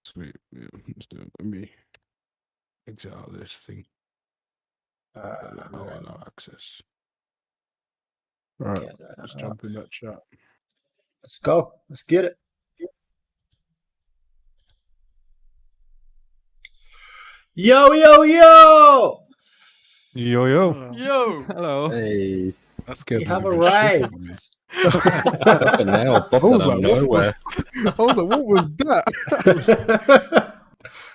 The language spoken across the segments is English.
Sweet. Yeah, let's do it. Let me exit out this thing. Allow access. All right, let's jump in that chat. Let's go. Let's get it. Yo, yo, yo! Yo, yo. Yo! Hello. Hey, That scared We the have living shit out of arrived. me. fucking hell, popped I was out of like, nowhere. I was like, what was that?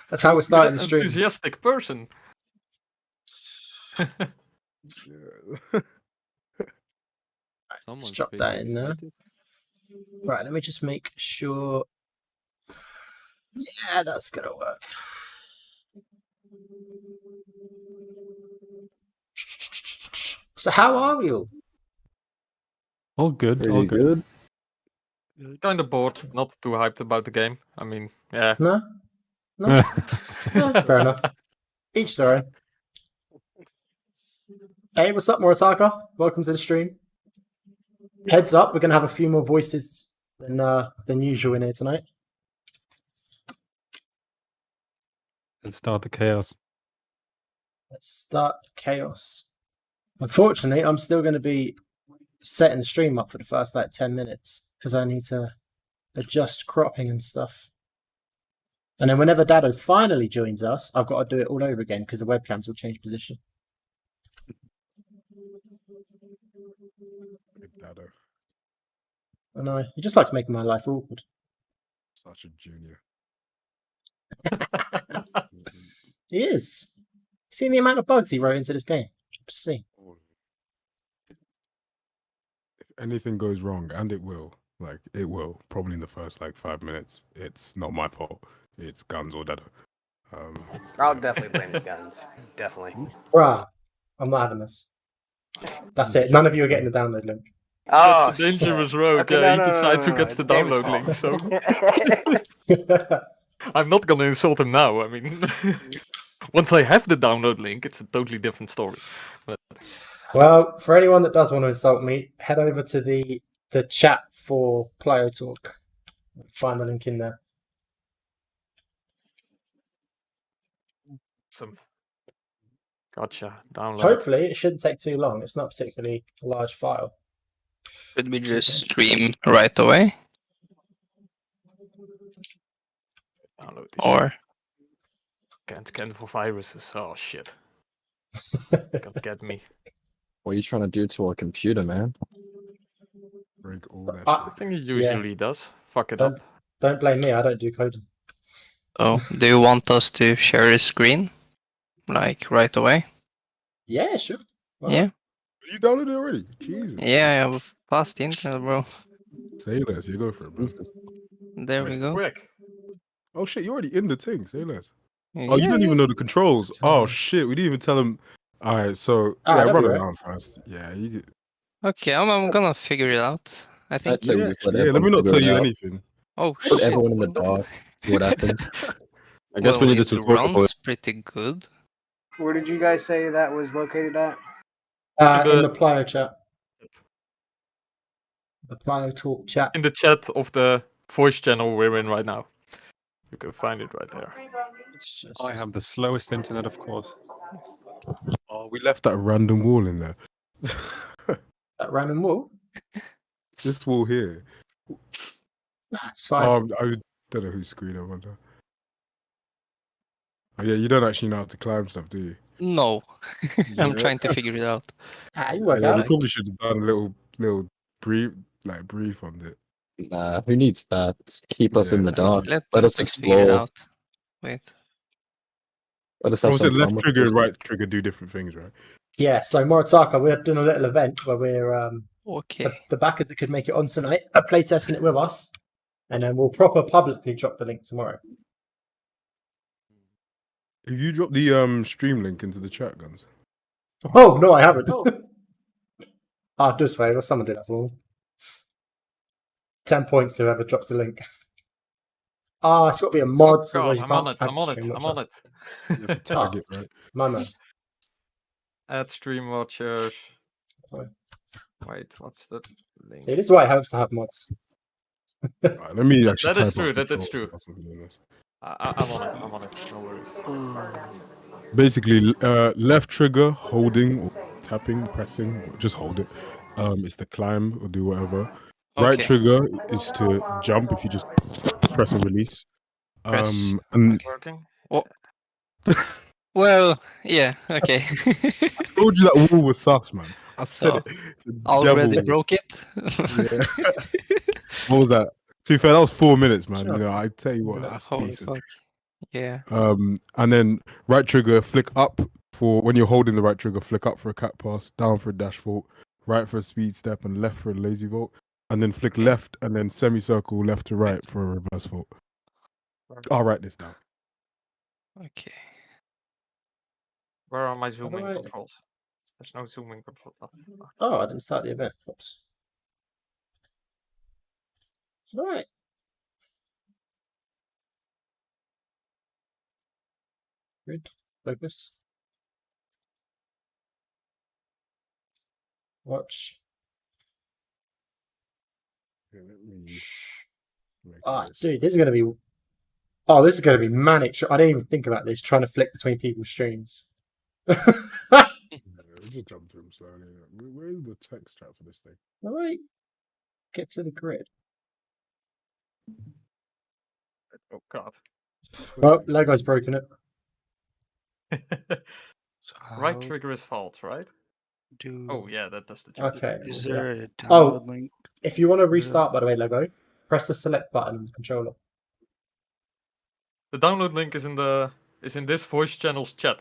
That's how we're starting the stream. Enthusiastic person. Yeah. Let's drop that in there. Right, let me just make sure. Yeah, that's gonna work. So how are we all? All good. Pretty All good. Kind of bored, not too hyped about the game. I mean, yeah. No? No? Yeah, fair enough. Each their own. Hey, what's up, Moritaka? Welcome to the stream. Heads up, we're going to have a few more voices than usual in here tonight. Let's start the chaos. Let's start chaos. Unfortunately, I'm still going to be setting the stream up for the first 10 minutes because I need to adjust cropping and stuff. And then whenever Dado finally joins us, I've got to do it all over again because the webcams will change position. Big Dado. I know. He just likes making my life awkward. Such a junior. He is. Seen the amount of bugs he wrote into this game? See. If anything goes wrong, and it will, probably in the first 5 minutes, it's not my fault. It's Guns or Dado. I'll definitely blame the guns. Definitely. Bruh, I'm not having this. That's it. None of you are getting the download link. Oh, That's a dangerous road. Okay, Yeah, no, he no, decides no, who gets it's the David's download link, fault. so I'm not gonna insult him now. I mean, once I have the download link, it's a totally different story. But Well, for anyone that does want to insult me, head over to the chat for Plyo Talk. Find the link in there. some gotcha download. Hopefully, it shouldn't take too long. It's not a particularly large file. Should we just stream right away? Download this Or can't scan for viruses. Oh shit! Can't get me. What are you trying to do to our computer, man? Break all that Ah, I think he usually does. Fuck it Don't- up. Don't blame me. I don't do coding. oh, do you want us to share a screen, like right away? Yeah, sure. Why Yeah, not? You downloaded it already? Jesus. yeah, I have fast internet, bro. Say less. You go for it, bro. Jesus. There we Mr. go. Quick. Oh shit, you're already in the thing. Say less. Oh, Yeah, you don't yeah. even know the controls. Let's Oh go. shit, we didn't even tell him. All right, so Ah, yeah, that'll run be it right. down first. Yeah, you get. Okay, I'm gonna figure it out. I think. I'd say we just let Yeah, let everyone me not figure tell it you out. anything. Oh Put shit. everyone in the dark. See what happens. I guess Well, we need a it tutorial for runs pretty good. Where did you guys say that was located at? In the Plyo chat. The Plyo Talk chat. In the chat of the voice channel we're in right now. You can find it right there. It's just... I have the slowest internet, of course. Oh, we left that random wall in there. That random wall. This wall here. That's fine. I don't know whose screen I'm under. Oh yeah, you don't actually know how to climb stuff, do you? No, I'm Yeah. trying to figure it out. You work Yeah, we out. probably should have done a little brief on it. Nah, who needs that? Keep us in Yeah. the dark. Let Let us us figure it explore. out. Wait. Let us have Was it some fun left with trigger this. and right trigger do different things, right? Yeah, so Moritaka, we're doing a little event where we're Okay. the backers that could make it on tonight are playtesting it with us, and then we'll proper publicly drop the link tomorrow. Have you dropped the stream link into the chat, Guns? Oh no, I haven't. Ah, do us a favour, someone do that for me. 10 points to whoever drops the link. Ah, it's got to be a mod, so God, you I'm can't on it. tag I'm on stream it. I'm watcher. on it. You have to tag it, right? My man. Add stream watchers. Right. Wait, what's the link? See, this is why it helps to have mods. Right, let me actually That is type true, up that is controls true. or something like this. I'm on it. I'm on it. No worries. Basically, left trigger, holding, or tapping, pressing, just hold it. It's the climb or do whatever. Right Okay. trigger is to jump if you just press and release. Press. It's And not working. Oh. Well, yeah. Okay. I told you that wall was sus, man. I said So, it. It's a already devil. broke it. Yeah. What was that? To be fair, that was 4 minutes, man. Sure. You know, I tell you what, that's Holy decent. fuck. Yeah. And then right trigger, flick up for when you're holding the right trigger, flick up for a cat pass, down for a dash vault, right for a speed step, and left for a lazy vault. And then flick left and then semicircle left to right for a reverse vault. I'll write this down. Okay. Where are my zooming I- controls? There's no zooming control. Oh, I didn't start the event. Oops. Right. Good. Focus. Watch. Ah, dude, this is gonna be. Oh, this is gonna be manic. I didn't even think about this. Trying to flick between people's streams. Just jump through them slowly. Where's the text chat for this thing? All right. Get to the grid. Oh god. Well, Lego's broken it. Right trigger is false, right? Do Oh yeah, that does the job. Okay. Is yeah. there a Oh. download link? If you want to restart, by the way, Lego, press the select button on the controller. The download link is in this voice channel's chat.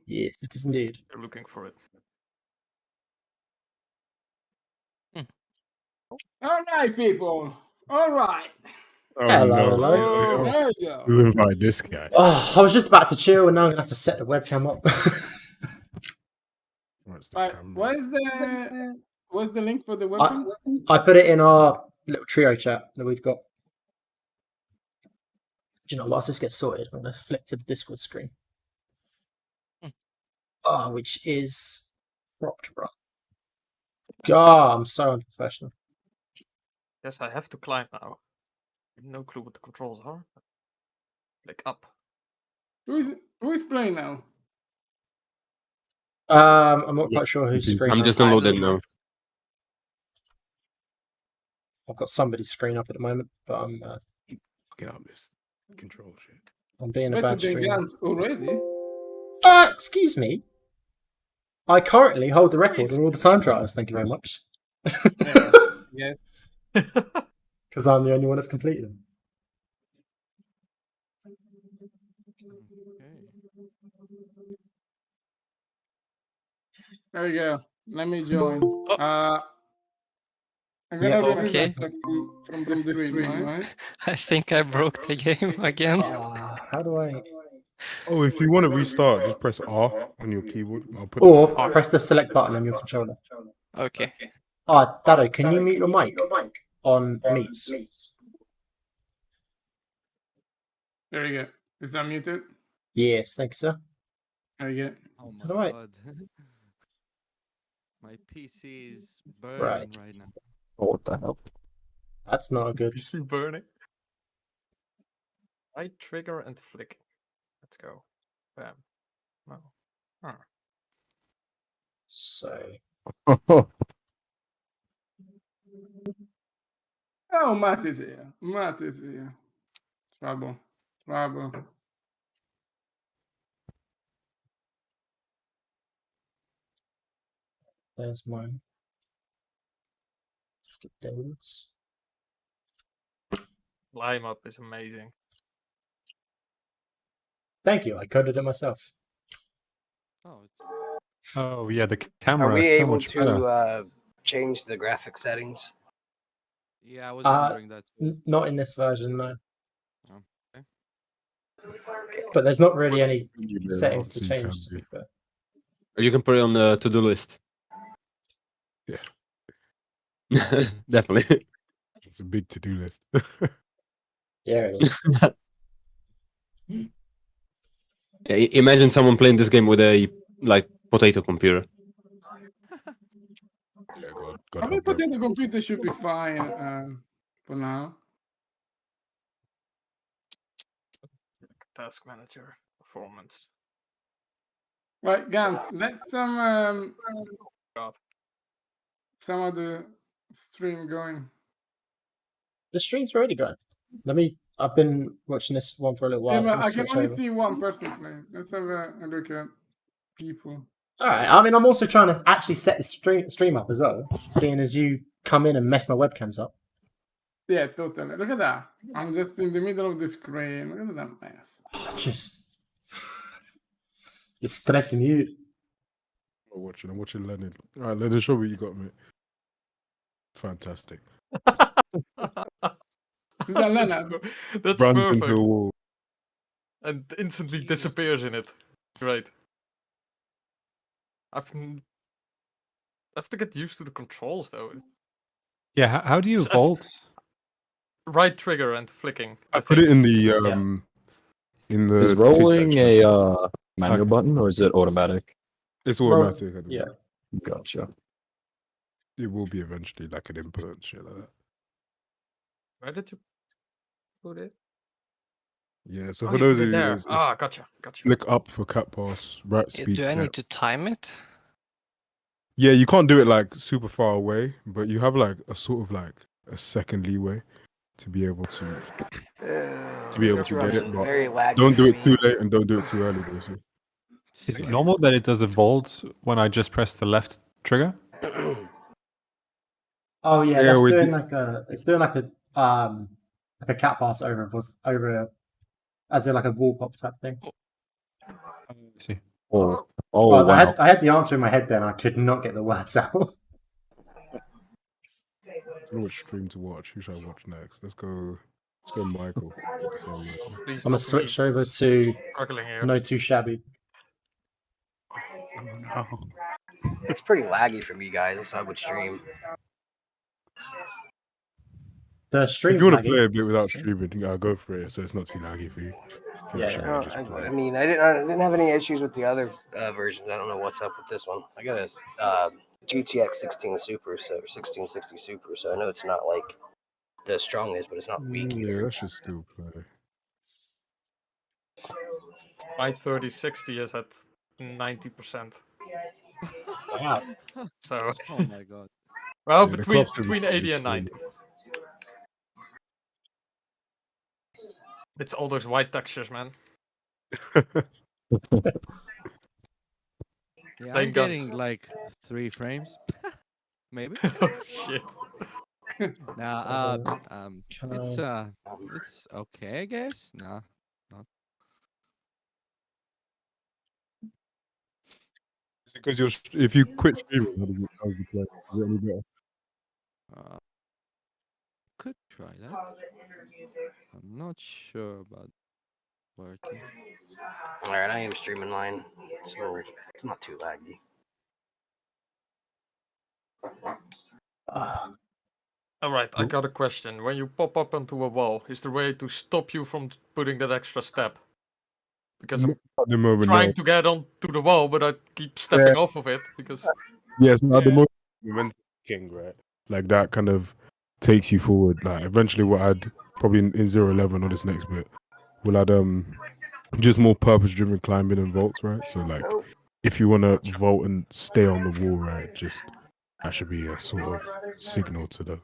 Yes, it is indeed. You're looking for it. All right, people. All right. Oh, Hello, no. hello. There you go. Who invited this guy? Oh, I was just about to chill, and now I'm gonna have to set the webcam up. What's the Right. camera? Where's the link for the webcam? I put it in our little trio chat that we've got. Do you know, whilst this gets sorted, I'm gonna flick to the Discord screen. Which is cropped right. God, I'm so unprofessional. Yes, I have to climb now. No clue what the controls are. Click up. Who is playing now? I'm not quite sure whose screen. I'm just downloading now. I've got somebody's screen up at the moment, but I'm Get out this control shit. I'm being a Better bad than streamer. Gans already. Excuse me. I currently hold the record on all the time trials. Thank you very much. Yes. Because I'm the only one that's completed them. There we go. Let me join. I'm Yeah, gonna remove okay. that from the stream, right? I think I broke the game again. How do I? Oh, if you want to restart, just press R on your keyboard. I'll put Or press the select button on your controller. Okay. Dado, can you mute your mic on Meets? There we go. Is that muted? Yes, thank you, sir. There we go. Oh my How do I- god. My PC is burning Right. right now. What the hell? That's not a good. PC burning. Right trigger and flick. Let's go. Bam. No. Huh. So Oh, Matt is here. Matt is here. Trouble. Trouble. there's mine. Skip David's. Lime up is amazing. Thank you. I coded it myself. Oh, it's Oh yeah, the Are camera we is so able much better. to change the graphic settings? yeah, I was Uh, wondering that. Not in this version, no. Oh, okay. But there's not really any Yeah, settings to obviously change. can To be. be fair. Or you can put it on the to-do list. Yeah. Definitely. It's a big to-do list. Yeah, it is. Yeah, imagine someone playing this game with a like potato computer. Yeah, God I help think them. potato computer should be fine for now. Task manager performance. Right, Gans, let God. some of the stream going. The stream's already going. I've been watching this one for a little Yeah, while. So but let me I can switch only over. see one person play. Let's have a look at people. All right. I mean, I'm also trying to actually set the stream up as well, seeing as you come in and mess my webcams up. Yeah, totally. Look at that. I'm just in the middle of the screen. Look at that mess. You're stressing me out. I'm watching Leonard. All right, Leonard, show me what you got, mate. Fantastic. Is that Leonard? That's Runs perfect. into a wall. And instantly disappears in it. Great. I have to get used to the controls though. Yeah, how do you Just- vault? Right trigger and flicking. I put it in the in the Is pit rolling section. a manual Okay. button or is it automatic? It's automatic. I think. Yeah. Gotcha. It will be eventually like an input and shit like that. Where did you put it? Yeah, so Oh, for you those put of it you, there. it's Gotcha. flick up for cat pass, right Yeah, speed do I step. need to time it? Yeah, you can't do it like super far away, but you have like a sort of like a second leeway to be able to get it. But Very laggy don't do for it too me. late and don't do it too early, basically. Is it normal that it does a vault when I just press the left trigger? Oh yeah, Yeah, that's we doing did- like a cat pass over as in like a wall pop type thing. I see. Oh, Well, wow. I had the answer in my head then. I could not get the words out. I don't know which stream to watch. Who should I watch next? Let's go Michael. Let's say Michael. Please I'm gonna not switch me. over to Struggling here. No Too Shabby. It's pretty laggy for me, guys. I would stream. The If stream's you want to laggy. play a bit without streaming, go for it. So it's not too laggy for you. If you Yeah, actually yeah. wanna No, just play. I mean, I didn't have any issues with the other versions. I don't know what's up with this one. I got a GTX 16 Super, so 1660 Super. So I know it's not like the strongest, but it's not weak Yeah, either. that should still play. My 3060 is at 90%. Wow. So Oh my god. well, Yeah, the between clock's gonna be between 80 and pretty 90. It's all those white textures, man. Yeah, Playing I'm guns. getting like 3 frames. Maybe. Oh shit. Nah, Can it's okay, I guess. Nah. Is it because if you quit streaming, how's the play? Is it any better? Could try that. I'm not sure about working. Alright, I am streaming mine. So it's not too laggy. Alright, I got a question. When you pop up onto a wall, is there a way to stop you from putting that extra step? Because I'm At the moment, trying no. to get onto the wall, but I keep stepping off of it because Yes, at the Yeah. moment, momentum king, right? Like that kind of takes you forward. Like eventually, we'll add probably in 011 or this next bit, we'll add just more purpose-driven climbing and vaults, right? So like, if you want to vault and stay on the wall, right, just that should be a sort of signal to the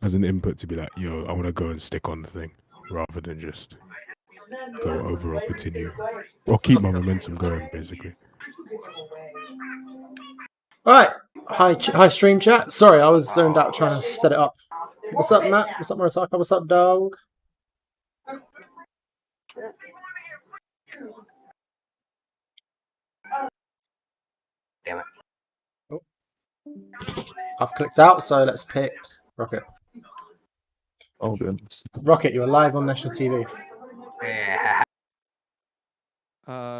as an input to be like, yo, I want to go and stick on the thing, rather than just go over or continue or keep my momentum going, basically. All right. Hi, stream chat. Sorry, I was zoned out trying to set it up. What's up, Matt? What's up, Murataka? What's up, dog? Damn it. Oh. I've clicked out, so let's pick Rocket. Oh, goodness. Rocket, you're live on national TV. Yeah.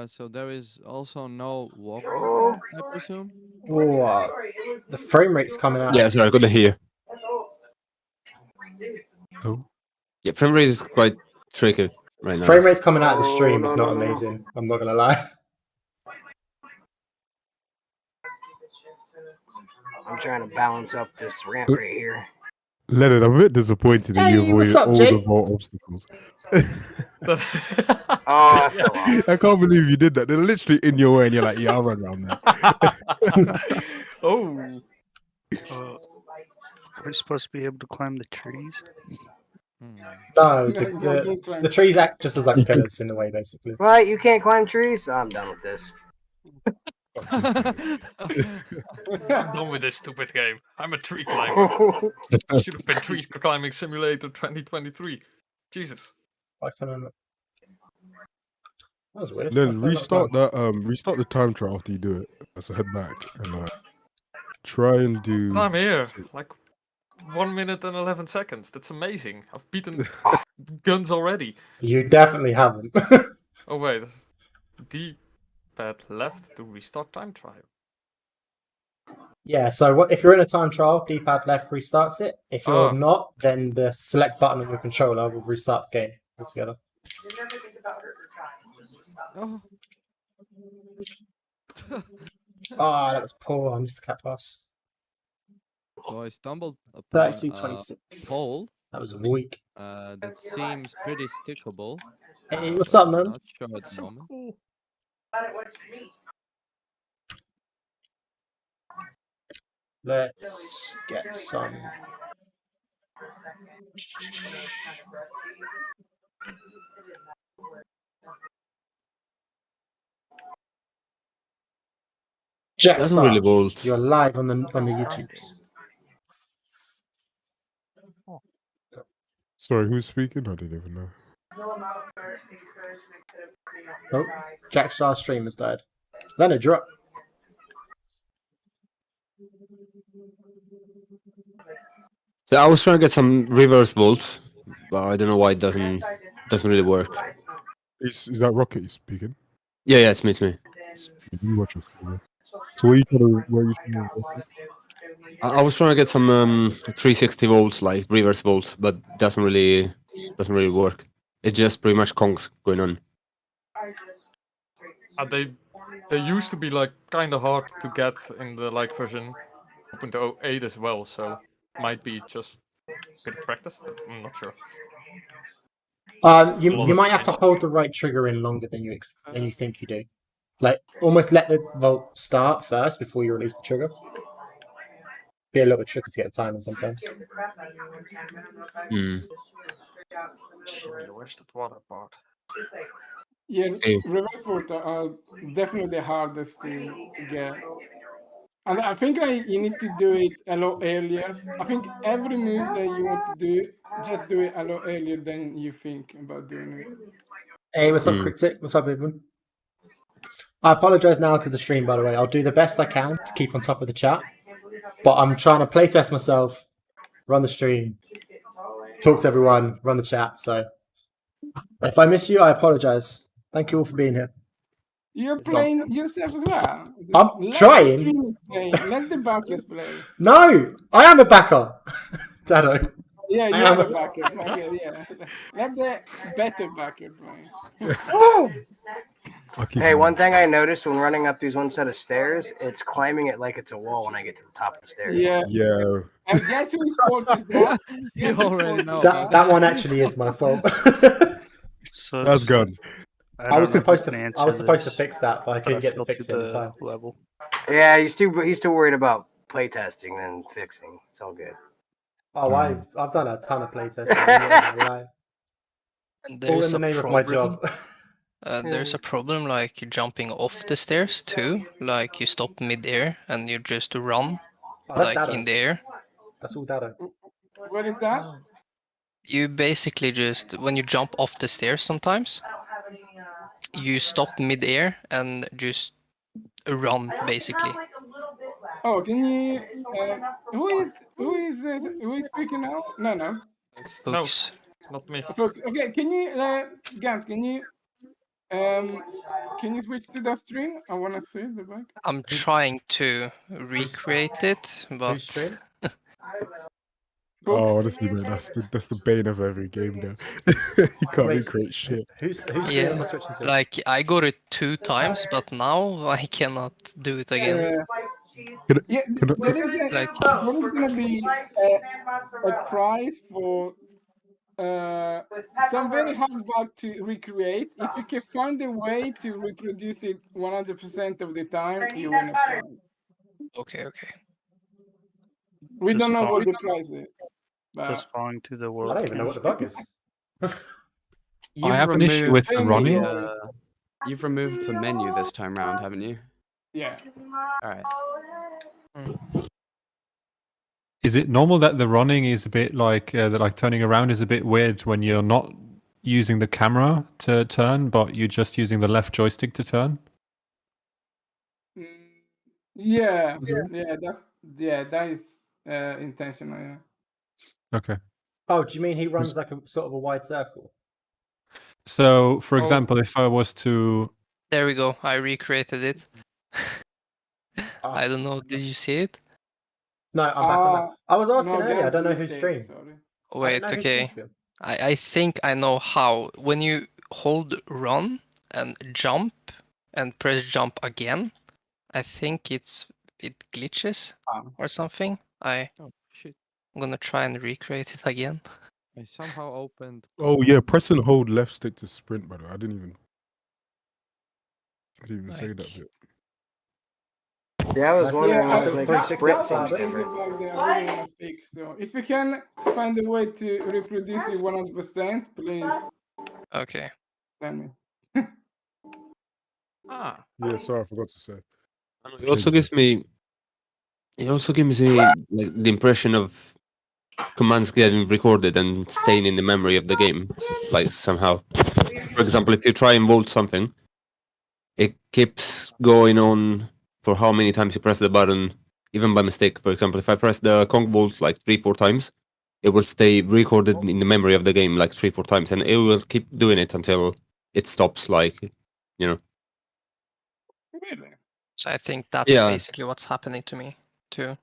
So there is also no walk button, I presume. Oh, the frame rate's coming out. Yeah, sorry, I couldn't hear. Oh. Yeah, frame rate is quite tricky right now. Frame rate's coming out of the stream. It's not amazing. I'm not gonna lie. I'm trying to balance up this ramp right here. Leonard, I'm a bit disappointed that you Hey, what's avoided up, all Jay? the vault obstacles. Oh, that fell off. I can't believe you did that. They're literally in your way, and you're like, "Yeah, I'll run around that." Oh. Are we supposed to be able to climb the trees? No, No, don't climb the trees trees. act just as like pillars in the way, basically. What? You can't climb trees? I'm done with this. I'm done with this stupid game. I'm a tree climber. Should have been Tree Climbing Simulator 2023. Jesus. Why can't I not? That was weird. Then Why can I not restart the time trial after you do it. So head back and try and do. I'm here. Like 1 minute and 11 seconds. That's amazing. I've beaten guns already. You definitely haven't. Oh wait. D-pad left to restart time trial. Yeah, so if you're in a time trial, D-pad left restarts it. If you're Oh. not, then the select button on your controller will restart the game altogether. Oh. Ah, that was poor. I missed the cat pass. So I stumbled upon 32-26. a hole That was weak. that seems pretty stickable. Hey, what's up, man? Not sure at the moment. Cool. Let's get some. Jack Doesn't really Star, vault. you're live on the YouTubes. Sorry, who's speaking? I didn't even know. Oh, Jack Star stream has died. Leonard, you're up. So I was trying to get some reverse vault, but I don't know why it doesn't really work. Is that Rocket you're speaking? Yeah, it's me. You watch your screen. So what are you trying to I was trying to get some 360 volts, like reverse volts, but doesn't really work. It's just pretty much conks going on. They used to be like kind of hard to get in the like version 1.08 as well, so might be just a bit of practice. I'm not sure. You might have to hold the right trigger in longer than you think you do. Like almost let the vault start first before you release the trigger. Be a little bit tricky to get the timing sometimes. Hmm. Where's that water part? Yeah, Hey. reverse vault are definitely the hardest to get. And I think you need to do it a lot earlier. I think every move that you want to do, just do it a lot earlier than you think about doing it. Hey, what's up, Cryptic? What's up, everyone? I apologize now to the stream, by the way. I'll do the best I can to keep on top of the chat. But I'm trying to playtest myself, run the stream, talk to everyone, run the chat. So if I miss you, I apologize. Thank you all for being here. You're playing yourself as well. I'm Let trying. the streamers play. Let the backers play. No, I am a backer. Dado. Yeah, you I have am a backer. Okay, yeah. Let the better backer play. Hey, one thing I noticed when running up these one set of stairs, it's climbing it like it's a wall when I get to the top of the stairs. Yeah. Yeah. And guess whose fault is that? You already know. That one actually is my fault. So That's good. I was supposed to fix that, but I couldn't get the fell fix to in time. level. Yeah, he's too worried about playtesting than fixing. It's all good. Oh, I've done a ton of playtesting. I'm not gonna lie. And All in there's the a name of my job. There's a problem like jumping off the stairs too. Like you stop mid-air and you just run Oh, that's like Dado. in the air. That's all Dado. What is that? You basically just when you jump off the stairs sometimes, you stop mid-air and just run basically. Oh, can you? Who is speaking now? No. Folks. It's not me. Folks, okay. Can you, Gans? Can you switch to the stream? I wanna see the back. I'm trying to recreate it, but Who's stream? Oh, honestly, man, that's the bane of every game now. You can't Wait, recreate shit. Who's stream yeah, am I switching to? like I got it 2 times, but now I cannot do it again. Yeah, Can I- there is Like- gonna be a prize for some very hard bug to recreate. If you can find a way to reproduce it 100% of the time, you win a prize. Okay, okay. We Just don't know what fine. the prize is, but Just falling through the I world. don't even know what the bug is. I have an issue with the Same running. here. You've removed the menu this time round, haven't you? Yeah. All right. Is it normal that the running is a bit like that? Like turning around is a bit weird when you're not using the camera to turn, but you're just using the left joystick to turn. Yeah, that is intentional. Yeah. Okay. Oh, do you mean he runs like a sort of a wide circle? So, for Oh. example, if I was to, There we go. I recreated it. I don't know. Did you see it? No, I'm back on that. I was asking No, earlier. I that's don't a know who mistake, streamed. sorry. Wait, who okay. streams him. I think I know how. When you hold run and jump and press jump again, I think it glitches or something. Oh shit! I'm gonna try and recreate it again. I somehow opened. Oh yeah, press and hold left stick to sprint. By the way, I didn't even say that Like- bit. Yeah, I was That's wondering. the- I was that's the like, 360 sprint upside, seems but- That is a different. bug that I really want to fix. So if you can find a way to reproduce it 100%, please Okay. tell me. Ah. Yeah, sorry, I forgot to say. It also gives me. It also gives me like the impression of commands getting recorded and staying in the memory of the game, like somehow. For example, if you try and volt something, it keeps going on for how many times you press the button, even by mistake. For example, if I press the conk volt like 3-4 times, it will stay recorded in the memory of the game like 3-4 times, and it will keep doing it until it stops. Like, you know. Really? So I think that's Yeah. basically what's happening to me too.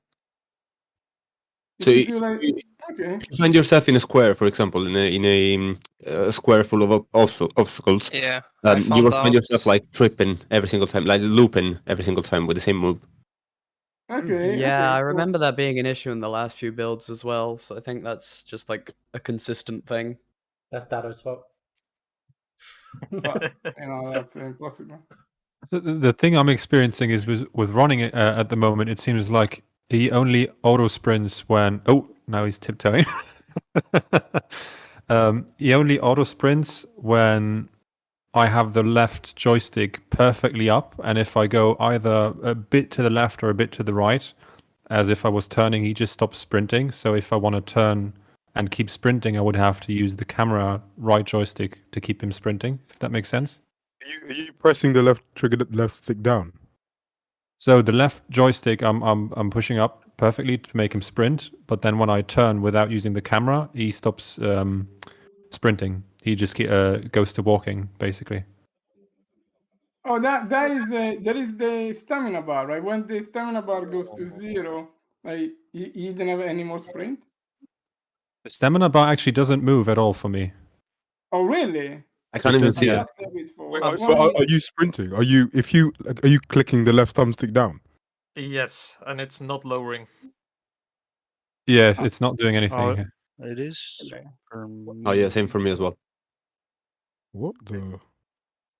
So If you do like, okay. if you find yourself in a square, for example, in a square full of obstacles, Yeah. I you found will find yourself out- like tripping every single time, like looping every single time with the same move. Okay. Yeah, okay, I cool. remember that being an issue in the last few builds as well. So I think that's just like a consistent thing. That's Dado's fault. But, that's impossible. So the thing I'm experiencing is with running at the moment, it seems like he only auto sprints when. Oh, now he's tiptoeing. He only auto sprints when I have the left joystick perfectly up, and if I go either a bit to the left or a bit to the right, as if I was turning, he just stops sprinting. So if I want to turn and keep sprinting, I would have to use the camera right joystick to keep him sprinting, if that makes sense. Are you pressing the left trigger, left stick down? So the left joystick, I'm pushing up perfectly to make him sprint, but then when I turn without using the camera, he stops sprinting. He just goes to walking, basically. Oh, that is there is the stamina bar, right? When the stamina bar goes to 0, like you don't have any more sprint. The stamina bar actually doesn't move at all for me. Oh, really? I can't even does- see yeah. it. That's a bit for. Wait, I so want- are you sprinting? Are you are you clicking the left thumbstick down? Yes, and it's not lowering. Yeah, it's not doing anything. Oh, here. it is. Okay. For Oh yeah, me. same for me as well. What the?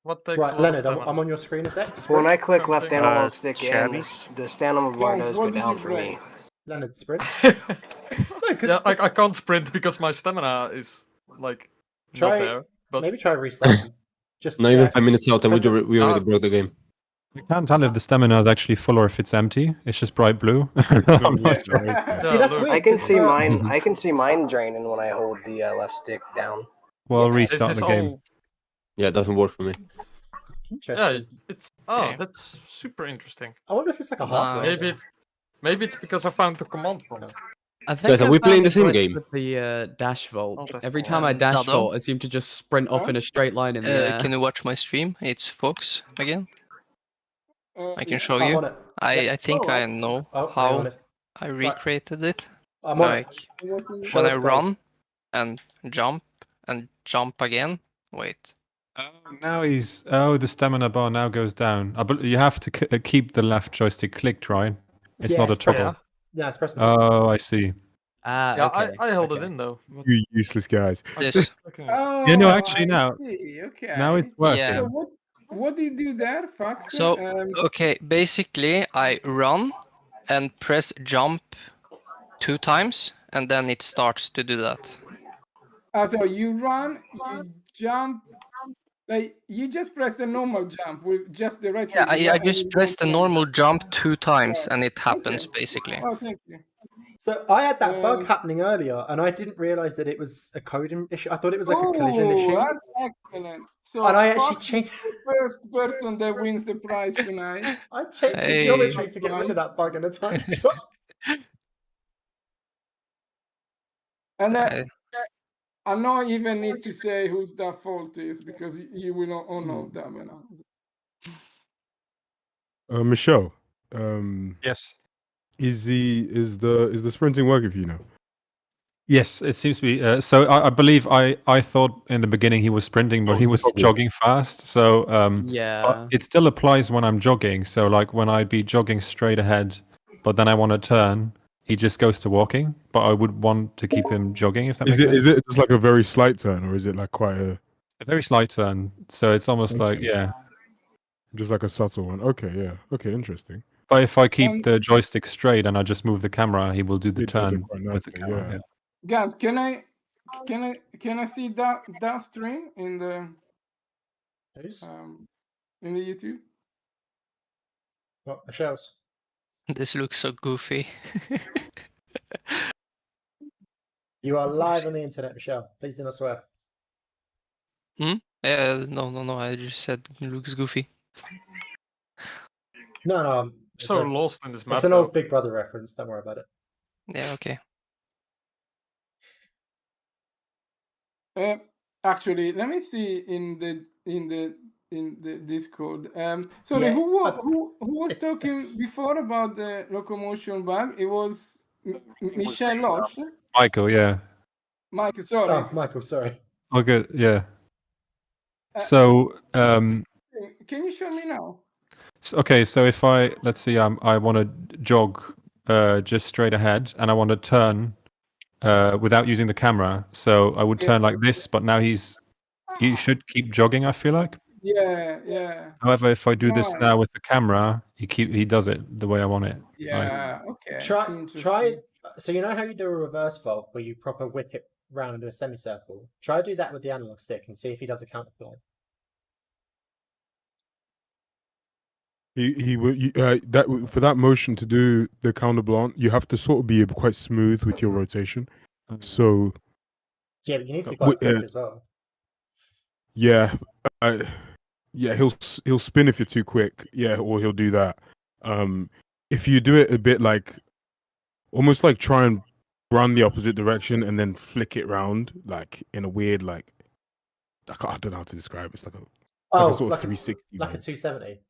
What takes Right, a lot Leonard, of I'm stamina? on your screen a sec. When I click Something. left analog Uh, stick in, shabby? the stamina bar Jones, does what go did down you for break? me. Leonard, sprint. Yeah, No, because I can't sprint because my stamina is like Try- not there. But maybe try restarting. Just Not even check. 5 minutes out, and we Press we already Ah, broke the game. I can't tell if the stamina is actually full or if it's empty. It's just bright blue. I'm not sure. See, Yeah, that's look. weird. I can 'cause see for- mine. I can see mine draining when I hold the left stick down. Well, Yeah. this restart is the game. all. Yeah, it doesn't work for me. Yeah, Interesting. it's Yeah. that's super interesting. I wonder if it's like a Nah. hardware. Maybe it's because I found the command prompt. I think Guys, are I we found playing the a same glitch game? with the dash vault. I'll test Every for time I it. dash Dado? vault, I seem to just sprint off Huh? in a straight line in the air. Can you watch my stream? It's Fox again. I can Yeah. show I'm you. on it. I think Oh, I know Oh, hang on, how it's- I recreated it. I'm on Like it. Working- Show when us I gold. run and jump again. Wait. Oh, now the stamina bar now goes down. You have to keep the left joystick clicked, right? It's Yeah, not a it's pressing. toggle. Yeah, it's pressing. Oh, I see. Ah, Yeah, okay. I held it okay. in though. But You useless guys. This. okay. Oh, Yeah, no, actually, I now see. Okay. now it's working. Yeah. So what do you do there, Fox? So okay, basically I run and press jump 2 times, and then it starts to do that. So you run, you jump, like you just press a normal jump with just the right Yeah, trigger. I right? And just you press don't the run. normal jump 2 times, Right. and it happens Okay. basically. Oh, thank you. So I had that bug Um, happening earlier, and I didn't realize that it was a coding issue. I thought it was like a collision Oh, issue. that's excellent. So And I actually Fox is changed. the first person that wins the prize tonight. I changed the Hey. geometry to get rid of that bug, and a time drop. And I- I don't even need to say whose that fault is because you will all know that by now. Michelle, Yes. is the sprinting working for you now? Yes, it seems to be. So I believe I thought in the beginning he was sprinting, but Oh, he was probably. jogging fast. So Yeah. but it still applies when I'm jogging. So like when I'd be jogging straight ahead, but then I want to turn, he just goes to walking. But I would want to keep him jogging. If that Is makes it sense. is it just like a very slight turn, or is it like quite a A very slight turn. So it's almost like Okay. just like a subtle one? Okay, yeah. Okay, interesting. But if I keep Um, the joystick straight and I just move the camera, he will do the It does it turn quite with the nicely, camera. yeah. Guys, can I see that stream in the Who's? in the YouTube? What, Michelle's? This looks so goofy. You are live on the internet, Michelle. Please do not swear. No. I just said it looks goofy. No. It's, So lost in this map. it's an though. old Big Brother reference. Don't worry about it. Yeah, okay. Actually, let me see in the Discord. Sorry, Yeah, who was talking before about the locomotion bug? It was Michelle Losh. Michael, yeah. Mike, sorry. Oh, Michael, sorry. Oh, good. Yeah. Uh, So Can you show me now? okay, so if let's see, I want to jog just straight ahead, and I want to turn without using the camera. So I would Yeah. turn like this, but now you should keep jogging. I feel like. Yeah. However, if I do this Right. now with the camera, he does it the way I want it. Like, Yeah. Okay. Try. Interesting. So you know how you do a reverse vault where you proper whip it round into a semicircle? Try do that with the analog stick and see if he does a counterclone. He would that for that motion to do the counter blanc, you have to sort of be quite smooth with your rotation. So Yeah, but you need to be quite quick as well. yeah, he'll spin if you're too quick. Yeah, or he'll do that. If you do it a bit like almost like try and run the opposite direction and then flick it round like in a weird like I don't know how to describe it. It's like a sort of 360, like a 270.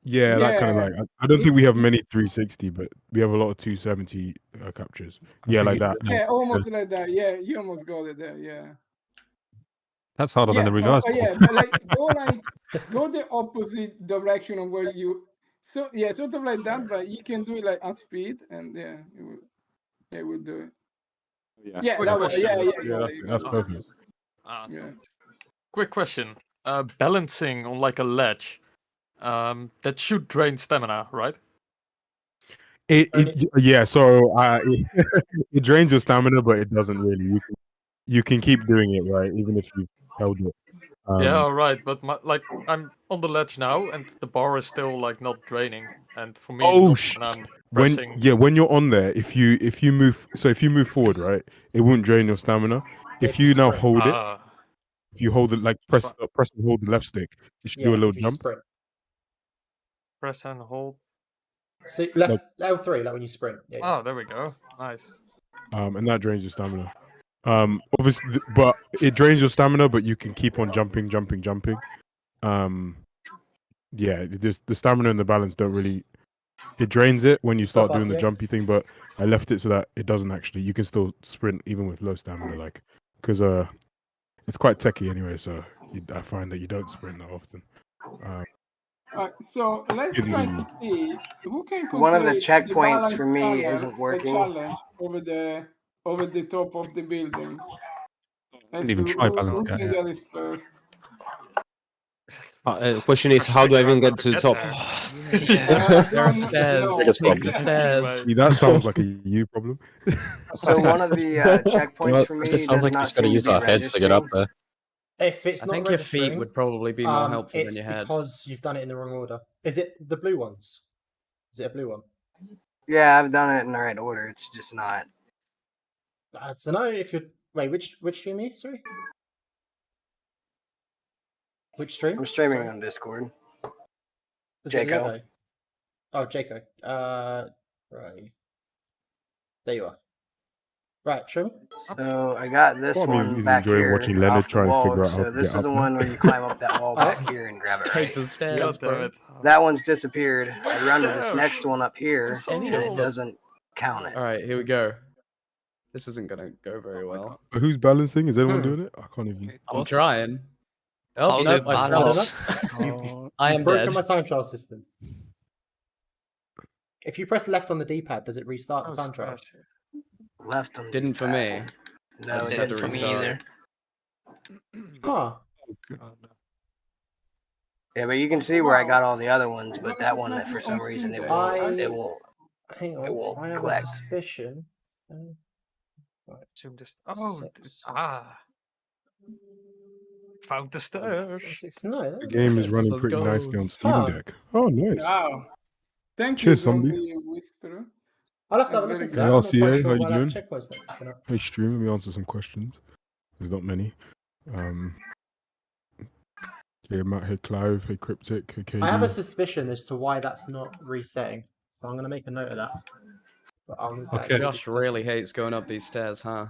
Yeah, that kind of Yeah. like. I don't think we have many 360, but we have a lot of 270 captures. Yeah, like that. Yeah, almost like that. Yeah, you almost got it there. Yeah. that's harder than the reverse. Yeah, but like go the opposite direction of where you. So yeah, sort of like that, but you can do it like at speed, and it will do it. Yeah, Quick that was question. That's perfect. Yeah. Quick question. Balancing on like a ledge. That should drain stamina, right? Yeah. So it drains your stamina, but it doesn't really. You can keep doing it, right? Even if you've held it. Yeah, all right. But like I'm on the ledge now, and the bar is still like not draining. And for me, Oh, when I'm pressing. when you're on there, if you move forward, right, it won't drain your stamina. If you now hold it, if you hold it like press and hold the left stick, you should do a little jump. Sprint. Press and hold. So left L3, like when you sprint. Yeah. Oh, there we go. Nice. And that drains your stamina. Obviously, but it drains your stamina, but you can keep on jumping. Yeah, the stamina and the balance don't really. It drains it when you start doing the jumpy thing, but I left it so that it doesn't actually. You can still sprint even with low stamina, like because it's quite techy anyway. So I find that you don't sprint that often. So let's try to see who can complete One of the checkpoints balance for me tunnel, isn't working. challenge over the top of the building. Didn't even try balance who guy. can get it first? Question is, how do I even get to the top? There are stairs. Biggest Take the problem. stairs. See, that sounds like a you problem. So one of the checkpoints for me It just sounds does like not you just gotta seem use to be our heads to get up registering. there. If it's I not think your registering, feet would probably be more helpful it's than your head. because you've done it in the wrong order. Is it the blue ones? Is it a blue one? Yeah, I've done it in the right order. It's just not. I don't know if you're. Wait, which stream are you? Sorry. Which stream? I'm streaming Sorry. on Discord. Is it Jaco. Lego? Oh, Jaco. Right. There you are. Right, show me. So I got this Part of me one is back enjoying here watching Leonard off the try and wall. figure out how So to this get is the up one there. where you climb up that wall back here and grab it Take right. the stairs, God damn bro. it. That one's disappeared. I run to this Stairs. next one up here, so and it close. doesn't count it. All right, here we go. This isn't gonna go very well. But who's balancing? Is anyone Hmm. doing it? I can't even. I'm What? trying. How Oh do no, you I fell balance? off. Oh, I You've am broken dead. my time trial system. If you press left on the D-pad, does it restart oh, the time trial? stairs. Left on. Didn't for me. No, I it just had Didn't to for me restart. either. Huh. Oh, God. Yeah, but you can see where I got all the other ones, but that one, for some reason, it won't. It won't. Hang It on. won't I have collect. a suspicion. Zoom this. Oh, Six. found the stairs. No, that The doesn't game make is sense. running Let's pretty go. nicely on Steam Huh. Deck. Oh, nice. Wow. Thank Cheers, you, zombie. Zombie Whisperer. I'll have to have a That's look very into good. that. I'm not LCA, quite how sure you why that doing? checkpoint's not coming up. Hey, stream. Let me answer some questions. There's not many. Hey, Matt. Hey, Clive. Hey, Cryptic. Hey, KD. I have a suspicion as to why that's not resetting, so I'm going to make a note of that. But I'll need that Okay. Josh really hates going up these stairs, huh?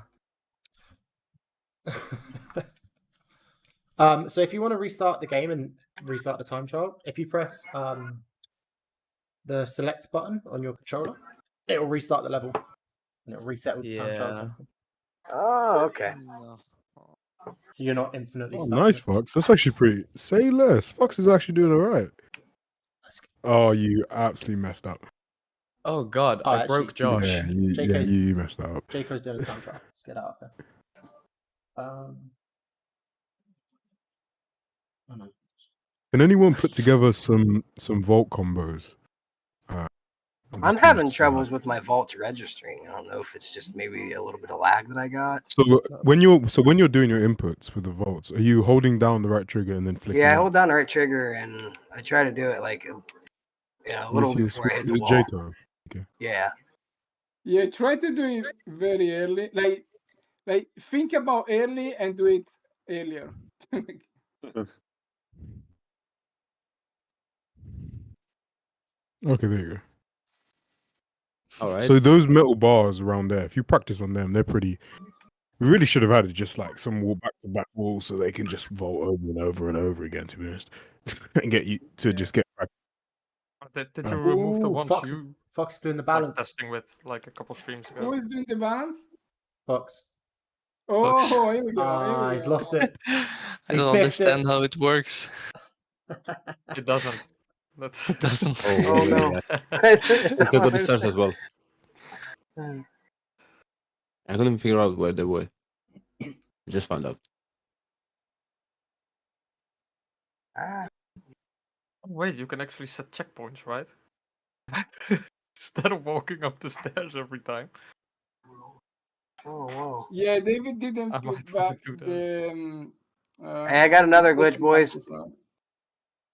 So if you want to restart the game and restart the time trial, if you press the select button on your controller, it will restart the level and it'll reset with the time trial. or Yeah. something. Oh, okay. So you're not infinitely Oh, stuck. nice, Fox. That's actually pretty. Say less. Fox is actually doing all right. Oh, you absolutely messed up. Oh god, Oh, I actually, broke Josh. Yeah, JK's you messed that up. Jaco's doing a time trial. Let's get out of here. Oh, no. Can anyone put together some vault combos? I'm having troubles with my vaults registering. I don't know if it's just maybe a little bit of lag that I got. So when you're doing your inputs for the vaults, are you holding down the right trigger and then flicking? Yeah, I out? hold down the right trigger and I try to do it like a Let me little see your before I hit screen. the Is it wall. Jaco? Okay. Yeah. Yeah, try to do it very early. Like think about early and do it earlier. Okay, there you go. All right. So those metal bars around there, if you practice on them, they're pretty. We really should have had just like some back-to-back walls so they can just vault over and over and over again, to be honest, and get you to just get back. Did you remove the Ooh, ones Fox, you Fox is doing the were balance. testing with like a couple streams ago? Who is doing the balance? Fox. Oh, here we go. Ah, he's lost it. I He's don't biffed it. understand how it works. It doesn't. That's It doesn't. Oh no. I could go to the stairs as well. I couldn't figure out where they were. I just found out. Ah, Wait, you can actually set checkpoints, right? Instead of walking up the stairs every time. oh, whoa. Yeah, David didn't I put might back do that. the. Hey, I got another glitch, session boys. mark as well.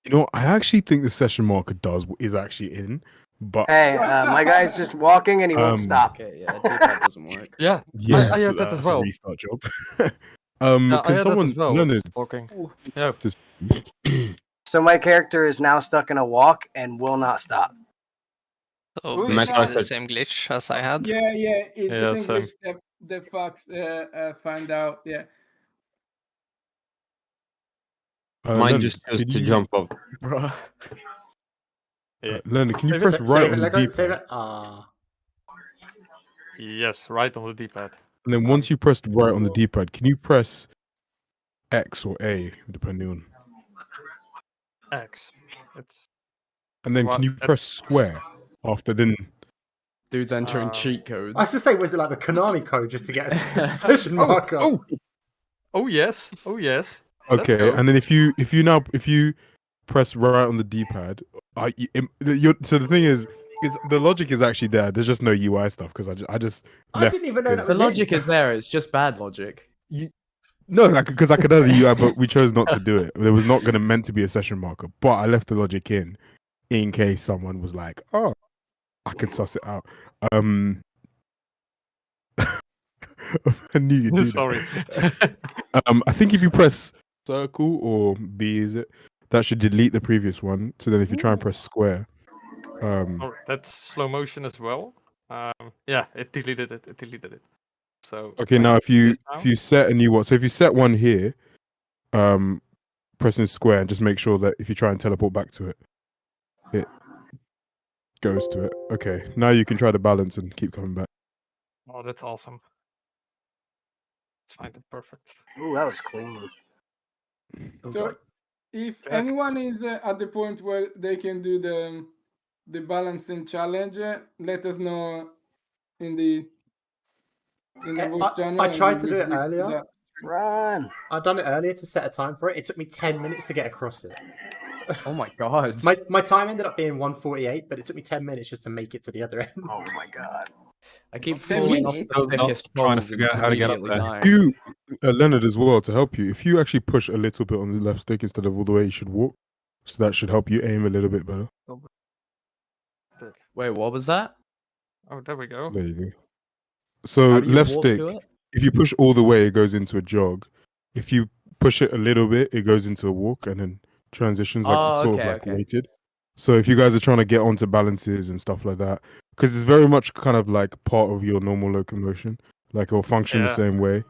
You know, I actually think the session marker is actually in, but Hey, my guy's just walking and he won't stop. Okay, yeah, D-pad doesn't work. Yeah, yeah, I so had that as that's a well. restart job. Yeah, I Can had that someone as well. Leonard, Walking. Yeah. this- So my character is now stuck in a walk and will not stop. So Who is basically that? the same glitch as I had. Yeah, it's Yeah, the same same. glitch that Fox found out. Yeah. Mine Leonard, just chose could to you- jump off. Bro. Leonard, can you Save press it. right Save on it, the Lego, save D-pad? it. Ah. Yes, right on the D-pad. And then once you pressed right on the D-pad, can you press X or A, depending on? X. It's and then can you press square after then? Dude's entering cheat codes. I was just say, was it like the Konami code just to get a session marker? Oh yes. Oh yes. Let's Okay, go. and then if you press right on the D-pad, so the thing is the logic is actually there. There's just no UI stuff because I just I didn't even know that The was logic it. is there. It's just bad logic. No, because I could have the UI, but we chose not to do it. There was not meant to be a session marker, but I left the logic in case someone was like, "Oh, I could suss it out." I knew you'd do Sorry. that. I think if you press circle or B, is it that should delete the previous one? So then, if you try and press square, Oh, that's slow motion as well. Yeah, it deleted it. So okay. Now, if you set a new one, so if you set one here, pressing square and just make sure that if you try and teleport back to it, it goes to it. Okay, now you can try the balance and keep coming back. Oh, that's awesome. Let's find it perfect. Ooh, that was clean. So, if anyone is at the point where they can do the balancing challenge, let us know in the voice channel. I and tried to we'll do it switch to earlier. that. Run! I'd done it earlier to set a time for it. It took me 10 minutes to get across it. Oh my god. My time ended up being 1:48, but it took me 10 minutes just to make it to the other end. Oh my god. I keep 10 falling off minutes? the thickest Trying to poles figure out and how to get up immediately there. dying. You, Leonard, as well to help you. If you actually push a little bit on the left stick instead of all the way you should walk, so that should help you aim a little bit better. Wait, what was that? Oh, there we go. There you go. So How do you left walk stick, to it? if you push all the way, it goes into a jog. If you push it a little bit, it goes into a walk and then transitions like it's sort of like weighted. So if you guys are trying to get onto balances and stuff like that, because it's very much kind of like part of your normal locomotion, like it'll function the Yeah. same way.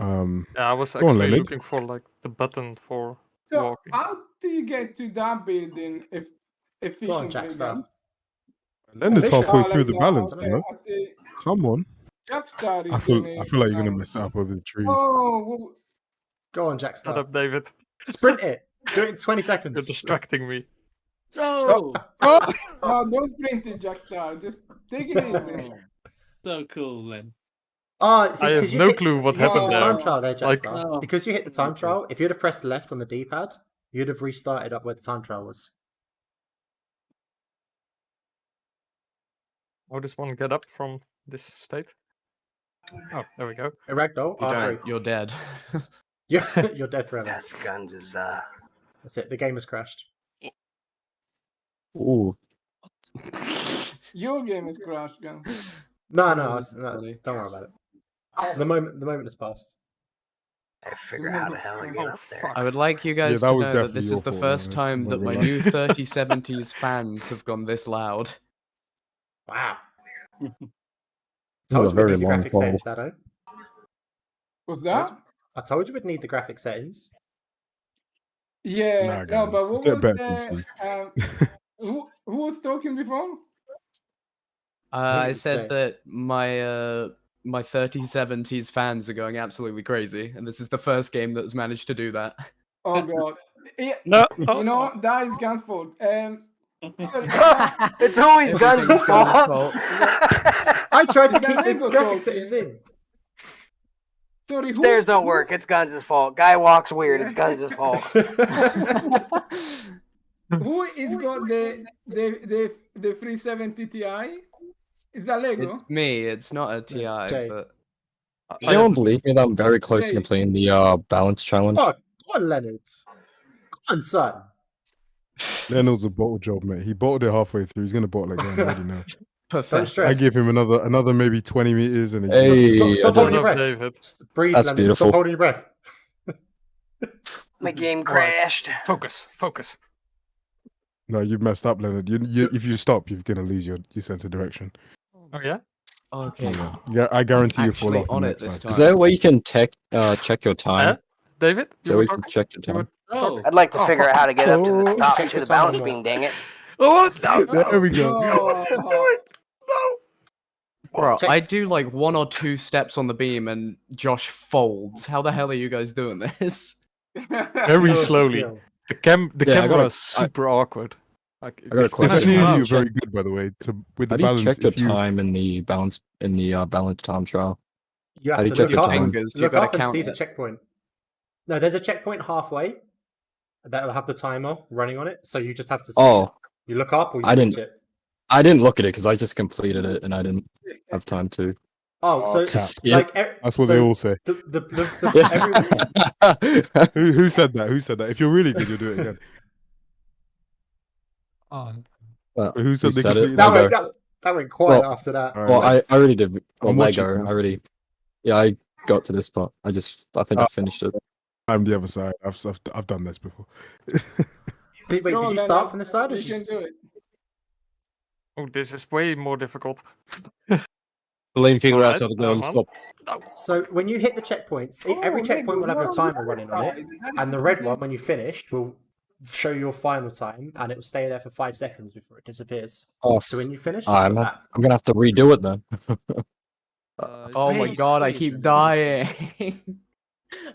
Yeah, I was Go on, actually Leonard. looking for like the button for So, walking. how do you get to that building efficiently? Jackstar. guys? Leonard's Efficient. halfway Oh, through like the that. balance, Okay, bro. I see. Come on. Jackstar is I feel gonna like you're gonna balance. mess it up over the trees. Oh, well, Go on, Shut Jackstar. up, David. Sprint it. Do it in 20 You're seconds. distracting me. Oh, no, don't sprint it, Jackstar. Just take it easy. so cool, then. Oh, see, I have 'cause you no hit- clue what you hit happened the time there. trial there, Like- Jackstar. Oh. Because you hit the time trial, if you'd have pressed left on the D-pad, you'd have restarted up where the time trial was. How does one get up from this state? Oh, there we go. Ragdoll, You R3. don't, you're dead. You're dead forever. Yes, guns is That's it. The game has crashed. Ooh. Your game is crashed, guys. No, Oh, no, funny. don't worry about it. The moment has passed. I figure out how the hell to get Oh, up there. fuck. I would like you guys that to was know that definitely this your is the fault, first man. time I'm that not my gonna new 3070s fans have gone this loud. Wow. This is Told a you we'd very need the long graphic call. settings, Dado. Was that? I told you we'd need the graphic settings. Yeah, Nah, no, guys, but what get was better the who was talking before? I it's said Jay. that my 3070s fans are going absolutely crazy, and this is the first game that's managed to do that. Oh god. Yeah, No. you know, that is Gun's fault. Sorry, It's always guns' Everything's Guns' fault. I tried to The keep the Lego graphic talking. settings in. sorry, who Stairs don't work. It's guns' fault. Guy walks weird. It's guns' fault. Who is got the 370 Ti? Is that Lego? It's me. It's not a TI, Jay. but Anyone believe me that I'm very close to Hey. completing the balance challenge? Oh, go on, Leonard. Go on, son. Leonard's a bottle job, mate. He bottled it halfway through. He's gonna bottle it again already now. Don't pathetic. stress. I give him another maybe 20 meters and Hey, Stop I holding your don't- breath. David. Breathe, That's Leonard. beautiful. Stop holding your breath. My game crashed. Focus. No, you've messed up, Leonard. If you stop, you're gonna lose your sense of direction. Oh yeah? Okay. Yeah, I guarantee you fall Actually off on in the it next this 5 time. Is there a way you can check your time? David? Is there a way you can check your You were time? talking. I'd like to figure out how to get up to the Oh. top Check to your the time balance on beam, dang it. Oh no! There we go. No. Bro, Check- I do like 1 or 2 steps on the beam and Josh folds. How the hell are you guys doing this? Very No slowly. skill. The Yeah, I camera gotta- is super awkward. Like, I got a if- question. Actually, How do you're you very check- good, by the way. With How the do you balance, check the if you time in the balance time trial? You How have do you to check look the up, time? Fingers, you look gotta up and count see the it. checkpoint. No, there's a checkpoint halfway that'll have the timer running on it, so you just have to see Oh, it. You look up or you I reach didn't. it. I didn't look at it because I just completed it and I didn't have time to. Oh, so cap. Yeah. like That's what so they all say. Who said that? Who said that? If you're really good, you'll do it again. Well, But who said who they said it? completed that it? Lego. went that went quiet Well- after that. Alright. Well, I already did. Well, I'm watching Lego. now. I already. Yeah, I got to this part. I think I finished it. I'm the other side. I've done this before. Wait, Go did on, you then, start from the side? Or You can do it. Oh, this is way more difficult. Blaine figure out Alright, how to go and on. stop. So when you hit the checkpoints, every Oh, checkpoint will have a you're on timer the running on it, side. That and the is red the- one, when you finish, will show your final time, and it will stay there for 5 seconds before it disappears. Oh, So when you finish, just I'm put that. gonna have to redo it then. Oh my Hey, god, I please, keep man. dying.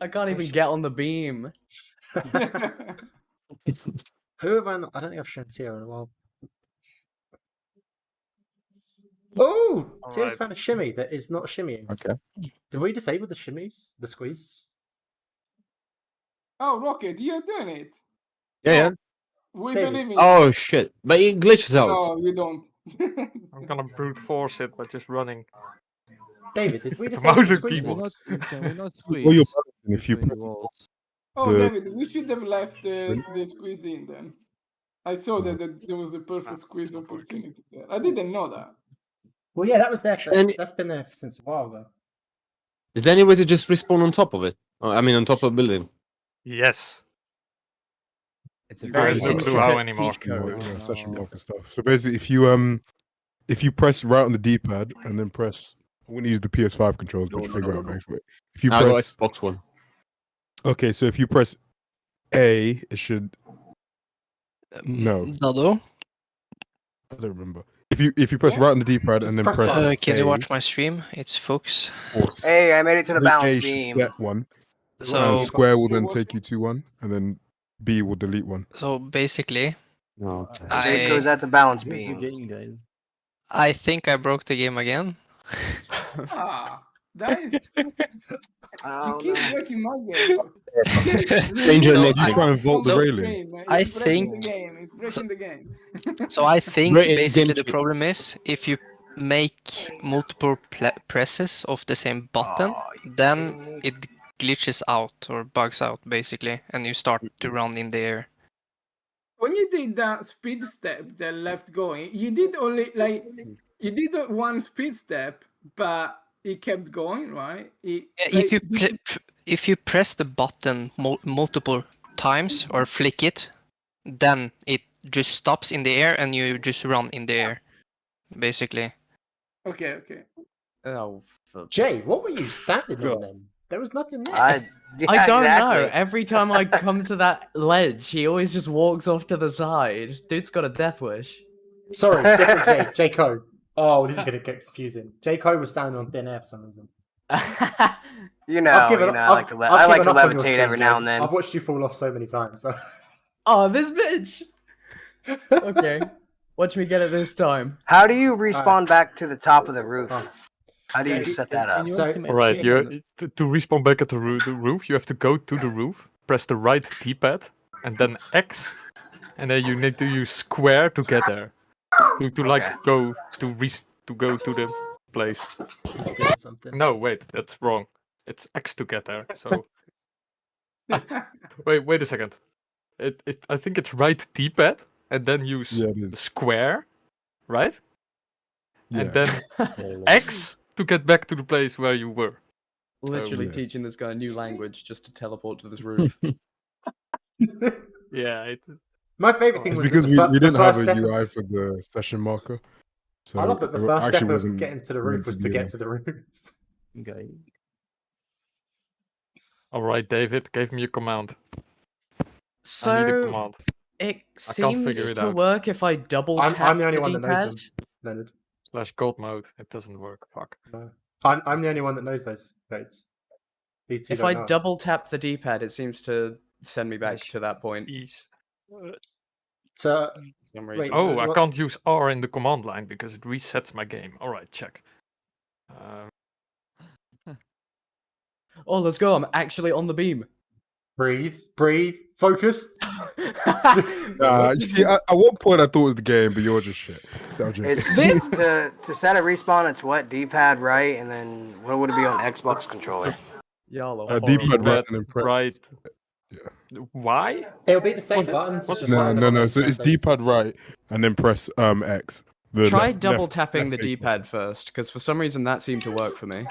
I can't even get on the beam. Who have I not? I don't think I've shown Tio in a while. Oh, Tio's Alright. found a shimmy that is not shimmying. Okay. Did we disable the shimmies? The squeezes? Oh, Rocket, you're doing it. Yeah. We David. believe in you. Oh shit! But it glitches out. No, you don't. I'm gonna brute force it by just running. David, did we The disable the mouse and squeezes? keyboard. Can we not squeeze? Well, you're balancing if you between press the walls? Oh, The- David, we should have left the squeeze in then. I saw that there was a perfect squeeze opportunity there. I didn't know that. Well, yeah, that was there. For, And- that's been there since a while though. Is there any way to just respawn on top of it? I mean, on top of a building. Yes. It's a You very guys don't intricate know how anymore. cheat code. Yeah, session marker stuff. So basically, if you press right on the D-pad and then press, I wouldn't use the PS5 controls, but you figure out next. But if you I got press, Xbox One. okay, so if you press A, it should. No. Dado, I don't remember. If you press right on the D-pad Just and then press press, Y. can you A, watch my stream? It's Fox. force, Hey, I made it to the I think A balance should beam. set one, and So, square will then What's take you to one, and then B will delete one. so basically, No. Jake goes at the balance Where's the beam. game, guys? I think I broke the game again. Ah, that is. Oh, You keep no. breaking my game. Danger So Nick. You try and vault the so- railing. I He's breaking think- the game. He's breaking the game. So I think Great basically game the cheat. problem is if you make multiple presses of the same button, then it glitches out or bugs out basically, and you start to run in the air. When you did that speed step, the left going, you did only like you did one speed step, but it kept going, right? It, Yeah, like, if you press the button multiple times or flick it, then it just stops in the air and you just run in the air, basically. Okay, okay. Oh, Jay, what were you standing on then? There was nothing there. I Yeah, don't exactly. know. Every time I come to that ledge, he always just walks off to the side. Dude's got a death wish. Sorry, different Jay. J Code. Oh, this is gonna get confusing. J Code was standing on thin air for some reason. You know, I've given I up- like to I've I like given to up on your levitate stream, every Jay. now and then. I've watched you fall off so many times. So. Oh, this bitch. Okay, watch me get it this time. How do you respawn back to the top of the roof? Oh. How do you If you- set that up? So- Alright, if- you to respawn back at the roof, you have to go to the roof, press the right D-pad, and then X, and then you need to use square to get there. To like Okay. go to the place. He's good at something. No, wait, that's wrong. It's X to get there. So wait a second. I think it's right D-pad and then use Yeah, it is. square, right? Yeah. And then X to get back to the place where you were. Literally yeah. teaching this guy a new language just to teleport to this roof. Yeah, My favorite thing It's was because that we didn't the have first a step of- UI for the session marker. So I love that the it first actually step of wasn't getting to the meant roof was to be get there. to the roof. Guy. Alright, David, gave me a command. I need a So command. it I can't seems figure it to out. work if I double tap I'm the only the one that knows D-pad. them, Leonard. /gold mode. It doesn't work. Fuck. No. I'm the only one that knows those codes. These two If don't I know it. double tap the D-pad, it seems to send me back to that point. East. So Some wait, reason. Oh, I what- can't use R in the command line because it resets my game. All right, check. Oh, let's go. I'm actually on the beam. breathe, focus. You see, at one point I thought it was the game, but you're just shit. No, I'm joking. It's This- to set a respawn. It's what D-pad right, and then what would it be on Xbox controller? Y'all are D-pad horrible. right and then press. Right. Yeah. Why? It'll be the same Was it- buttons. was it's it- just No, whatever no, no. buttons So it's are based. D-pad right and then press X. The Try left- double left- tapping the left face D-pad button. first, because for some reason that seemed to work for me.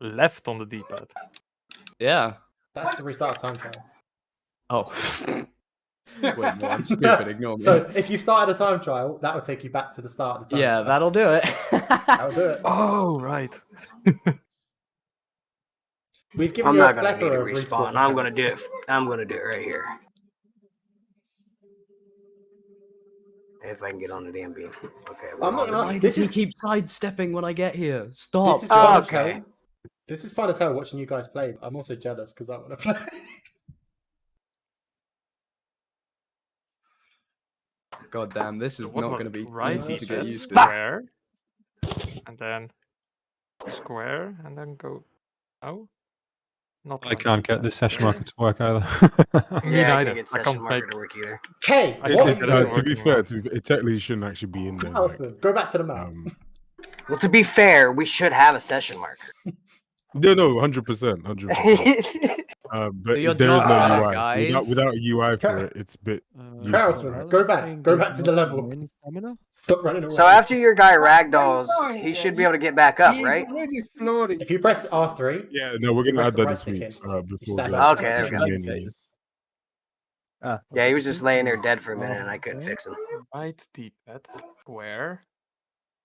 Left on the D-pad. Yeah. That's to restart a time trial. Oh. Wait, no, I'm stupid. Ignore me. So if you've started a time trial, that will take you back to the start of the time yeah, trial. that'll do it. That'll do it. Oh, right. We've given I'm you not a gonna need to plethora of respawn. respawn. I'm gonna do it. mechanics. I'm gonna do it right here. If I can get on the damn beam. Okay. we're I'm not on gonna- the Why beam. does This he is- keep sidestepping when I get here? Stop. This is fun as okay. hell. This is fun as hell watching you guys play. I'm also jealous because I want to play. God damn, this is What not was going to be right easy to get says used to. square, and then square, and then go. Oh, not. I like can't get that. this session marker to work either. Me Yeah, I neither. can't get I session can't marker make. to work either. Okay, I what? can't get it To be working fair, well. it technically shouldn't actually be in there. Like, Alpha, go back to the map. Well, to be fair, we should have a session marker. no, 100%, 100%. But Do your if there is job no better, UI, guys. without a UI for it, it's a bit. Carlton, go back to the level. Stop running away. So after your guy ragdolls, he should be able to get back up, right? Exploding. If you press R3, Yeah, no, we're gonna press add the that right this stick week. in. Before stand the up. Okay, there we go. main Ah, Yeah, he was just laying there dead for a minute, and I couldn't fix him. Right D-pad, square.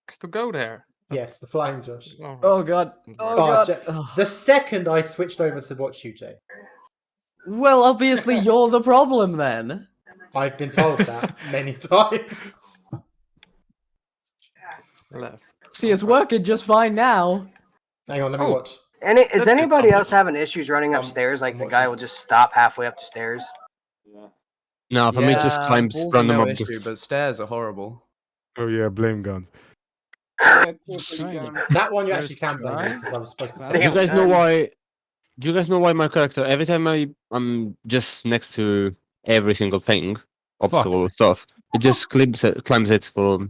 Next to go there. yes, the flying Josh. All right. Oh god. Oh Oh, god. Jay, Ugh. the second I switched over to watch you, Jay, Well, obviously you're the problem then. I've been told that many times. Left. See, it's working just fine now. Hang on, let me Oh. watch. And is That's anybody good. else having issues running upstairs? Like the guy will just stop halfway up the stairs? No, for me, it just climbs balls are random no objects. issue, but stairs are horrible. Oh yeah, blame guns. That one you actually can blame try. me because I was supposed to. Do you guys know why? Do you guys know why my character every time I'm just next to every single thing, obstacle or stuff, it just climbs it for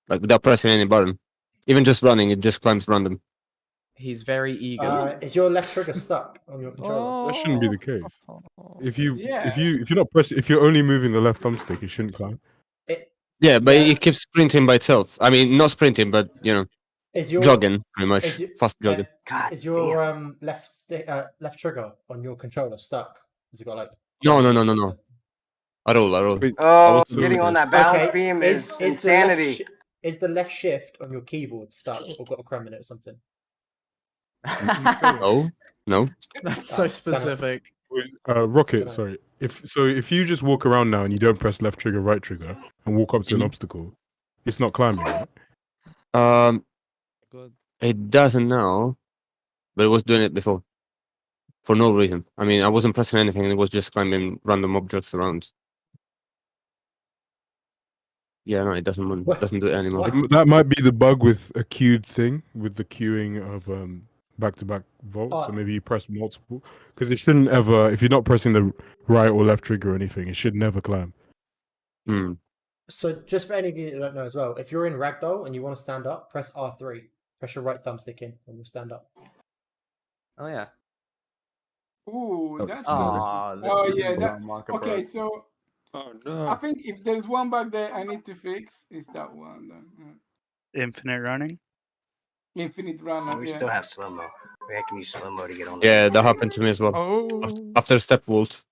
like without pressing any button. Even just running, it just climbs random. He's very eager. Is your left trigger stuck on your controller? That shouldn't be the case. If Yeah. you're not pressing, if you're only moving the left thumbstick, it shouldn't climb. Yeah, but Yeah. it keeps sprinting by itself. I mean, not sprinting, but you know, Is your jogging pretty much, is your- fast jogging. God is your left trigger on your controller stuck? Has it got like? No. At all. Oh, was getting on doing that balance Okay, beam is the left insanity. is the left shift on your keyboard stuck or got a crumb in it or something? No. That's Oh, so damn it. specific. Rocket, Dunno. sorry. If you just walk around now and you don't press left trigger, right trigger, and walk up to an obstacle, it's not climbing. Right? It doesn't now, but it was doing it before. For no reason. I mean, I wasn't pressing anything, it was just climbing random objects around. Yeah, no, it doesn't What? do it anymore. What? That might be the bug with a queued thing, with the queuing of back-to-back vaults. Oh. So maybe you press multiple, because it shouldn't ever. If you're not pressing the right or left trigger or anything, it should never climb. Hmm. So just for any of you who don't know as well, if you're in ragdoll and you want to stand up, press R3. Press your right thumbstick in and you'll stand up. Oh yeah. Ooh, that's Ah, Oh, yeah, that- marker okay. broke. So Oh I no. think if there's one bug that I need to fix, it's that one. Then. Infinite running. Infinite runner. We Yeah. still have slow mo. I can use slow mo to get on. Yeah, that happened to me as well. Oh, After step vault,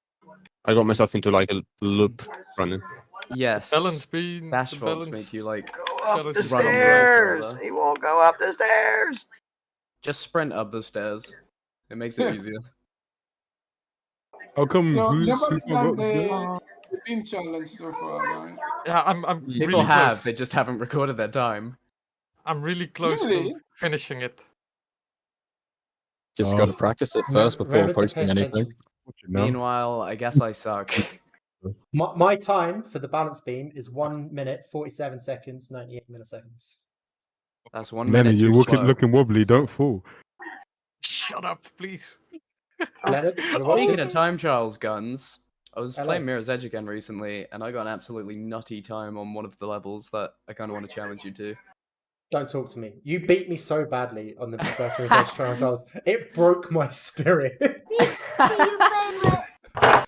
I got myself into like a loop running. Yes. balance beam. Bash the vaults balance. make you like Go up the Challenge run on the stairs. road, He won't go up the stairs. just sprint up the stairs. It makes it easier. How come? So who's nobody super done got the beam challenge so far, right? Yeah, I'm People really have, close. they just haven't recorded their time. I'm really close Really? to finishing it. Just Oh. got to practice it first before Remember to pay posting anything. attention. No? Meanwhile, I guess I suck. My time for the balance beam is 1 minute 47 seconds 98 milliseconds. That's 1 Lenny, minute you're too slow. looking wobbly. Don't fall. Shut up, please. Leonard, you're Speaking watching. of time trials guns, I was Hello. playing Mirror's Edge again recently, and I got an absolutely nutty time on one of the levels that I kind of want to challenge you to. Don't talk to me. You beat me so badly on the first Mirror's Edge trials. It broke my spirit. I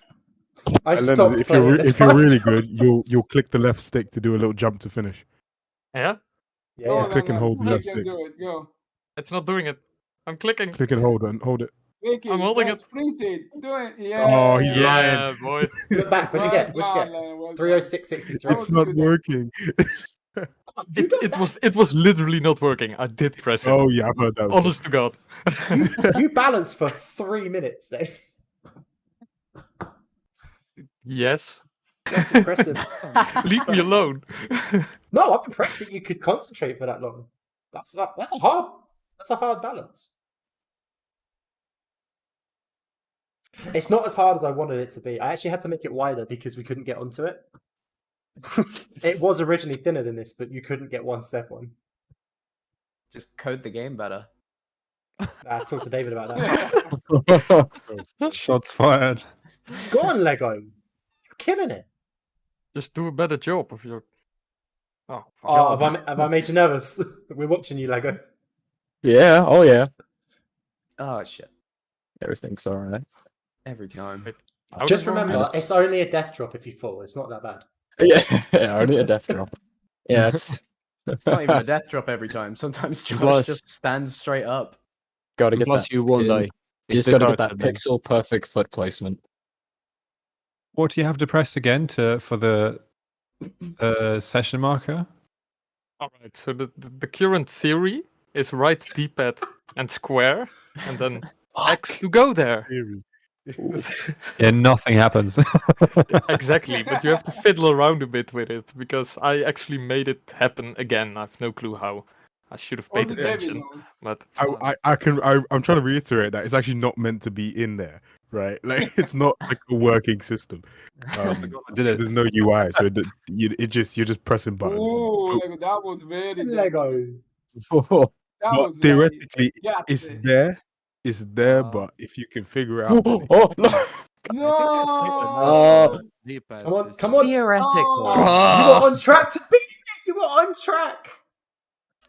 And then stopped if you're playing. if you're really good, you'll click the left stick to do a little jump to finish. Yeah? Yeah, Go yeah. on, Click and Leonard. hold the You left can stick. do it. Go. It's not doing it. I'm clicking. Click and hold it. Vicky, I'm holding it. Sprint it. Do it. Yeah. Oh, he's lying. Yeah, boys. Look back. What'd you get? What'd you Well get? done, Leonard, well done. 306.63. It's not working. It was literally not working. I did press it. Oh yeah, I've heard that. Honest to God. You balanced for 3 minutes then. Yes. That's impressive. Leave me alone. No, I'm impressed that you could concentrate for that long. That's a hard balance. It's not as hard as I wanted it to be. I actually had to make it wider because we couldn't get onto it. It was originally thinner than this, but you couldn't get one step on. Just code the game better. I talked to David about that. Shots fired. Go on, Lego. You're killing it. Just do a better job of your. Oh, Oh, have I made you nervous? We're watching you, Lego. Yeah, oh yeah. Oh shit! Everything's alright. Every time. Just remember, it's only a death drop if you fall. It's not that bad. Yeah, only a death drop. Yeah, it's not even a death drop every time. Sometimes Josh Plus- just stands straight up. gotta get Plus that. you won't in- die. You It's just the gotta get dark that then. pixel perfect foot placement. What do you have to press again for the session marker? Alright, so the current theory is right D-pad and square, and then X to go there. Yeah, nothing happens. Exactly, but you have to fiddle around a bit with it, because I actually made it happen again. I have no clue how. I should have paid Only David attention. knows. But I'm trying to reiterate that it's actually not meant to be in there, right? Like it's not like a working system. There's no UI, so you're just pressing buttons. Ooh, Lego, that was very Lego. That But was theoretically, like, it's yeah. there. It's there, but if you can figure out, Oh no! No. Come on. Theoretically. You were on track to beat it. You were on track.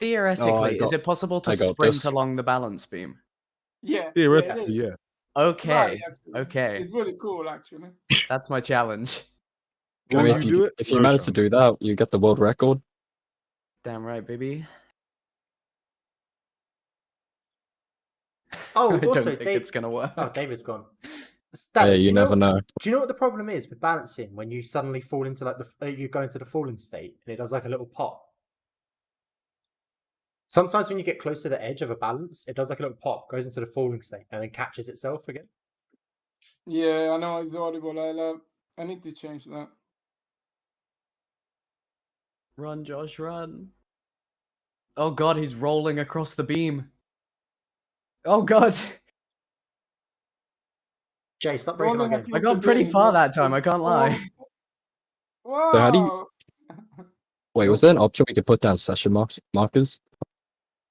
Theoretically, is it possible to I got sprint this. along the balance beam? Yeah. theoretically, it is. yeah. Okay. Right, actually. Okay. It's really cool, actually. That's my challenge. I Will mean, you if do you it? if you No manage to chance. do that, you get the world record. Damn right, baby. Oh, I don't also, think it's gonna work. Oh, David's gone. Hey, do you never know. Do you know what the problem is with balancing when you suddenly fall into like you go into the falling state and it does like a little pop? Sometimes when you get close to the edge of a balance, it does like a little pop, goes into the falling state, and then catches itself again. Yeah, I know it's audible. I need to change that. Run, Josh, run. Oh god, he's rolling across the beam. Oh god. Jay, stop breaking my game. I got pretty far that time, I can't lie. Wow. So how do you- Wait, was there an option we could put down session markers?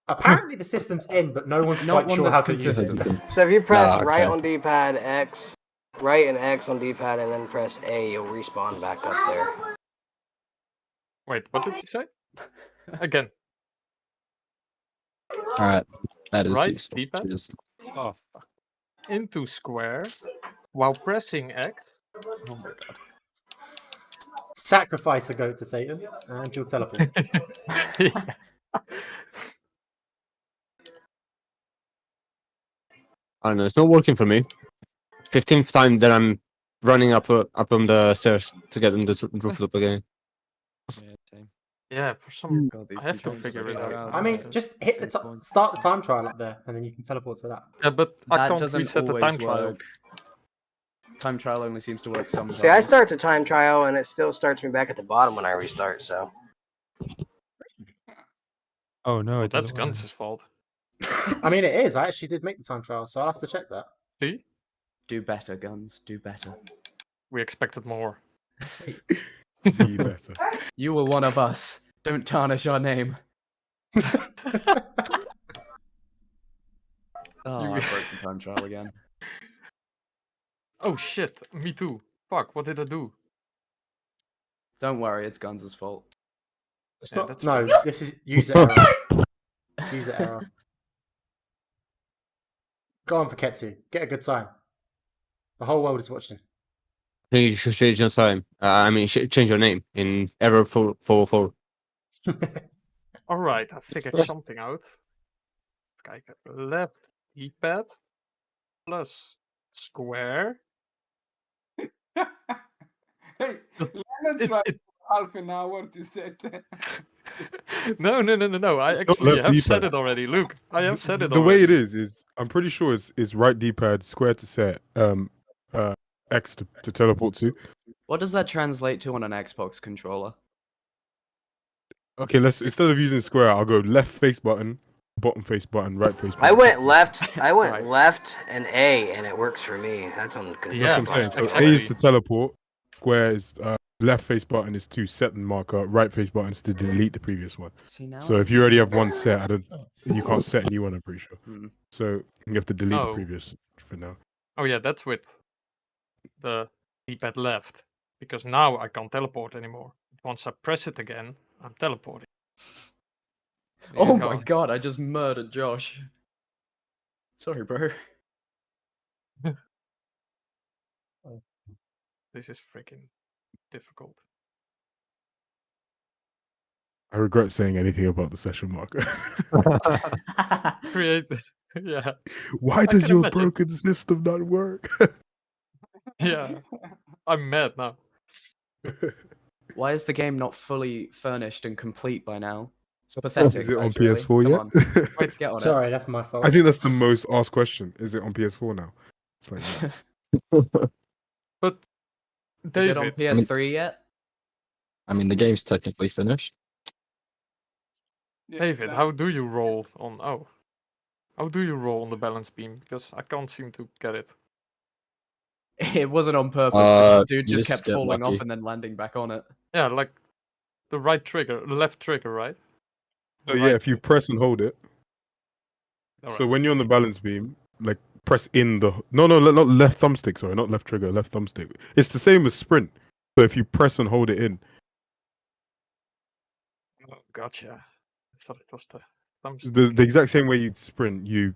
Apparently the system's in, but no one's Not quite one sure how that's to use it. consistent. So if you press Ah, right okay. on D-pad X, right and X on D-pad, and then press A, you'll respawn back up there. wait, what did you say? Again. Alright, that is Right, useful. D-pad? Cheers. Oh, fuck. Into square while pressing X. Oh my god. Sacrifice a goat to Satan, and you'll teleport. Yeah. I don't know. It's not working for me. 15th time that I'm running up on the stairs to get on the roof loop again. Yeah, for some. God, these I have to controls are figure it so out. I mean, just hit the start the time trial up there, and then you can teleport to that. Yeah, but I That can't doesn't reset the always time trial. work. Time trial only seems to work sometimes. See, I start the time trial, and it still starts me back at the bottom when I restart, so. Oh no, it That's doesn't work. Guns' fault. I mean, it is. I actually did make the time trial, so I'll have to check that. See? Do better, Guns. Do better. We expected more. Be better. You were one of us. Don't tarnish our name. Oh, I broke the time trial again. Oh shit, me too. Fuck, what did I do? Don't worry, it's Guns' fault. It's Yeah, not. that's No, fine. this is user error. It's user error. Go on for Ketsu. Get a good time. The whole world is watching. I think you should change your time. Change your name in error 444. Alright, I figured something out. Kijk, left D-pad plus square. Hey, let's try half an hour to set that. No. I It's not actually left have said D-pad. it already. Look, I have said it The way already. it is I'm pretty sure it's right D-pad, square to set, X to teleport to. What does that translate to on an Xbox controller? Okay, let's instead of using square, I'll go left face button, bottom face button, right face button. I went left. I went Right. left and A, and it works for me. That's on. Yeah, That's what I'm saying. So exactly. A is to teleport, square is left face button is to set the marker, right face button is to delete the previous one. See now. So if you already have one set, you can't set a new one, I'm pretty sure. Hmm. So you have to delete the Oh. previous for now. Oh yeah, that's with the D-pad left. Because now I can't teleport anymore. Once I press it again, I'm teleporting. Oh Yeah. my god, I just murdered Josh. Sorry, bro. This is freaking difficult. I regret saying anything about the session marker. Create. Yeah. Why I does can your imagine. broken system not work? Yeah. I'm mad now. Why is the game not fully furnished and complete by now? It's pathetic. Is it on guys, really. PS4 Come yet? on. Wait, get on it. Sorry, that's my fault. I think that's the most asked question. Is it on PS4 now? It's like, yeah. But Is it on David, PS3 yet? I mean, the game's technically finished. Yeah, David, that- how do you roll on? Oh, how do you roll on the balance beam? Because I can't seem to get it. It wasn't on purpose. The dude you just just kept get falling off lucky. and then landing back on it. Yeah, like the right trigger, left trigger, right? So The yeah, right if you trigger. press and hold it. So Alright. when you're on the balance beam, like press in the not left thumbstick. Sorry, not left trigger, left thumbstick. It's the same as sprint. So if you press and hold it in, Oh, gotcha. I thought it was the the exact same way you'd sprint, you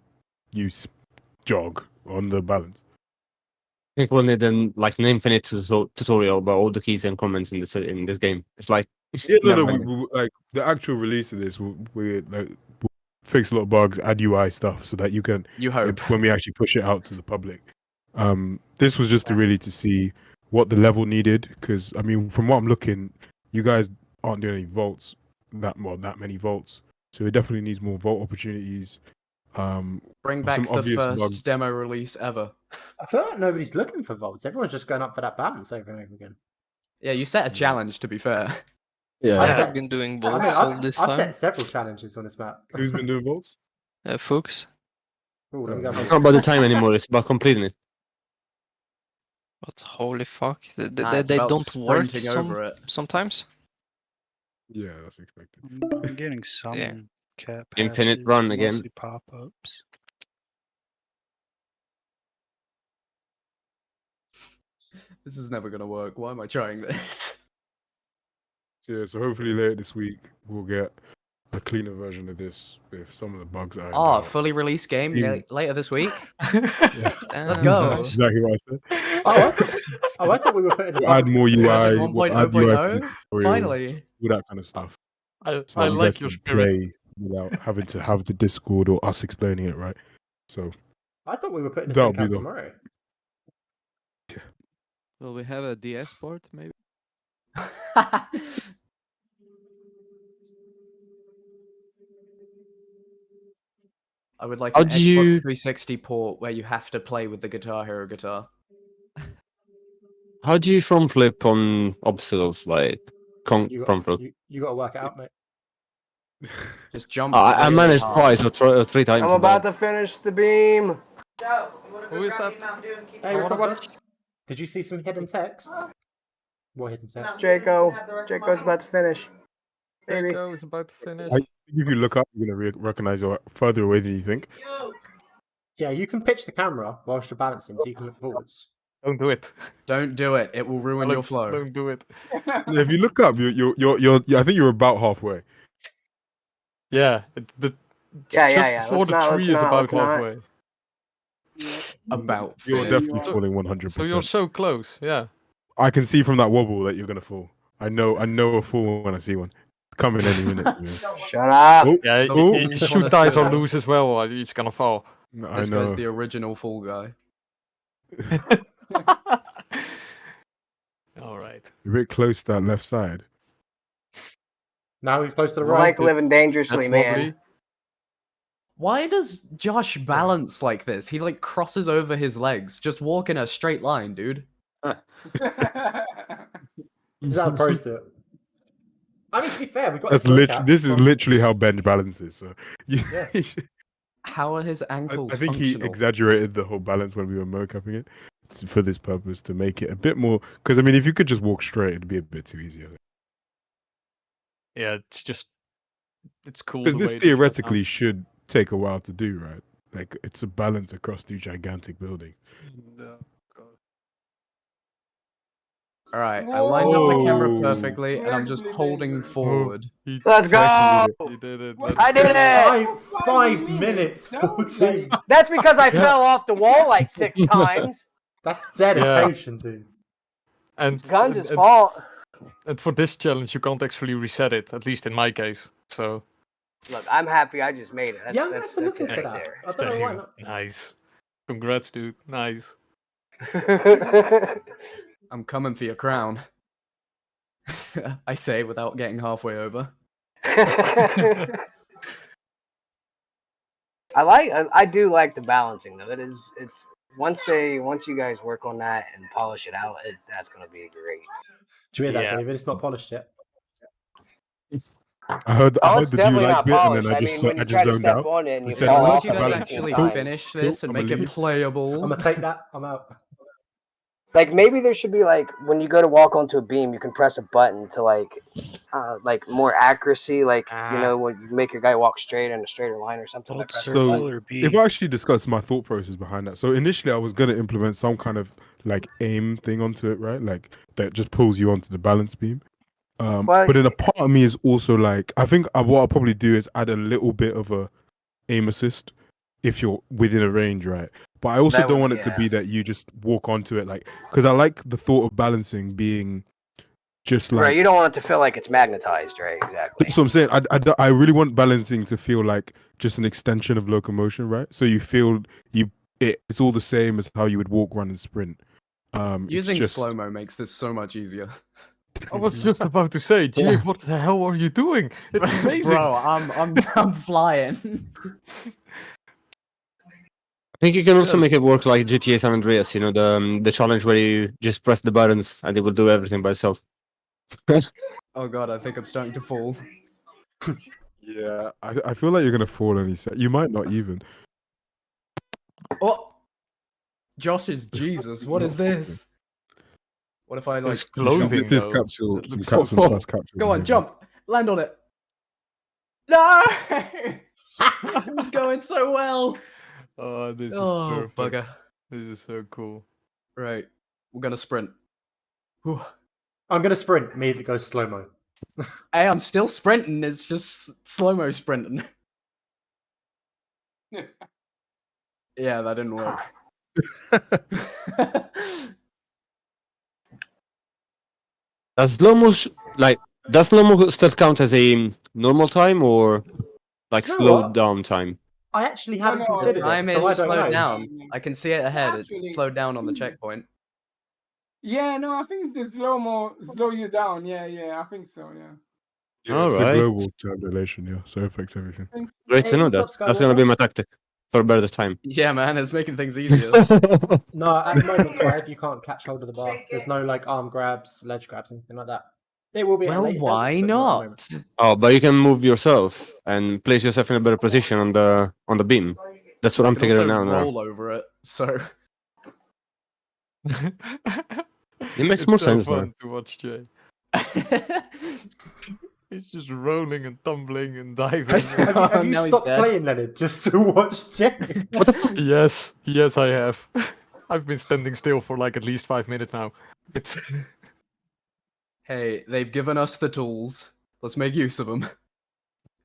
jog on the balance. I think we'll need an infinite tutorial about all the keys and comments in this game. It's like Yeah, no, never we, ending. like the actual release of this, we like we'll fix a lot of bugs, add UI stuff, so that you can You hope. when we actually push it out to the public. This was just to see what the level needed, because I mean, from what I'm looking, you guys aren't doing any vaults that many vaults, so it definitely needs more vault opportunities. Bring some back the obvious first bugs. demo release ever. I feel like nobody's looking for vaults. Everyone's just going up for that balance over and over again. Yeah, you set a challenge, to be fair. Yeah. I Yeah, set- I've been doing I mean, bolts all this I've time. set several challenges on this map. Who's been doing vaults? Fuchs. Ooh, let me go It's back. not about the time anymore. It's about completing it. But holy fuck, Nah, it's they about don't work sprinting over it. sometimes. Yeah, that's expected. I'm getting some Yeah. cat Infinite passes, run again. mostly pop-ups. This is never gonna work. Why am I trying this? So, yeah, so hopefully later this week we'll get a cleaner version of this with some of the bugs ironed Oh, out. fully released game Seems- later this week. Yeah. Let's go. That's exactly what I said. I thought we were putting the We'll add more Version UI, we'll add UI for the 1.0.0? tutorial, Finally. all that kind of stuff. I So you like guys your can spirit. play without having to have the Discord or us explaining it, right? So I thought we were putting this That'll thing be out the- tomorrow. Will we have a DS port, maybe? I would like How an do Xbox you- 360 port where you have to play with the Guitar Hero guitar. How do you front flip on obstacles like You front flip? you got to work it out, mate. Just jump. I really managed hard. twice or three times. I'm about to finish the beam. Who is that? Hey, what's up, bud? Did you see some hidden text? What hidden text? Draco's about to finish. Baby. Draco is about to finish. If you look up, you're gonna recognize you're further away than you think. Yeah, you can pitch the camera whilst you're balancing, so you can look forwards. Don't do it. Don't do it. It will ruin your Alex, flow. Don't do it. If you look up, you're I think you're about halfway. Yeah. Yeah. Before the tree is about halfway. About You're finished. definitely falling 100%. So you're so close. Yeah. I can see from that wobble that you're gonna fall. I know a fall when I see one. It's coming any minute. You know. Shut up. Oh, Yeah. oh. You shoot dice or lose as well. Or he's gonna fall. I This know. guy's the original Fall Guy. All right. You're a bit close to that left side. Now we're close to the I right. like living dangerously, That's man. wobbly. Why does Josh balance like this? He like crosses over his legs. Just walk in a straight line, dude. This is how pros do it. I mean, to be fair, we've got That's this look literally. at This is from- literally how bench balances. So, Yeah. How are his ankles I think he functional? exaggerated the whole balance when we were mocapping it for this purpose to make it a bit more. Because I mean, if you could just walk straight, it'd be a bit too easy. Yeah. It's cool. Because the this way it is right now. theoretically should take a while to do, right? Like it's a balance across two gigantic buildings. No. All right, I lined up the camera Whoa. perfectly, and I'm just holding forward. Let's go. He did it. I did it. 5 minutes 14. That's because I fell off the wall like 6 times. That's dedication, dude. And Guns' fault. And for this challenge, you can't actually reset it. At least in my case. So. Look, I'm happy I just made it. That's, Yeah, I'm gonna have to look that's into it that. right I don't know why not. Nice. Congrats, dude. Nice. there. I'm coming for your crown. I say without getting halfway over. I do like the balancing though. It's once you guys work on that and polish it out, that's gonna be great. Do you hear that, Yeah. David? It's not polished yet. I heard Oh, the it's do you definitely like not bit, and polished. then I I mean, when you just try to zoned step out. on it and We you said, fall "I like off Once you the guys like balance." 15 actually Cool. times. finish this and I'ma make it leave. playable. I'm gonna take that. I'm out. Like maybe there should be like when you go to walk onto a beam, you can press a button to like more accuracy, like you know when you make your guy walk straight in a straighter line or something. By pressing a So, button. if I actually discuss my thought process behind that, so initially I was going to implement some kind of like aim thing onto it, right? Like that just pulls you onto the balance beam. But then a part of me is also like, I think what I'll probably do is add a little bit of a aim assist if you're within a range, right? But I also That don't would- want it to yeah. be that you just walk onto it, like, because I like the thought of balancing being just like. Right, you don't want it to feel like it's magnetized, right? Exactly. That's what I'm saying. I really want balancing to feel like just an extension of locomotion, right? So you feel it's all the same as how you would walk, run, and sprint. It's Using just- slow-mo makes this so much easier. I was just about to say, Jake, what the hell are you doing? It's amazing. Bro, I'm flying. I think you can also make it work like GTA San Andreas, you know, the challenge where you just press the buttons and it will do everything by itself. Oh god, I think I'm starting to fall. Yeah, I feel like you're gonna fall any second. You might not even. Oh, Josh is Jesus. What is this? What if I like? It's clothing, This is though. capsule, It some looks so capsule cool. plus capsule. Go on, behavior. jump, land on it. No, it was going so well. Oh, this is Oh, perfect. bugger. This is so cool. Right, we're gonna sprint. Whew. I'm gonna sprint. Immediately go slow mo. Hey, I'm still sprinting. It's just slow-mo sprinting. Yeah, that didn't work. Does slow-mo still count as a normal time or like You know Oh, slowed what? down time? I actually haven't no, considered Time it, so I is don't slowed know. down. I can see it ahead. It's Actually- slowed down on the checkpoint. Yeah, no, I think the slow-mo slow you down. Yeah, I think so. Yeah. Yeah, it's a Alright. global tabulation, yeah, so it affects everything. Thanks. Great Hey, to know what's that. up, That's gonna be Skywalker? my tactic for a better time. Yeah, man, it's making things easier. No, at the moment, Clive, you can't catch hold of the bar. There's no like arm grabs, ledge grabs, anything like that. It will be. at a Well, later date, why but at the not? moment. Oh, but you can move yourself and place yourself in a better position on the beam. That's what I I'm can figuring also out now. roll over it, so I It makes It's more so sense now. fun to watch Jay. He's just rolling and tumbling and diving. Have you Now he's stopped dead. playing, Leonard, just to watch Jay? Yes, yes, I have. I've been standing still for like at least 5 minutes now. It's Hey, they've given us the tools. Let's make use of them.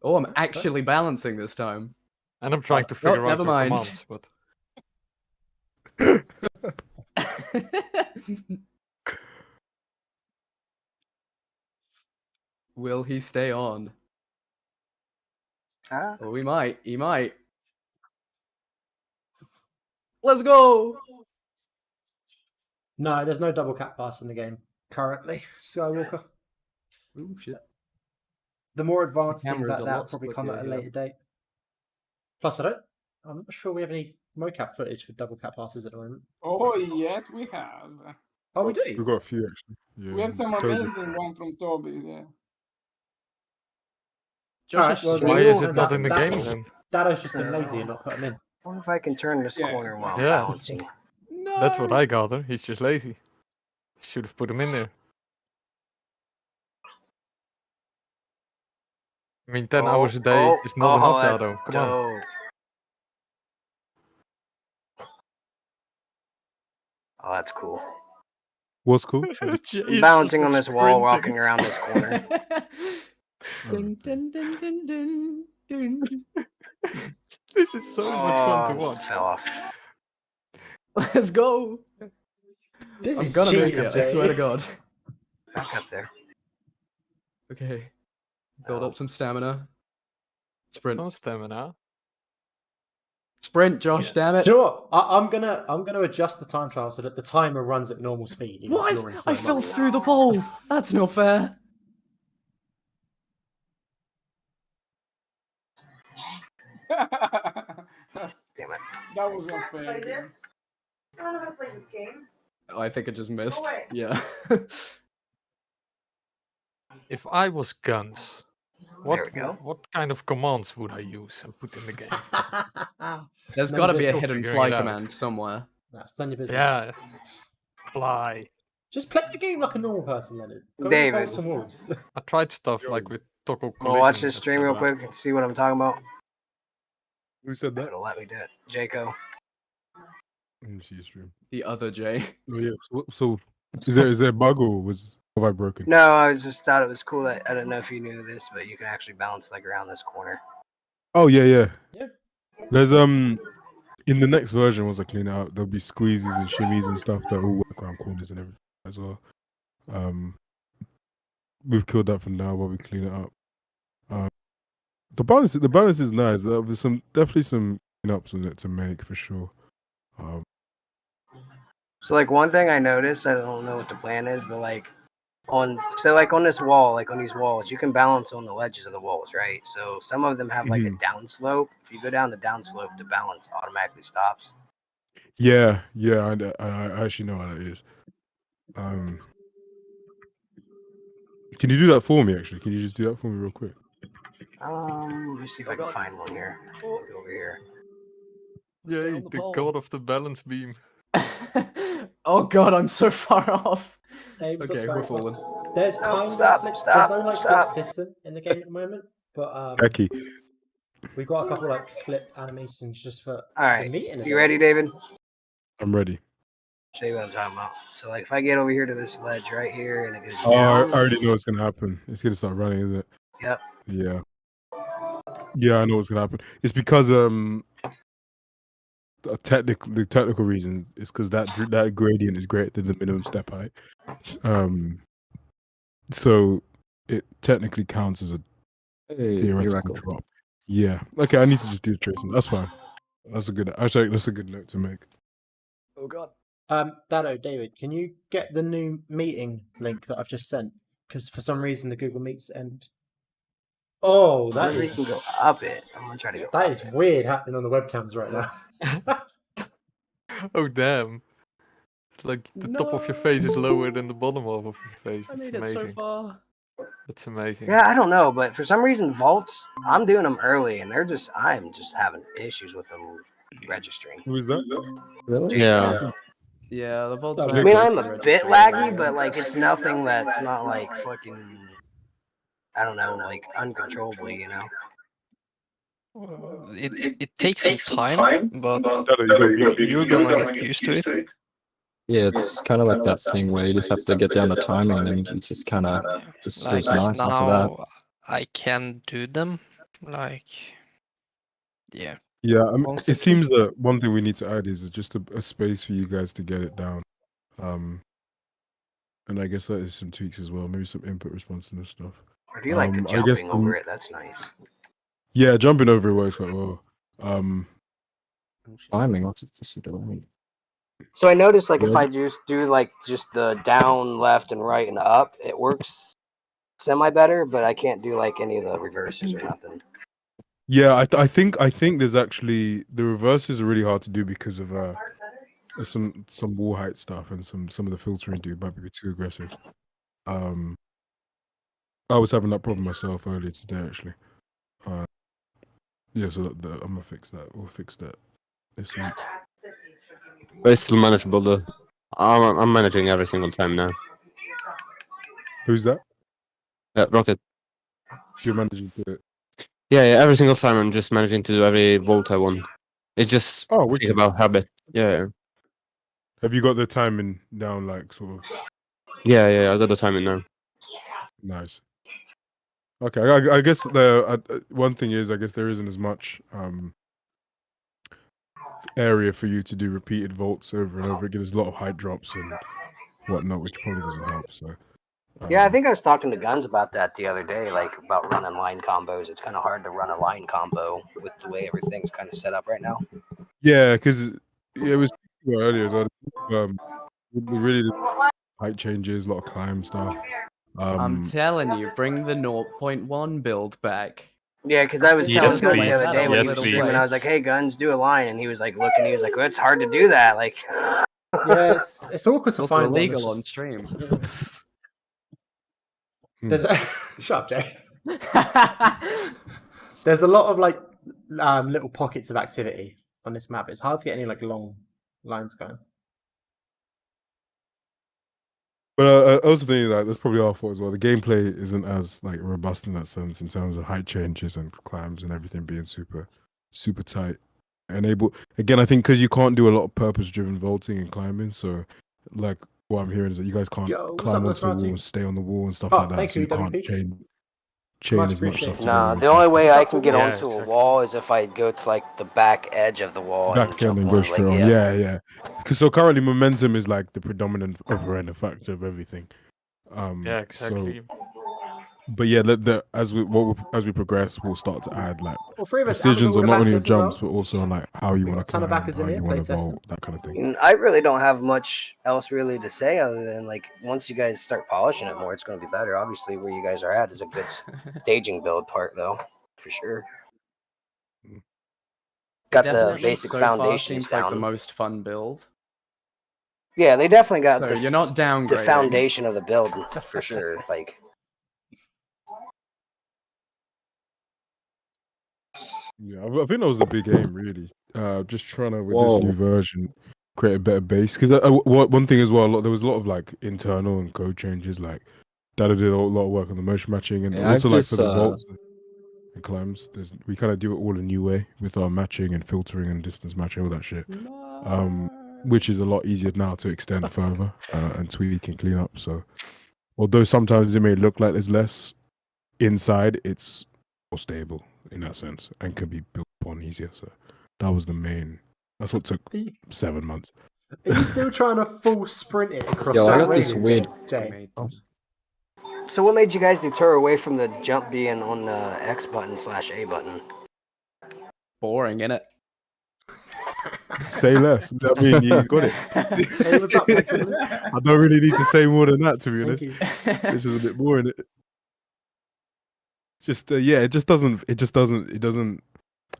Oh, I'm That's fair. actually balancing this time. and I'm trying to figure out never your mind. commands, but Will he stay on? Huh? Oh, he might. He might. Let's go! No, there's no double cat pass in the game currently, Skywalker. Ooh, shit. The more advanced things camera's like a that will lot probably come at a slickier, yeah. later date. Plus, I'm not sure we have any mocap footage for double cat passes at the moment. Oh yes, we have. Oh, we We've do? got a few actually. Yeah. We have some Toby. amazing one from Toby. Yeah. Josh Alright, is well, why we is all it have not that- in the that- game then? Dado's just been lazy and not put them in. I wonder if I can turn this Yeah, corner while I'm yeah. balancing. No! That's what I gather. He's just lazy. Should have put him in there. I mean, 10 hours a day is not enough, that's Dado. Come on. dope. Oh, that's cool. What's cool? I'm balancing on this wall, walking around this corner. Dun, dun, dun, dun, dun, dun. This is so much fun to Oh, watch. fell off. Let's go! This I'm is gonna make cheating, it, I swear to God. Back up there. Okay. Build up some stamina. Sprint. Some stamina. Sprint, Josh, damn it. Sure, I'm gonna adjust the time trial so that the timer runs at normal speed. even if you're in What? slow I fell mo. through the pole! That's not fair. Damn it. That was unfair. dude. I don't know how to play this game. Oh, I think I just missed. Yeah. If I was Guns, There we go. what kind of commands would I use and put in the game? There's None got to of be a this hidden figuring fly it out. command somewhere. That's none of your business. Yeah. Fly. Just play the game like a normal person, Leonard. Go David. bounce some walls. I tried stuff like with toggle I'm gonna watch collision, this stream real etc. quick and see what I'm talking about. Who said that? It'll let me do it. Jaco. Let me see your stream. The other J. Oh yeah. So is there a bug or have I broken? No, I just thought it was cool that I don't know if you knew this, but you can actually bounce like around this corner. Oh yeah. Yeah. There's in the next version once I clean it out, there'll be squeezes and shimmies and stuff that all work around corners and everything as well. We've killed that for now while we clean it up. The balance is nice. There's definitely some cleanups in it to make for sure. So like one thing I noticed, I don't know what the plan is, but like on this wall, like on these walls, you can balance on the ledges of the walls, right? So some of them have like a down slope. If you go down the down slope, the balance automatically stops. Yeah, I actually know how that is. Can you do that for me? Actually, can you just do that for me real quick? Let me see if I can find one here. Over here. Yay, the god of the balance beam. Oh god, I'm so far off. Hey, what's up, Okay, we're Skywalker? falling. There's kind stop, of flip, stop, there's no like stop. flip system in the game at the moment, but Becky, we've got a couple like flip animations just for All the right, meeting. you ready, David? I'm ready. Show you what I'm talking about. So like if I get over here to this ledge right here and it goes Oh, I down. already know what's gonna happen. It's gonna start running, isn't it? Yep. Yeah. Yeah, I know what's gonna happen. It's because the technical reason is because that gradient is greater than the minimum step height. So it technically counts as a theoretical drop. Yeah. Okay, I need to just do the tracing. That's fine. That's a good note to make. Oh god. Dado, David, can you get the new meeting link that I've just sent? Because for some reason the Google Meets end. Oh, that We can is go up it. I'm gonna try to go. that up is it. weird happening on the webcams right now. Oh damn. It's like the top of your face is lower than the bottom of your face. I It's made it so amazing. far. That's amazing. Yeah, I don't know, but for some reason vaults, I'm doing them early, and I'm just having issues with them registering. Who is that? Really? Jason. Yeah. Yeah, the vaults. I I mean, I'm a bit laggy, but like it's nothing that's not like fucking, I don't know, like uncontrollably, you know. It takes some time, but you're gonna get used to it. Yeah, it's kind of like that thing where you just have to get down the timing, and you just kind of just Like feels nice after that. now, I can do them. Like, yeah. Yeah, I mean, it Constantly. seems that one thing we need to add is just a space for you guys to get it down. And I guess that is some tweaks as well, maybe some input responsiveness stuff. I do like the I guess jumping over it. That's nice. Yeah, jumping over it works quite well. Timing, what's it doing? So I noticed, like, Yeah. if I just do like just the down, left, and right and up, it works semi better, but I can't do like any of the reverses or nothing. Yeah, I think there's actually the reverses are really hard to do because of there's some wall height stuff and some of the filtering do might be too aggressive. I was having that problem myself earlier today actually. Yeah, so I'm gonna fix that. We'll fix that this week. But it's still manageable though. I'm managing every single time now. Who's that? Rocket. You're managing to do it. Yeah, every single time I'm just managing to do every vault I want. It's just wicked. about habit. Yeah. Have you got the timing down, like sort of? Yeah, I got the timing now. Nice. Okay, I guess the one thing is, I guess there isn't as much area for you to do repeated vaults over and over again. There's a lot of height drops and whatnot, which probably doesn't help. So. Yeah, I think I was talking to Guns about that the other day, like about running line combos. It's kind of hard to run a line combo with the way everything's kind of set up right now. Yeah, because it was earlier as well. Really height changes, a lot of climb stuff. I'm telling you, bring the 0.1 build back. Yeah, because I was telling Guns the other day when he was please. streaming, I was like, "Hey, Guns, do a line," and he was like looking, he was like, "Well, it's hard to do that." Like, Yeah, it's awkward to Also find one illegal that's on just- stream. There's shut up, Jay. There's a lot of like little pockets of activity on this map. It's hard to get any like long lines going. But I also think that that's probably our fault as well. The gameplay isn't as like robust in that sense in terms of height changes and climbs and everything being super tight. Enable again, I think because you can't do a lot of purpose-driven vaulting and climbing. So, like what I'm hearing is that you guys can't climb onto the wall and stay on the wall and stuff like that. thank So you, you can't WP. chain Much as much stuff. appreciated. together no, with the only way I can get Yeah, onto a exactly. wall is if I go to like the back edge of the wall and back jump end and on, go like, straight on. Yeah. Because so currently momentum is like the predominant overrender factor of everything. Yeah, exactly. But yeah, as we progress, we'll start to add like Well, three of us, decisions Amazon on not only your backers as well. jumps, but also on like how you We want got to a ton of climb, backers how in you here, want to playtesting. vault, that kind of thing. And I really don't have much else really to say other than like once you guys start polishing it more, it's going to be better. Obviously, where you guys are at is a good staging build part, though, for sure. Got the Definitely basic so far foundations seems like the down. most fun build. Yeah, they definitely got So you're not the downgrading. foundation of the build for sure. Like, Yeah, I think that was the big aim, really. Just trying to with this new version create a better base. Because one thing as well, there was a lot of like internal and code changes. Like Dada did a lot of work on the motion matching, and Yeah, also I've like just, for the vaults and climbs. We kind of do it all a new way with our matching and filtering and distance matching, all that shit. Which is a lot easier now to extend further and tweak and clean up. So, although sometimes it may look like there's less inside, it's more stable in that sense and can be built upon easier. So that was the main. That's what took 7 months. Are you still trying to full sprint it across Yo, I that got this radius, weird. Jay? so what made you guys deter away from the jump being on the X button/A button? Boring, innit? Say less. I mean, he's got it. Hey, what's up, Hector? I don't really need to say more than that, to be honest. you. It's just a bit boring. Just yeah, it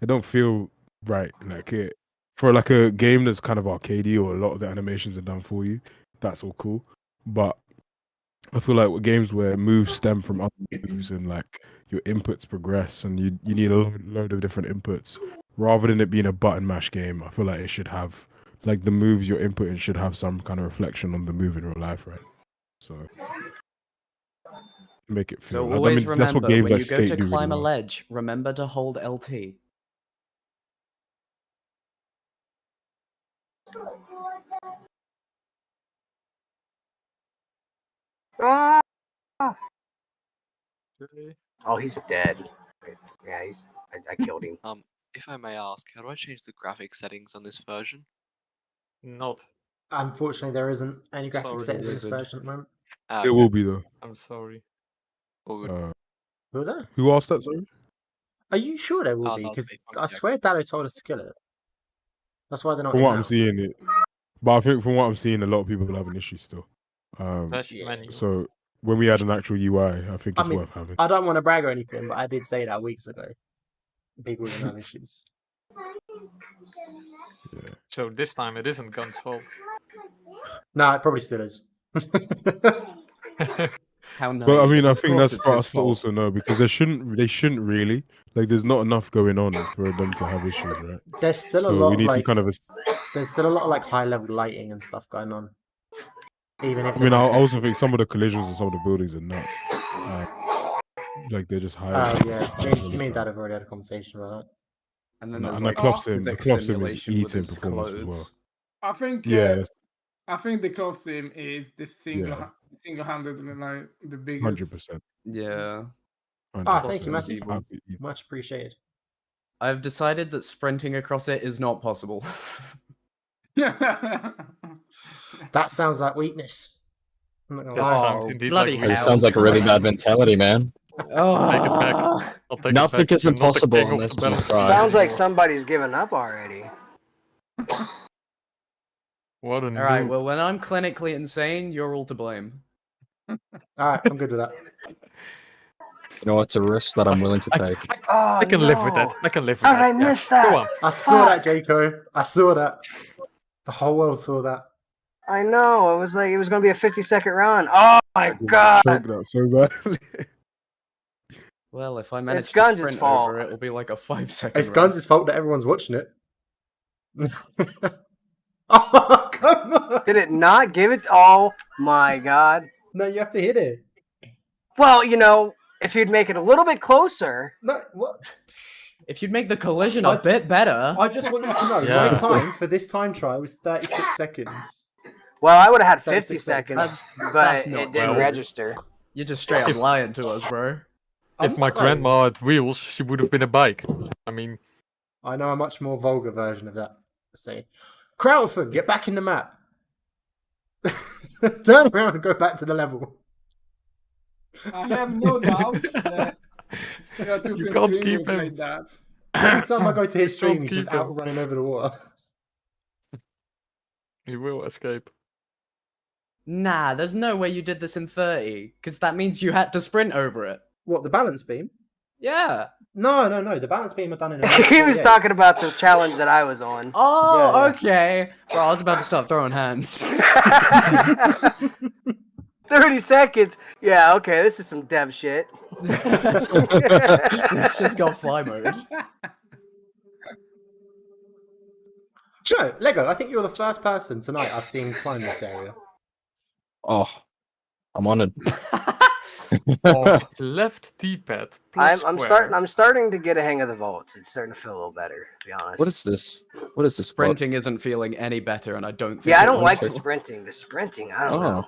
don't feel right. Like it for like a game that's kind of arcadey or a lot of the animations are done for you. That's all cool, but I feel like with games where moves stem from other moves and like your inputs progress and you need a load of different inputs rather than it being a button mash game. I feel like it should have like the moves you're inputting should have some kind of reflection on the move in real life, right? So make it feel. So Like, I always mean, that's what remember, games when like you go Skate to do really climb a well. ledge, remember to hold LT. Ah! Okay. Oh, he's dead. Yeah, I killed him. If I may ask, how do I change the graphics settings on this version? Not. Unfortunately, there isn't any graphic Sorry, settings in this wizard. version at the moment. Ah, It will be though. I'm sorry. Who there? Who asked that? Sorry. Are you sure there will Oh, be? that was Because me, I Funky Jack. swear Dallo told us to kill it. That's why they're not From in what now. I'm seeing, it. But I think from what I'm seeing, a lot of people are having issues still. Flash Yeah. menu. So when we had an actual UI, I think I it's mean, worth having. I don't want to brag or anything, but I did say that weeks ago. People didn't have issues. Yeah. So this time it isn't Gun's fault. No, it probably still is. How nice. But I mean, I Of think course that's it's for his us to fault. also know because they shouldn't really like. There's not enough going on for them to have issues, right? There's still a So lot we of need to like kind of. there's still a lot of like high level lighting and stuff going on. Even if I mean, there's I no also think textures. some of the collisions and some of the buildings are nuts. Like they're just high. Oh yeah, high me and polygon. Dad have already had a conversation about that. And then And, there's and the like cloth sim, the physics cloth sim is simulation with eating his performance as well. clothes. I think Yeah, I think the cloth sim is the Yeah. single-handedly like the biggest. 100%. Yeah. Ah, thank you, 100%. Matthew. Evil. Much appreciated. I've decided that sprinting across it is not possible. That sounds like weakness. I'm not gonna That lie. sounds Oh, indeed bloody like It hell. sounds like a really bad mentality, man. Oh. Take it back. I'll take Nothing it back. is You're not the impossible king of unless the you balance try. beam Sounds like anymore. somebody's given up already. What a All right, noob. well, when I'm clinically insane, you're all to blame. Alright, I'm good with that. You know, it's a risk that I'm willing to take. Oh, I can live with that. no. I can live with How did that. I Yeah. miss that? Go on. I saw Fuck. that, Jaco. I saw that. The whole world saw that. I know. It was like it was gonna be a 50-second run. Oh my god. Choke that so badly. Well, if I manage It's to Guns' sprint fault. over it, it'll be like a 5-second It's run. Guns' fault that everyone's watching it. Oh, come on. Did it not give it? Oh my god. No, you have to hit it. Well, you know, if you'd make it a little bit closer. No, what? If you'd make the collision a bit better. I just want you to know, Yeah. my time for this time trial was 36 seconds. Well, I would have had 50 36 seconds, seconds. but That's it not didn't well. register. You're just straight up lying to us, bro. I'm If my not, though. grandma had wheels, she would have been a bike. I mean, I know a much more vulgar version of that. Say, Crowdford, get back in the map. Turn around and go back to the level. I have no doubt that there are two You can't streamers keep him. like that. Every time I go to his stream, Don't he's just keep him. out running over the water. he will escape. Nah, there's no way you did this in 30, because that means you had to sprint over it. What, the balance beam? Yeah. No. The balance beam are done in a He was 48. talking about the challenge that I was on. Oh, Yeah, okay. Bro, I was about to start throwing hands. 30 seconds. Yeah, okay, this is some dev shit. It's just got fly mode. Joe, Lego, I think you're the first person tonight I've seen climb this area. Oh, I'm honored. Oh, left D-pad. plus I'm square. starting to get a hang of the vaults. It's starting to feel a little better, to be honest. What is this? What is this? Sprinting isn't feeling any better, and I don't think Yeah, I it don't will. like the sprinting. The sprinting, I don't know.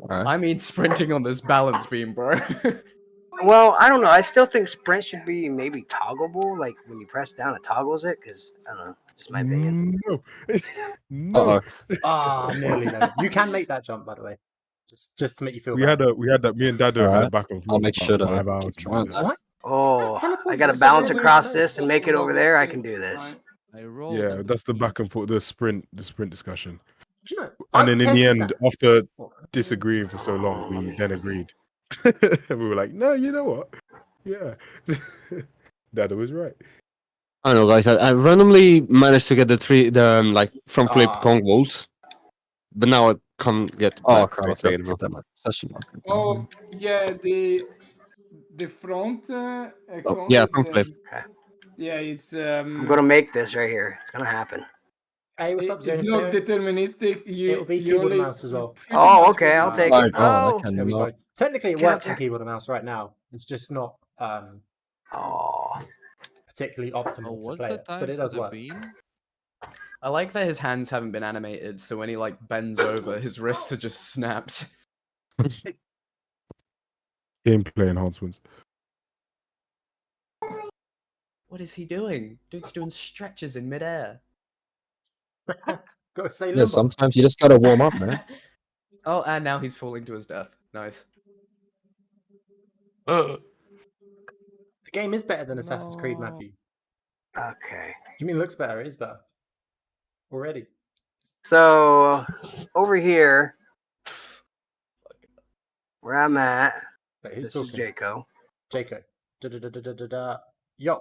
Alright. I mean sprinting on this balance beam, bro. Well, I don't know. I still think sprint should be maybe toggleable. Like when you press down, it toggles it. Because I don't know, just my opinion. No. No. Uh-oh. Ah, nearly though. You can make that jump, by the way. Just to make you feel We better. had that. Me and Dad had a Alright. back and forth. I'll make for sure about to 5 hours. keep trying that. What? Oh, teleport I got to is bounce such a across weird this and make it over there. I can do this. I rolled Yeah, a that's the back and forth, the sprint discussion. Do you know, And I've then in the tested end, that. after disagreeing for so long, we then agreed. We were like, no, you know what? Yeah. Dad was right. I don't know, guys. I randomly managed to get the front flip Ah. Kong vaults, but now I can't get. Oh, back crap. I right forgot to anymore. put that my session mark. Oh, yeah, the front Oh, yeah, front flip. Okay. Yeah, it's I'm gonna make this right here. It's gonna happen. Hey, what's up, It's not deterministic. It'll be you keyboard and only mouse as well. pretty Oh, much okay, I'll get- take My it. God, I Oh, There we cannot. go. Technically, it Can I works on ta- keyboard and mouse right now. It's just not oh. particularly optimal to what's play the it, but time it for does the work. beam? I like that his hands haven't been animated, so when he like bends over, his wrists are just snapped. Gameplay enhancements. What is he doing? Dude's doing stretches in midair. Gotta stay Yeah, limber. sometimes you just gotta warm up, man. Oh, and now he's falling to his death. Nice. The game is better than Assassin's Creed, No. Matthew. Okay. You mean it looks better? It is better. Already. So over here, where I'm at, Wait, who's this is talking? Jaco. Jaco. Da-da-da-da-da-da. Yo.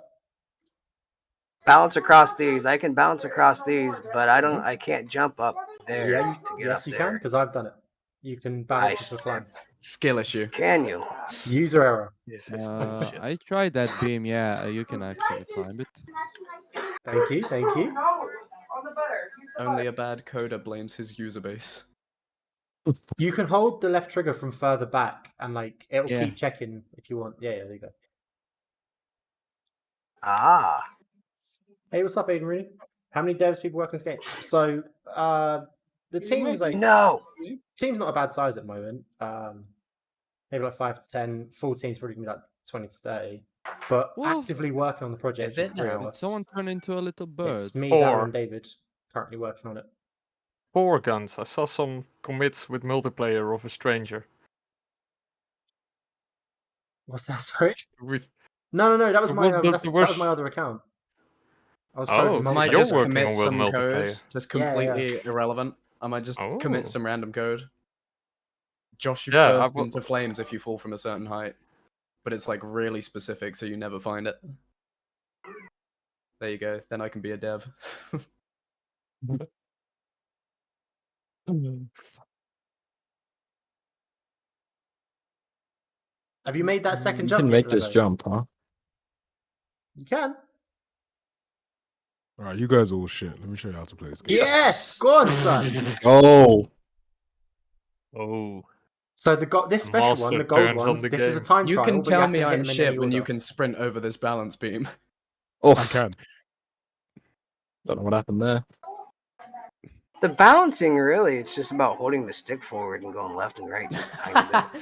Bounce across these. I can bounce across these, but I can't jump up there Yeah, to get yes, up you there. can, because I've done it. You can balance into a Nice. climb. Skill issue. Can you? User error. This is bullshit. I tried that beam. Yeah, you can actually climb it. Thank you, thank you. No, on the butter. Use the Only butter. a bad coder blames his user base. You can hold the left trigger from further back, and like it'll Yeah. keep checking if you want. Yeah, there you go. Ah. Hey, what's up, Aiden Rooney? How many devs people work on this game? So, the team's like team's not a bad size at the moment. Maybe like 5 to 10. Full team's probably gonna be like 20 to 30. But What? actively working on the project Is is it 3 of now? us. Someone turn into a little bird. It's me, Four. Darren, and David currently working on it. 4 guns. I saw some commits with multiplayer of a stranger. What's that? Sorry. With No. That was my Well, that was my other account. I was Oh, coding so Might you're just working commit on some world code, multiplayer. just Yeah, yeah. completely irrelevant. I might just Oh. commit some random code. Josh, you Yeah, burst I w- into flames if you fall from a certain height, but it's like really specific, so you never find it. There you go. Then I can be a dev. Have you made that second You jump can yet, make this Lego? jump, huh? You can. All right, you guys are all shit. Let me show you how to play this game. Yes! Go on, son! Oh, Oh. So this special one, Master the gold turns on ones, the this is a game. time You trial. can but tell have to me hit I'm them in shit any when you order. can sprint over this balance beam. oh! I can. Don't know what happened there. The balancing, really, it's just about holding the stick forward and going left and right just a tiny bit.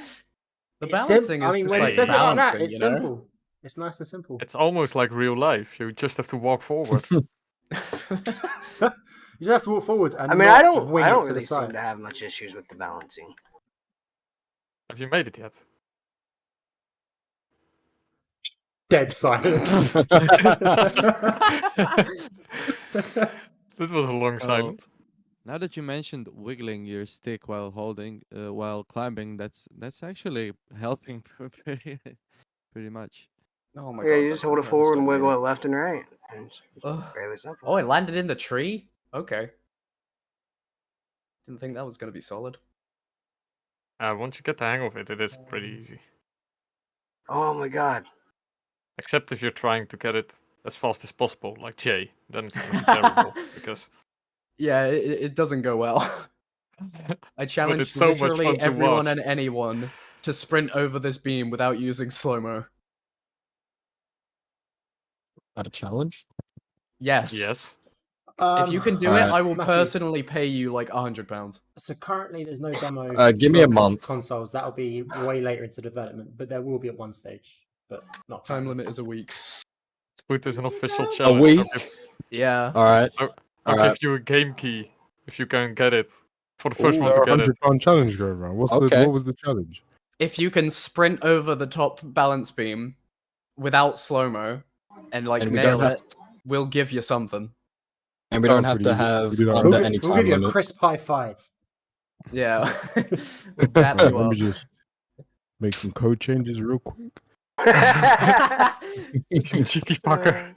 The It's balancing I is mean, just when like it says it like that, balancing, it's you know? simple. It's nice and simple. It's almost like real life. You just have to walk forward. You just have to walk forwards and I mean, not I don't wing it to really the seem side. to have much issues with the balancing. Have you made it yet? Dead silence. That was a long Oh. silence. Now that you mentioned wiggling your stick while while climbing, that's actually helping pretty much. Oh my Yeah, god. you just that's hold it the forward hardest and I've wiggle made it left and right. It's Ugh. fairly simple. Oh, it landed in the tree? Okay. Didn't think that was going to be solid. Once you get the hang of it, it is pretty easy. Oh my god. Except if you're trying to get it as fast as possible, like Jay, then it's gonna be terrible because Yeah, it doesn't go well. I challenge so much literally fun to everyone watch. and anyone to sprint over this beam without using slow-mo. That a challenge? Yes. yes. If you can do it, Alright. I will Matthew. personally pay you like £100. So currently, there's no demo. Give me a for month. Consoles that'll be way later into development, but there will be at one stage, but not Time currently. limit is a week. Let's put this an official A challenge. week? Yeah. All right. I'll Alright. give you a game key if you can get it. For the first Ooh, one to get it. £100 challenge going around. Okay. What was the challenge? If you can sprint over the top balance beam without slow-mo and like And we nail don't have it, we'll give you something. And we Sounds don't have pretty to easy. have We do that under right. any We'll time give you a limit. crisp high five. Yeah. We'll dap Right, you let me up. just make some code changes real quick. Cheeky fucker.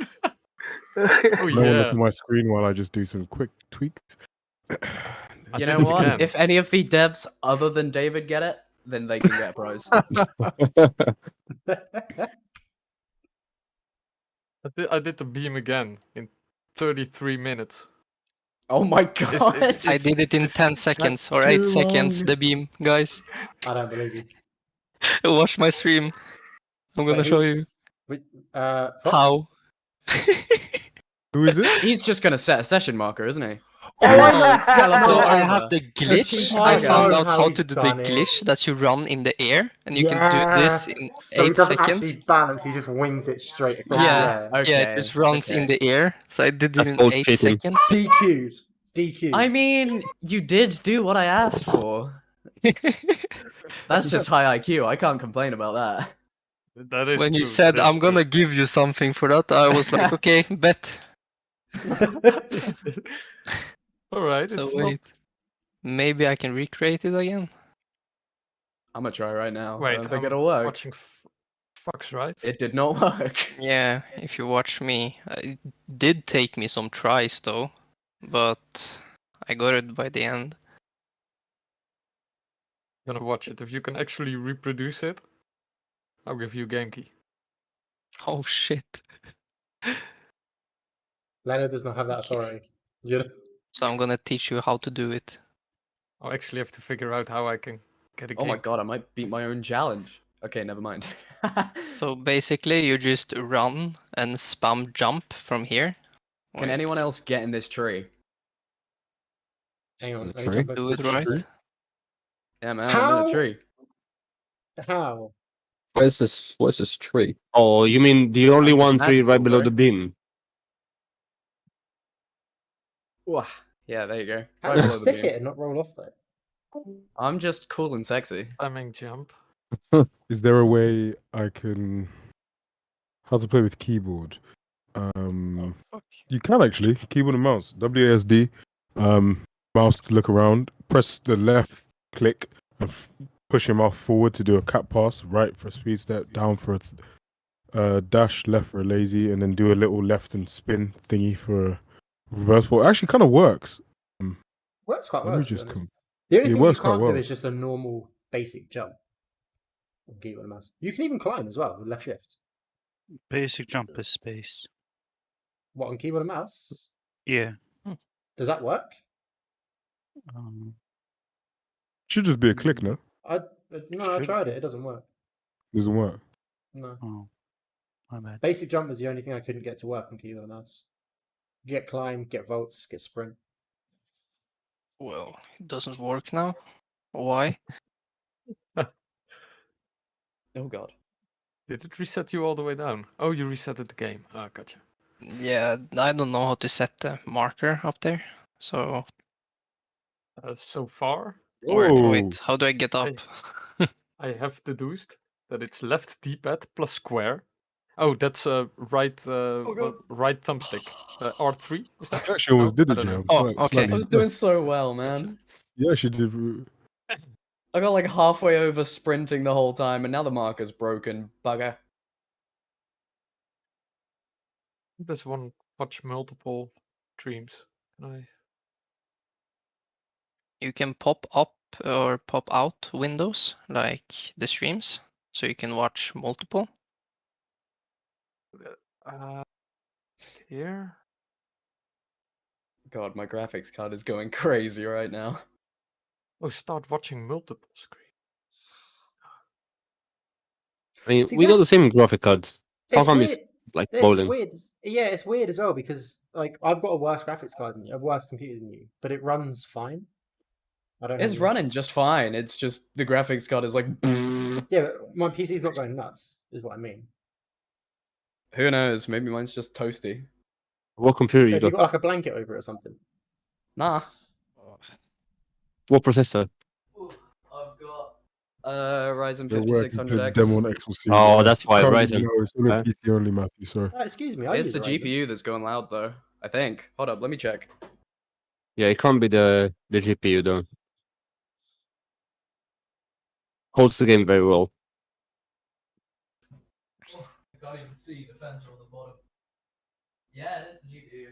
Oh No one look yeah. at my screen while I just do some quick tweaks. I You did know it what? again. If any of the devs other than David get it, then they can get a prize. I did the beam again in 33 minutes. Oh my god! I did it in 10 seconds or 8 seconds, the beam, guys. I don't believe you. Watch my stream. I'm gonna show you. Fox? How. Who is it? He's just gonna set a session marker, isn't he? Oh, I know exactly. teleport So I over. have the glitch. Oh, I I found know out how how he's to do the done it. glitch that you run in the air, and you can Yeah. do this in So he 8 doesn't seconds. actually balance, he just wings it straight across Yeah, the air. yeah, it just runs in the air. So I did it That's in called 8 cheating. seconds. DQ'd. It's DQ'd. I mean, you did do what I asked for. That's just high IQ. I can't complain about that. That is When you true, said that is I'm gonna true. give you something for that, I was like, okay, bet. Alright, So it's wait, maybe I can recreate it again. I'm gonna try right now. Wait, I don't think I'm it'll work. watching Fox, right? It did not work. Yeah, if you watch me, it did take me some tries though, but I got it by the end. Gonna watch it. If you can actually reproduce it, I'll give you a game key. Oh shit. Leonard does not have that authority. So I'm gonna teach you how to do it. I'll actually have to figure out how I can get a Oh game. my god, I might beat my own challenge. Okay, never mind. So basically, you just run and spam jump from here. Can anyone else get in this tree? Hang on. The let me tree? come Do back it to the right? tree. Yeah, man, I'm in How? a tree. How? Where's this tree? Oh, you mean the only I'm just one tree right magical, below bro. the beam? Wah. Yeah, there you go. How Right do you below the stick beam. it and not roll off though? I'm just cool and sexy. Spamming jump. Is there a way I can? How to play with keyboard? You can actually keyboard and mouse. WASD, mouse to look around. Press the left click and push your mouse forward to do a cat pass. Right for a speed step. Down for a dash. Left for a lazy, and then do a little left and spin thingy for a reverse fall. It actually kind of works. Works quite Let well, me to be just honest. come. The only It thing you works quite can't do well. is just a normal basic jump. On keyboard and mouse. You can even climb as well with left shift. Basic jump is space. What, on keyboard and mouse? Yeah. Does that work? Should just be a click, no? No, I tried it. It doesn't work. Doesn't work. No. Oh, my bad. Basic jump was the only thing I couldn't get to work on keyboard and mouse. Get climb, get vaults, get sprint. Well, it doesn't work now. Why? Oh god. Did it reset you all the way down? Oh, you resetted the game. Ah, gotcha. Yeah, I don't know how to set the marker up there. So, So far, wait, how do I get up? I have deduced that it's left D-pad plus square. Oh, that's right right thumbstick. R3 is that? You actually almost did I it, don't know. Jay. Oh, okay. I was doing so well, man. You actually did. I got like halfway over sprinting the whole time, and now the marker's broken. Bugger. There's one watch multiple streams. Can I? You can pop up or pop out windows like the streams, so you can watch multiple. Here. God, my graphics card is going crazy right now. Oh, start watching multiple screens. I mean, See, we got the that's- same graphic cards. How It's come weird. it's like It's bowling? weird. Yeah, it's weird as well because like I've got a worse graphics card than you, I've a worse computer than you, but it runs fine. I don't. It's have running issues. just fine. It's just the graphics card is like. Yeah, but my PC's not going nuts. Is what I mean. Who knows? Maybe mine's just toasty. What computer you Have you got? got like a blanket over it or something? Nah. What processor? I've got Ryzen They're working for the 5600X. demo on Xbox Series Oh, S. that's why Currently, Ryzen. No, it's only Okay. PC only, Matthew. Sorry. Excuse me. I It's use the a Ryzen. GPU that's going loud though. I think. Hold up, let me check. Yeah, it can't be the GPU though. Holds the game very well. I can't even see the fence on the bottom. Yeah, it is the GPU.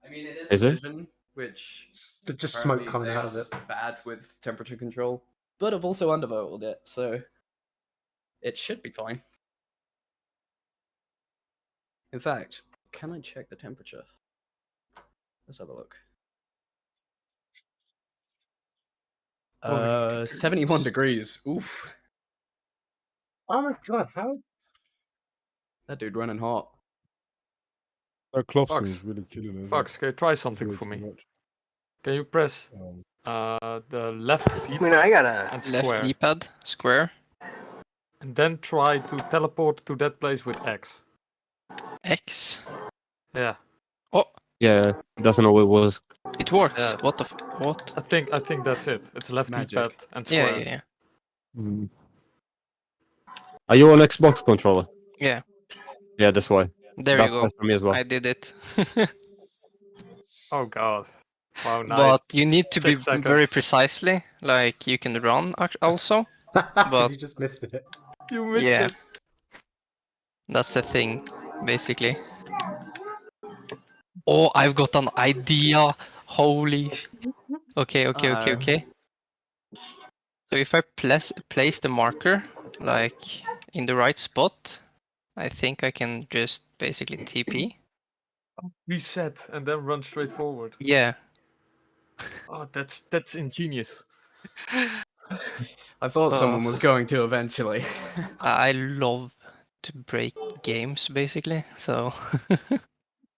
I mean, it is, Is it? Vision, which There's just apparently smoke coming they out are of it. just bad with temperature control, but I've also undervoted it, so it should be fine. In fact, can I check the temperature? Let's have a look. 71 degrees. Oof. Oh my god, how? That dude running hot. That cloth Fox. seems really killing it. Fox, can you try something for me? Can you press the left D-pad I gotta and Left square, D-pad, square. and then try to teleport to that place with X? X. Yeah. Oh, Yeah, doesn't always work. it works. Yeah. What the what? I think that's it. It's left Magic. D-pad and Yeah, square. yeah, yeah. Mm. Are you on Xbox controller? Yeah. Yeah, that's why. There That you go. applies for me as well. I did it. Oh god. Wow, nice. But you need to be 6 seconds. very precisely. Like you can run also. But you just missed it. You missed yeah, it. that's the thing, basically. Oh, I've got an idea. Holy. Okay. So if I place the marker like in the right spot, I think I can just basically TP. Reset and then run straight forward. Yeah. Oh, that's ingenious. I thought someone was going to eventually. I love to break games, basically. So.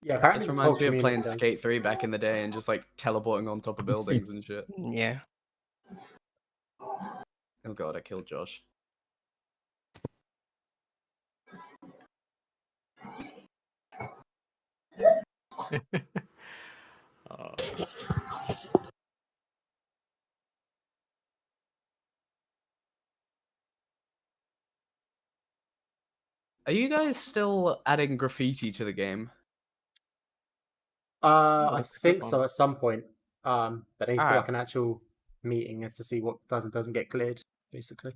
Yeah, apparently This this reminds whole me of community playing does. Skate 3 back in the day and just like teleporting on top of buildings and shit. Yeah. Oh god, I killed Josh. Are you guys still adding graffiti to the game? I that's a good think one. so at some point. But there needs to be Alright. like an actual meeting as to see what does and doesn't get cleared, basically.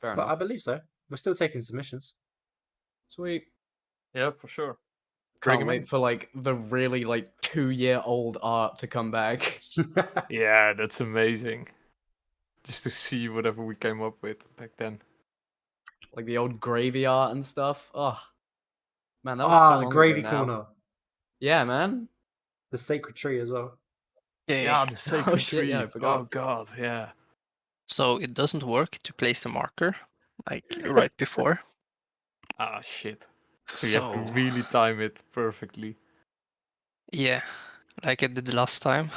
Fair But enough. I believe so. We're still taking submissions. Sweet. Yeah, for sure. Can't Bring 'em wait in. for like the really like 2-year-old art to come back. Yeah, that's amazing. Just to see whatever we came up with back then. Like the old gravy art and stuff. Oh, man, that was so the long gravy ago now. corner. Yeah, man. The sacred tree as well. Yeah, the sacred shit, tree. yeah, I forgot. Oh god, yeah. So it doesn't work to place the marker like right before. Ah shit. So you have So to really time it perfectly. yeah, like I did the last time.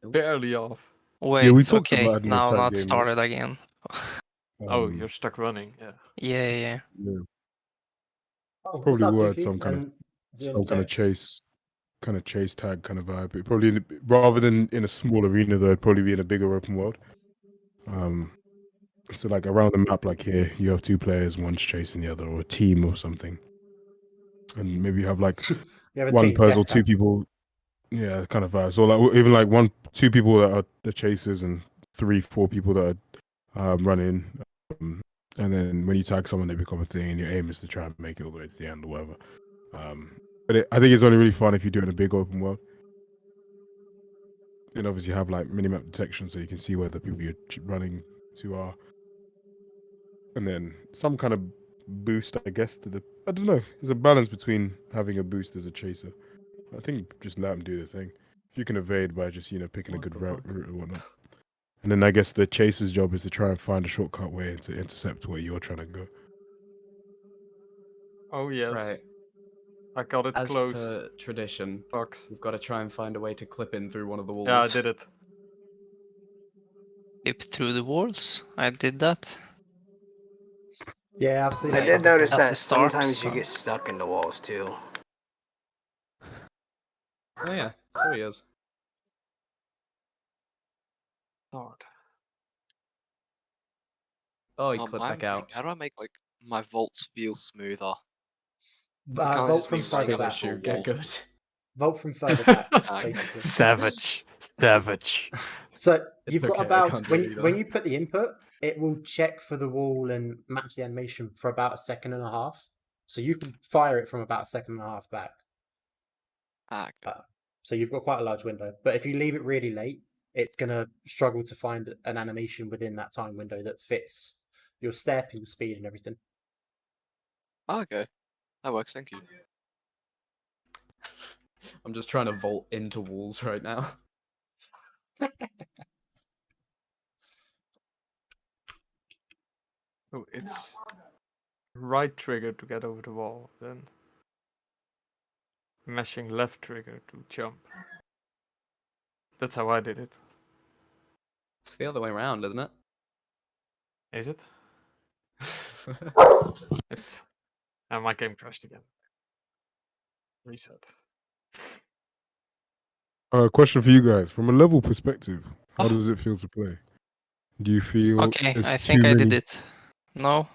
Barely off. Wait, we talked okay, about adding a now tag not game, started again. Oh, you're stuck running. Yeah. Yeah. Yeah. Oh, what's Probably up, word Dookie? some kind of And Zero some Zero. kind of chase tag kind of vibe. It probably rather than in a small arena though, it'd probably be in a bigger open world. So like around the map, like here, you have 2 players, one's chasing the other, or a team or something, and maybe you have like You have a one team, person or death 2 tag. people. Yeah, kind of vibe. So like even like 2 people that are the chasers and 3-4 people that are running. And then when you tag someone, they become a thing, and your aim is to try and make it all the way to the end or whatever. But I think it's only really fun if you do it in a big open world. And obviously have like minimap detection so you can see where the people you're running to are. And then some kind of boost, I guess, to the... I don't know. There's a balance between having a boost as a chaser. I think just let them do the thing. If you can evade by just, picking a good route or whatnot. And then I guess the chaser's job is to try and find a shortcut way to intercept where you're trying to go. Oh yes. Right. I got it As close. per tradition, Fox. we've got to try and find a way to clip in through one of the walls. Yeah, I did it. Flip through the walls. I did that. Yeah, I've seen I that did couple notice times. That's that the start, sometimes you so- get stuck in the walls too. Oh yeah, so he is. Start. Oh, he clipped I'm back out. thinking, how do I make like my vaults feel smoother? I can't Vote just from be further running up back. into a Get wall. good. Vote from further back, basically. Savage. Savage. So It's you've got okay, I about can't do when it either. when you put the input, it will check for the wall and match the animation for about a second and a half. So you can fire it from about a second and a half back. Ah, okay. So you've got quite a large window. But if you leave it really late, it's gonna struggle to find an animation within that time window that fits your step and your speed and everything. Ah, okay. That works, thank you. I'm just trying to vault into walls right now. Oh, it's right trigger to get over the wall, then mashing left trigger to jump. That's how I did it. It's the other way around, isn't it? Is it? It's... And my game crashed again. Reset. Question for you guys: from a level perspective, how does it feel to play? Do you feel Okay, there's I too think I did many- it. No.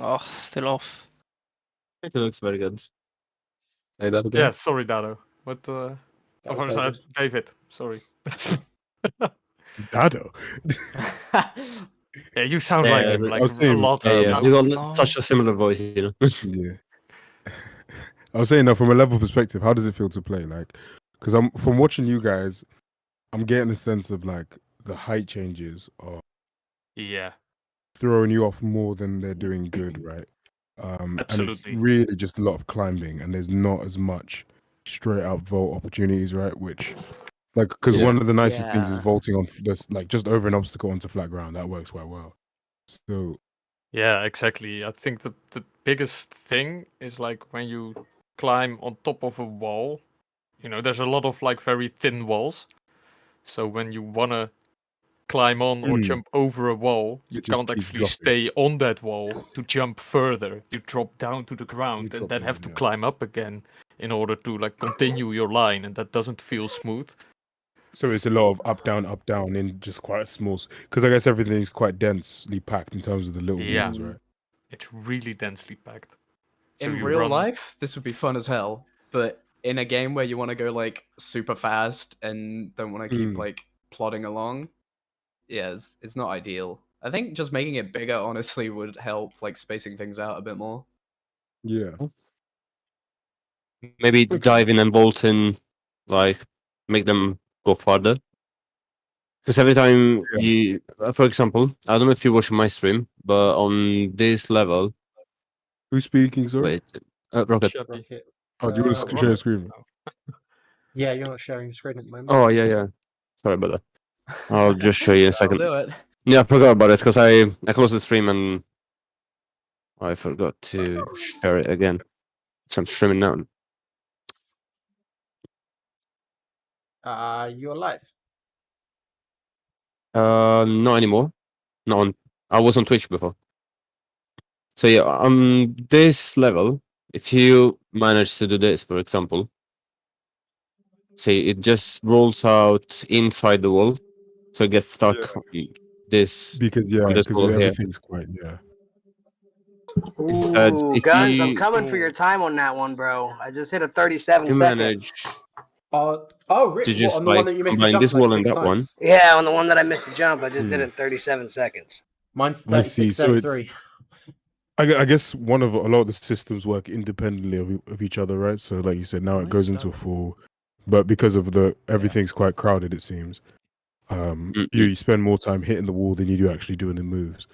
Oh, still off. I think it looks very good. Say that again. Yeah, sorry, Dado. But That of was course, David. David. Sorry. Dado? Yeah, you sound Yeah, like him, I like was a saying, lot. Yeah, we No. got such a similar voice, you know. Yeah. I was saying that from a level perspective, how does it feel to play? Like, because I'm from watching you guys, I'm getting a sense of like the height changes are Yeah, throwing you off more than they're doing good, right? And it's absolutely. really just a lot of climbing, and there's not as much straight out vault opportunities, right? Which, like, because Yeah. one of the nicest things is Yeah. vaulting on just like just over an obstacle onto flat ground. That works quite well. So Yeah, exactly. I think the biggest thing is like when you climb on top of a wall, you know, there's a lot of like very thin walls. So when you wanna climb on or jump over a wall, you it just can't keeps actually dropping. stay on that wall to jump further. You drop down to the ground and drop then down, have to yeah. climb up again in order to like continue your line, and that doesn't feel smooth. So it's a lot of up down in just quite a small. Because I guess everything's quite densely packed in terms of the little Yeah. walls, right? It's really densely packed. So In you real run... life, this would be fun as hell. But in a game where you want to go like super fast and don't want to keep like plodding along, yeah, it's not ideal. I think just making it bigger honestly would help, like spacing things out a bit more. Yeah. Maybe dive in and vault in, like, make them go farther. Because every time you, for example, I don't know if you're watching my stream, but on this level... Who's speaking, sorry? Wait, Rocket. Rocket. Oh, do you want to share your screen? Yeah, you're not sharing your screen at the moment. Oh, yeah. Sorry about that. I'll just show you in a second. do it. Yeah, I forgot about it, because I closed the stream and I forgot to share it again. So I'm streaming now. You're live. Not anymore. Not on. I was on Twitch before. So yeah, on this level, if you manage to do this, for example, say it just rolls out inside the wall, so it gets stuck. This because on this wall here. everything's quite Instead, Ooh, if Guns, I'm you coming for your time on that one, bro. I just hit a 37 you second. manage Really? to What, just on the one like that you missed the combine jump this like wall and 6 that one. times? Yeah, on the one that I missed the jump, I just did it in 37 seconds. Mine's I see. 36, So it's 33. I guess a lot of the systems work independently of each other, right? So like you said, now it goes into a full, but because of everything's quite crowded, it seems. You spend more time hitting the wall than you do actually doing the moves.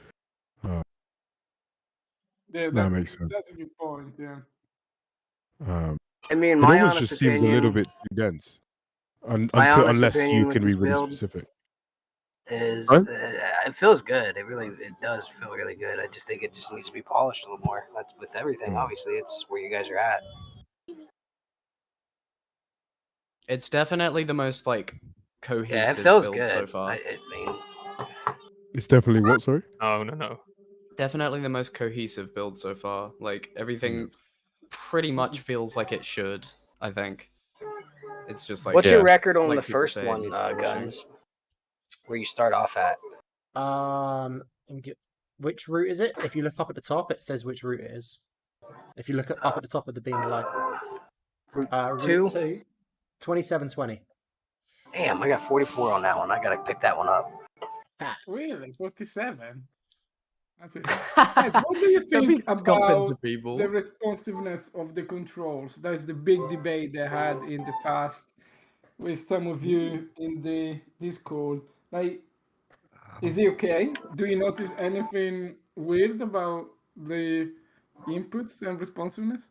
Yeah, That makes sense. That's a good point. Yeah. I mean, It my almost honest just opinion, seems a little bit too dense, my honest unless you opinion with can be this really build specific. is Huh? it feels good. It does feel really good. I just think it just needs to be polished a little more. That's with everything. Obviously, it's where you guys are at. It's definitely the most like cohesive Yeah, it feels build good. so far. I mean, It's definitely what? Sorry. No. Definitely the most cohesive build so far. Like everything pretty much feels like it should. I think. It's just like what's your record on like the people first say, it one, needs polishing. Guns? Where you start off at? Which route is it? If you look up at the top, it says which route it is. If you look up at the top of the beam of light. Route 2, 2720. Damn, I got 44 on that one. I gotta pick that one up. Really? 47? That's it. Guys, what do you Don't be think scoffing to about people. the responsiveness of the controls? That's the big debate they had in the past with some of you in the Discord. Like, is it okay? Do you notice anything weird about the inputs and responsiveness?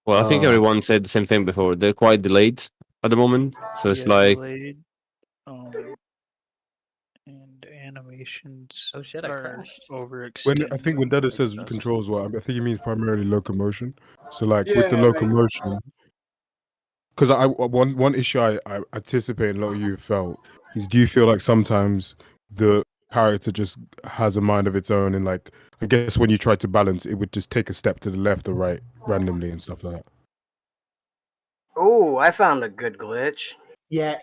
Well, I think everyone said the same thing before. They're quite delayed at the moment, so it's like delayed. And animations Oh shit! I are crashed. overextended. I think when Dada says stuff. controls, well, I think he means primarily locomotion. So like with the Yeah, like- locomotion, because one issue I anticipate a lot of you felt is, do you feel like sometimes the character just has a mind of its own, and like I guess when you try to balance, it would just take a step to the left or right randomly and stuff like that. Oh, I found a good glitch. Yeah,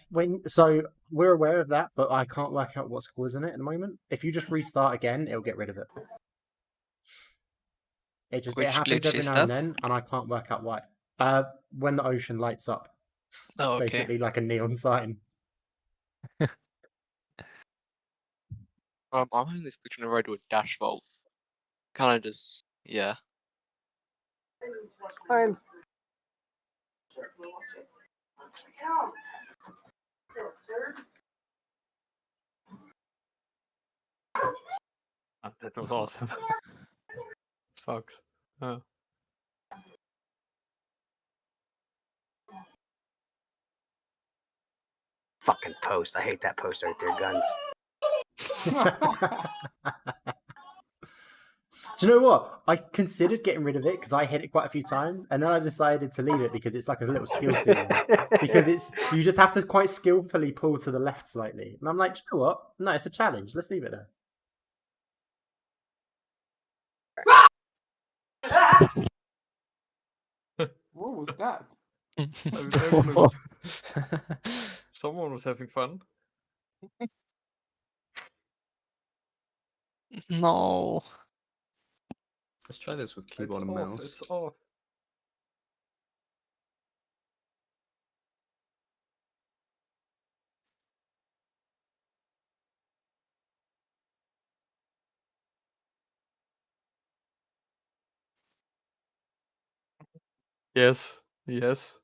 so we're aware of that, but I can't work out what's causing it at the moment. If you just restart again, it'll get rid of it. It Which happens glitch every is now and that? then, and I can't work out why. When the ocean lights up, Oh, okay. basically like a neon sign. I'm having this glitch whenever I do a dash vault. Kind of just, yeah. Fine. That was awesome. Sucks. Fucking post. I hate that post right there, guns. Do you know what? I considered getting rid of it because I hit it quite a few times, and then I decided to leave it because it's like a little skill ceiling. Because you just have to quite skillfully pull to the left slightly, and I'm like, do you know what? No, it's a challenge. Let's leave it there. What was that? Someone was having fun. No. Let's try this with It's keyboard and off. mouse. It's off. Yes. Yes.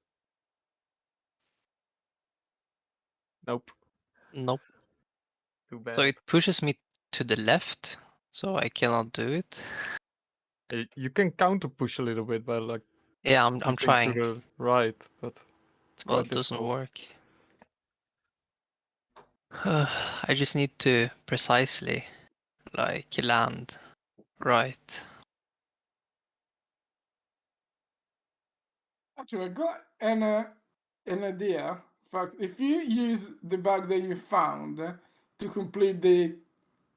Nope. Nope. Too bad. So it pushes me to the left, so I cannot do it. You can counter push a little bit, but like. Yeah, I'm pushing trying. to the right, but it's Well, quite it doesn't difficult. work. I just need to precisely, like, land right. Actually, I got an idea. Fox, if you use the bug that you found to complete the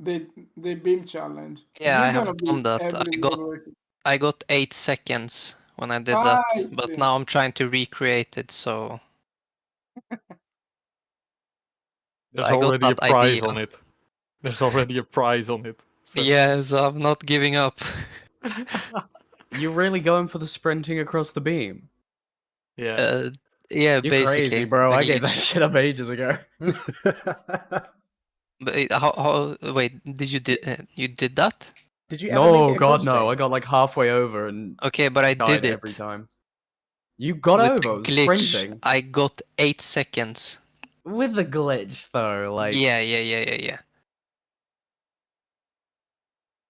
beam challenge, Yeah, you're I have gonna done be that. I got 8 seconds when I did I that, see. but now I'm trying to recreate it, so There's I got already a that prize idea. on it. There's already a prize on it. So. Yes, I'm not giving up. You're really going for the sprinting across the beam? Yeah. Yeah, You're basically. crazy, bro. the I gave that glitch. shit up ages ago. But how wait, you did that? Did you ever make No, it a God, glitch, no. I Jake? got like halfway over and Okay, but I died did it. every time. You got With over the glitch, sprinting I got 8 seconds. with the glitch though. Like Yeah.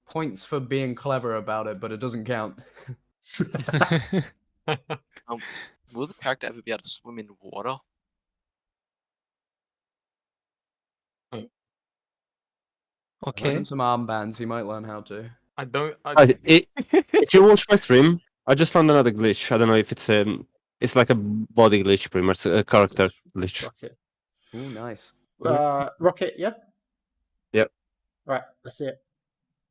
points for being clever about it, but it doesn't count. Will the character ever be able to swim in water? Give him Okay. some armbands. He might learn how to. I don't. If you watch my stream, I just found another glitch. I don't know if it's like a body glitch, pretty much a character glitch. Rocket. Ooh, nice. Rocket, yeah? Yep. Right, let's see it.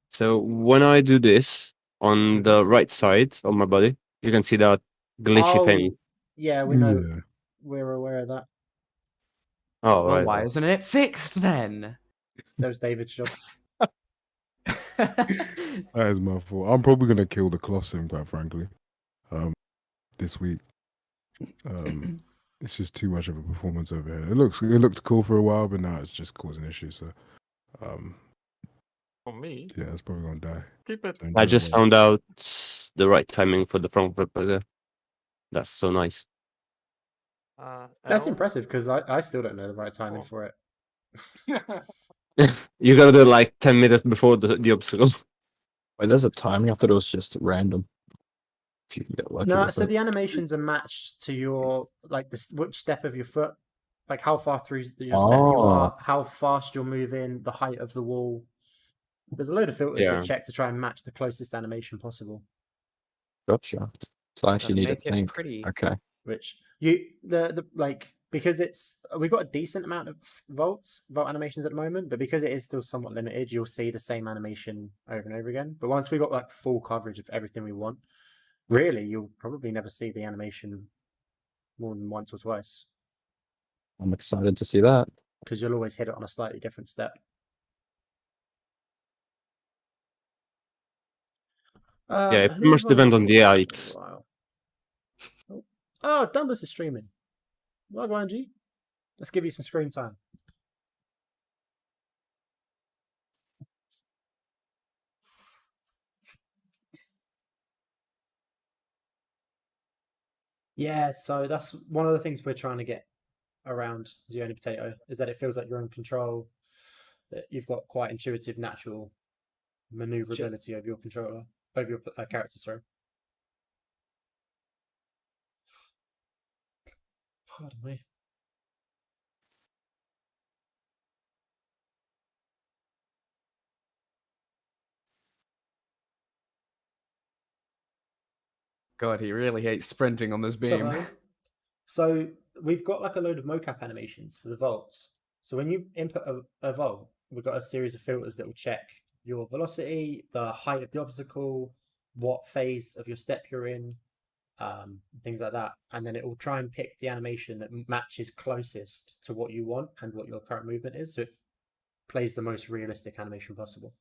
So when I do this on the right side of my body, you can see that glitchy thing. Yeah, we know. We're aware of that. Oh, Well, right. why isn't it fixed then? That was David's job. That is my fault. I'm probably gonna kill the cloth sim, quite frankly. This week. It's just too much of a performance over here. It looked cool for a while, but now it's just causing issues. So, For me. yeah, it's probably gonna die. Keep it. I just found out the right timing for the front flipper. That's so nice. That's impressive because I still don't know the right timing for it. You gotta do it like 10 minutes before the obstacle. Wait, there's a timing. I thought it was just random. If you can get lucky No, with so it. the animations are matched to your which step of your foot like how far through your step you are, Oh, how fast you're moving, the height of the wall. There's a load of filters Yeah. that check to try and match the closest animation possible. gotcha. So I actually need to make it think. pretty. Okay. Which the like, because we've got a decent amount of vault animations at the moment, but because it is still somewhat limited, you'll see the same animation over and over again. But once we got like full coverage of everything we want, really, you'll probably never see the animation more than once or twice, I'm excited to see that. because you'll always hit it on a slightly different step. Yeah, it who must have I depend on the watched height. for a while? Oh, Dumbless is streaming. Well, Wanji, let's give you some screen time. Yeah, so that's one of the things we're trying to get around Zioni Potato, is that it feels like you're in control, that you've got quite intuitive, natural maneuverability over your controller, over your character, sorry. Pardon me. God, he really hates sprinting on this So, beam. so we've got like a load of mocap animations for the vaults. So when you input a vault, we've got a series of filters that will check your velocity, the height of the obstacle, what phase of your step you're in, things like that. And then it will try and pick the animation that matches closest to what you want and what your current movement is. So it plays the most realistic animation possible.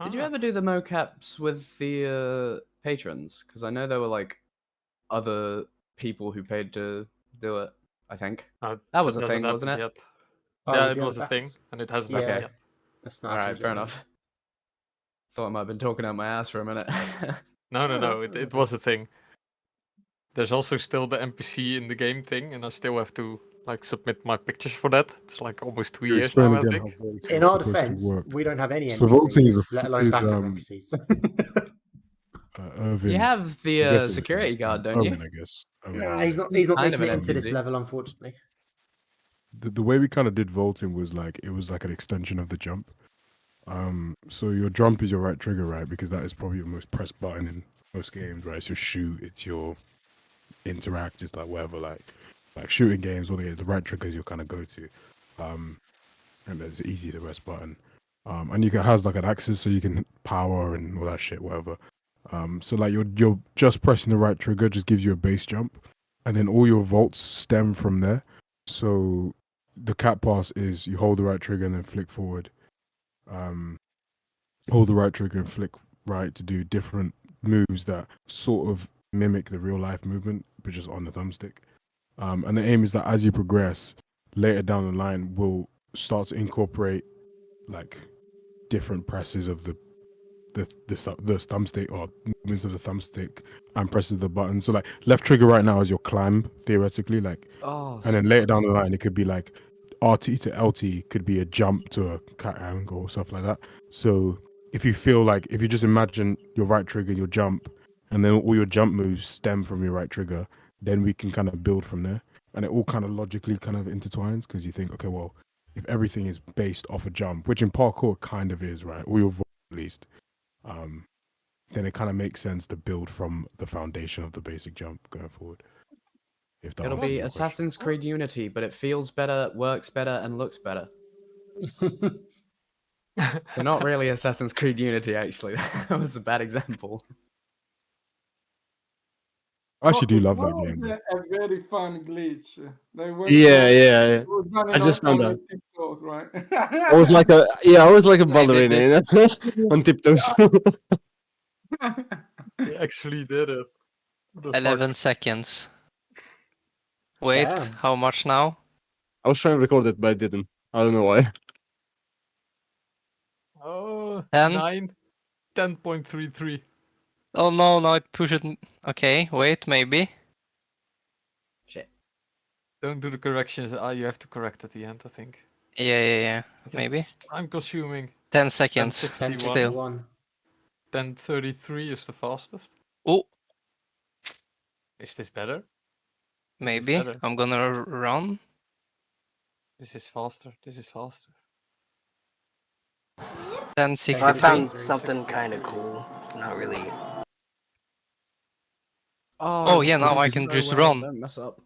Did you ever do the mocaps with the patrons? Because I know there were like other people who paid to do it. I think that was a thing, wasn't it? Yet. Oh, Yeah, with it the was other a thing, backers? and it hasn't Yeah, happened yet. that's not All right, changed fair yet, no. enough. Thought I might have been talking out my ass for a minute. No. It was a thing. There's also still the NPC in the game thing, and I still have to like submit my pictures for that. It's like almost 2 You years explain now, I again think. how vaulting In is our supposed to defense, work. we don't have any So vaulting is NPCs, let alone backup NPCs. Irvin. You have the I guess it security is. guard, don't you? Irvin, I guess. Irvin, Nah, yeah. he's not kind of making it an into this NPC. level, unfortunately. The way we kind of did vaulting was like it was like an extension of the jump. So your jump is your right trigger, right? Because that is probably your most pressed button in most games, right? It's your shoot, it's your interact, it's like whatever, like shooting games, or the right trigger is your kind of go to. And it's easy to rest button. And it has like an axis, so you can power and all that shit, whatever. So like you're just pressing the right trigger just gives you a base jump, and then all your vaults stem from there. So the cat pass is you hold the right trigger and then flick forward. Hold the right trigger and flick right to do different moves that sort of mimic the real life movement, but just on the thumbstick. And the aim is that as you progress, later down the line, we'll start to incorporate like different presses of the thumbstick, or movements of the thumbstick and presses of the button. So like left trigger right now is your climb theoretically, like, and then later down the line it could be like RT to LT could be a jump to a cat angle or stuff like that. So if you feel like, if you just imagine your right trigger, your jump, and then all your jump moves stem from your right trigger, then we can kind of build from there. And it all kind of logically kind of intertwines, because you think, okay, well, if everything is based off a jump, which in parkour kind of is, right? Or your voice at least, then it kind of makes sense to build from the foundation of the basic jump going forward. If that It'll answers be your question. Assassin's Creed Unity, but it feels better, works better, and looks better. They're not really Assassin's Creed Unity, actually. That was a bad example. I actually do It love that was game. Though. a very fun glitch. They went Yeah. it was done I just found on that. tiptoes, right? I was like a ballerina, you know? On tiptoes. He actually did it. 11 seconds. Wait, Damn. how much now? I was trying to record it, but I didn't. I don't know why. Oh, 10? 10.33. Oh no, now it pushed it. Okay, wait, maybe. Shit. Don't do the corrections. You have to correct at the end, I think. Yeah, maybe. It's time consuming. 10 seconds. 10:61. Still. 10:33 is the fastest. Oh, Is this better? maybe. better. I'm gonna run. This is faster. This is faster. Then So I 63. found something kind of cool. It's not really. Oh, yeah, now I this is can so just well, run. Don't mess up.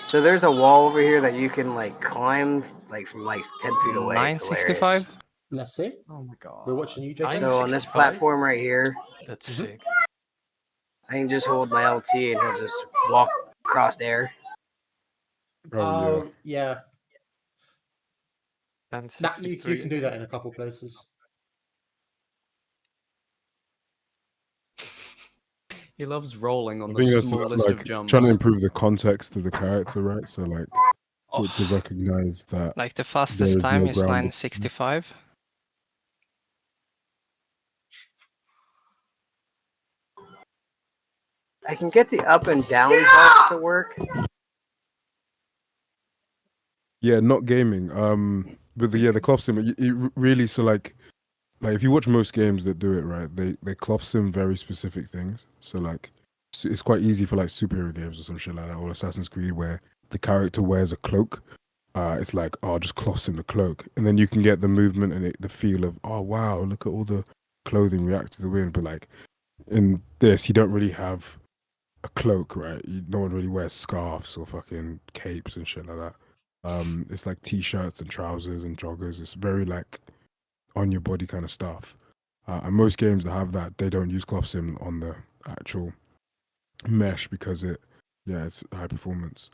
So there's a wall over here that you can like climb like from like 10 feet away. It's hilarious. 965. Let's see. Oh my god. We're watching you, Jacob. So on this 965? platform right here, That's Mhm. sick. I can just hold my LT and he'll just walk across the air. Oh Yeah. Then That you 63. can do that in a couple places. He loves rolling I on think the that's smallest of like jumps. trying to improve the context of the character, right? So like Oh, to recognize that like the there fastest is time no is ground. 965. I can get the up and down parts to work. Yeah, not gaming. But the cloth sim, it really so like if you watch most games that do it right, they cloth sim very specific things. So like it's quite easy for like superhero games or some shit like that, or Assassin's Creed where the character wears a cloak. It's like, oh, just cloth sim the cloak, and then you can get the movement and the feel of, oh wow, look at all the clothing react to the wind. But like in this, you don't really have a cloak, right? No one really wears scarves or fucking capes and shit like that. It's like t-shirts and trousers and joggers. It's very like on your body kind of stuff. And most games that have that, they don't use cloth sim on the actual mesh because it's high performance.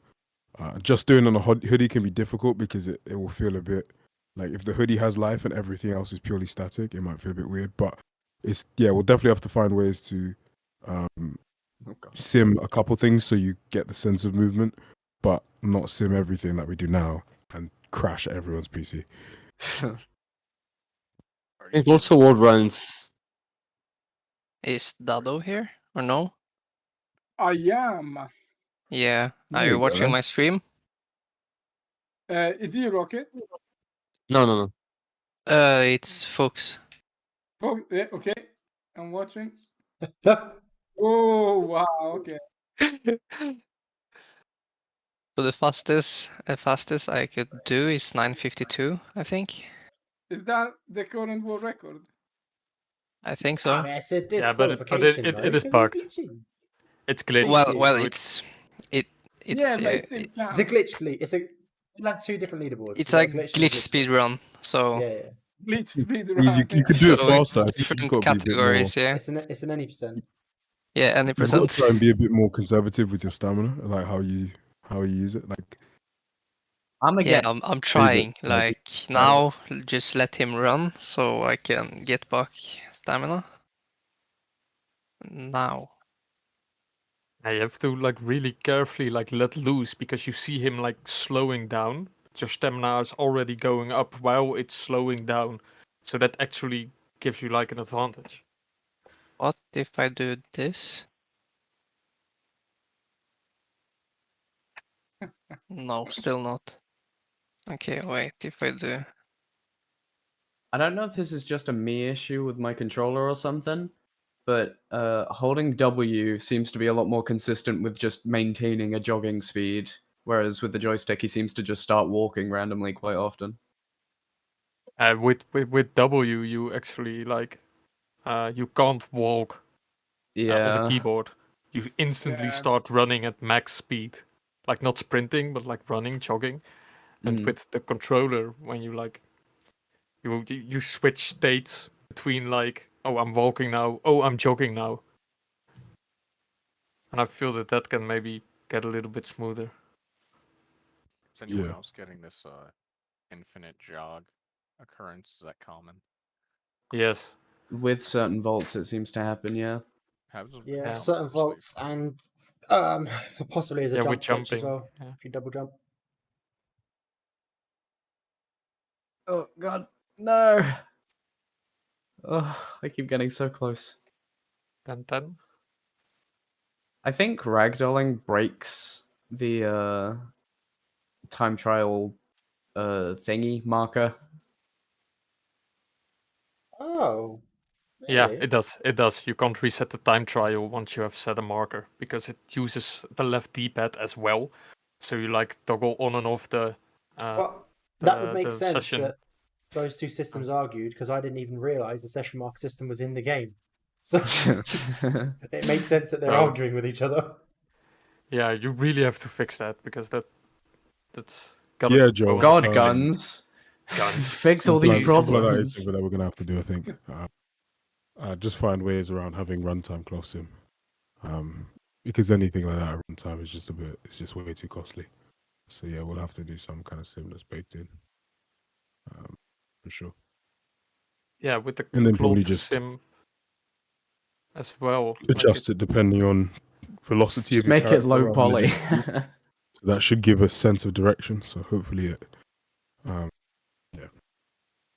Just doing on a hoodie can be difficult because it will feel a bit like if the hoodie has life and everything else is purely static, it might feel a bit weird. But we'll definitely have to find ways to sim a couple things so you get the sense of movement, but not sim everything like we do now and crash everyone's PC. I think also wall runs. Is Dado here or no? I am. Yeah. Are There you you go, watching man. my stream? It's you, Rocket. No. It's Fox. Oh, yeah, okay. I'm watching. Oh, wow. Okay. So the fastest I could do is 952, I think. Is that the current world record? I think so. It's a Yeah, but disqualification, it is though, 'cause bugged. he's glitching. It's glitched. Well, so it's Yeah, but it still It's a counts. glitch glitch. You'll have two different leaderboards. it's You've a got glitch and glitch glitch. speed run. So Yeah. Glitch speed Because run. you could do it So faster. I think you've different got to be a bit more. categories, yeah. It's an any percent. Yeah, any You've got to percent. try and be a bit more conservative with your stamina, like how you use it. Like I'm Yeah, again. I'm trying. Like now, just let him run so I can get back stamina. Now. Now you have to like really carefully like let loose because you see him like slowing down. Your stamina is already going up while it's slowing down, so that actually gives you like an advantage. What if I do this? No, still not. Okay, wait, if I do... I don't know if this is just a me issue with my controller or something, but holding W seems to be a lot more consistent with just maintaining a jogging speed, whereas with the joystick he seems to just start walking randomly quite often. With W, you actually like you can't walk on the Yeah. keyboard. You instantly start running at max speed, like not sprinting, but like running, jogging. And with the controller, when you like you switch states between like, oh, I'm walking now, oh, I'm jogging now. And I feel that can maybe get a little bit smoother. Is anyone else getting this infinite jog occurrence? Is that common? Yes. With certain vaults it seems to happen, yeah. Yeah, certain vaults and possibly as a Yeah, jump with glitch as jumping, well. yeah. If you double jump. Oh god, no! Oh, I keep getting so close. 10. I think ragdolling breaks the time trial thingy marker. Oh. Yeah, really? it does. It does. You can't reset the time trial once you have set a marker because it uses the left D-pad as well. So you like toggle on and off the. Well, That would make the sense session. that those two systems argued because I didn't even realize the session mark system was in the game. So it makes sense that they're Oh. arguing with each other. Yeah, you really have to fix that because that's gotta Yeah, go Joe. on God, the fix list. guns. Fix all Something these like that is problems. something that we're gonna have to do. I think. Just find ways around having runtime cloth sim. Because anything like that at runtime is just it's just way too costly. So yeah, we'll have to do some kind of sim that's baked in. For sure. Yeah, with the And then probably cloth just sim as well. adjust it depending on velocity Just of your make it character low rather than poly. just speed. So that should give a sense of direction. So hopefully it,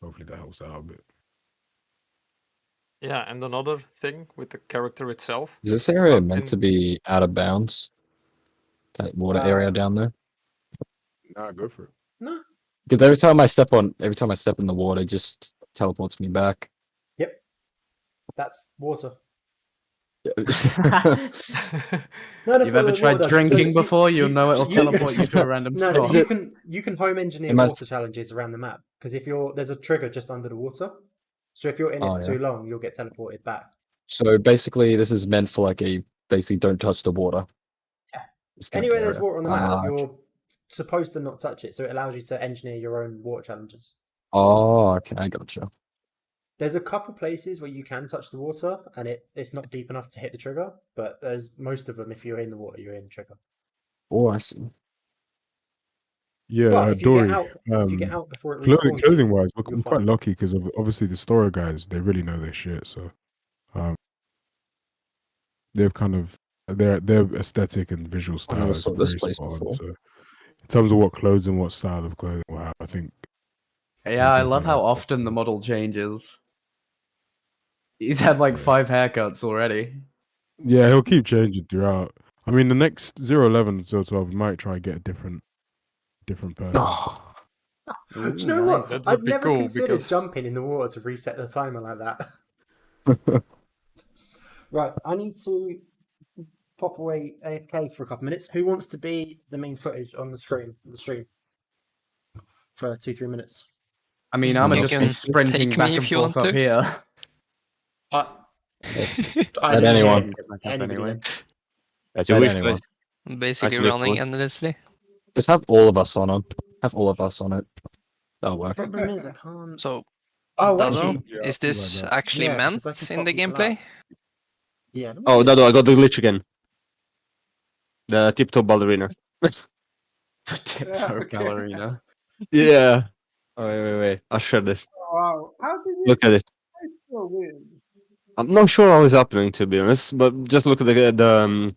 hopefully that helps out a bit. Yeah, and another thing with the character itself. Is this area I've meant been- to be out of bounds? That water area down there? Nah, go for it. No. Because every time I step in the water, it just teleports me back. Yep. That's water. No, that's You've what ever the tried water does. drinking before? You'll know it'll you- teleport you to a random No, spot. so you can home engineer Am I- water challenges around the map because there's a trigger just under the water. So if you're in it Oh, for yeah. too long, you'll get teleported back. So basically, this is meant for basically don't touch the water. Yeah. This kind of Anywhere there's area. water on the map, Ah, you're supposed to not touch it. So it allows you to engineer your own water challenges. Oh, okay, I gotcha. There's a couple places where you can touch the water and it's not deep enough to hit the trigger, but there's most of them, if you're in the water, you're in the trigger. Oh, I see. Yeah, But if you Dory. if you get out before it respawns, Clothing wise, you're I'm quite fine. lucky because obviously the STORROR guys, they really know their shit. So, they've kind of their aesthetic and visual style never is saw this very place spot on. before. So, in terms of what clothes and what style of clothing we'll have, I think. Yeah, I love definitely how have often the model changes. He's had like 5 haircuts already. Yeah, he'll keep changing throughout. I mean, the next 011, 012, we might try and get a different person. Do you know what? That would I'd be never cool considered because- jumping in the water to reset the timer like that. Right, I need to pop away AFK for a couple minutes. Who wants to be the main footage on the stream? For 2-3 minutes. I mean, I'm You just can be sprinting take back me and if you forth want up to. here. Let anyone. Anybody. As you Let wish, anyone. guys. Basically Actually, running cool. endlessly. Just have all of us on them. Have all of us on it. That'll work. Problem is, I can't. So, Oh, Dado, actually, Yeah, is something like this that. actually Yeah, meant because I can in the pop people gameplay? out. Yeah. let me Oh, see. Dado, I got the glitch again. The tip-top ballerina. The tiptoe okay. ballerina. Yeah. Oh, wait. I'll share this. Wow. How did you Look at it. play so weird? I'm not sure how it's happening, to be honest, but just look at the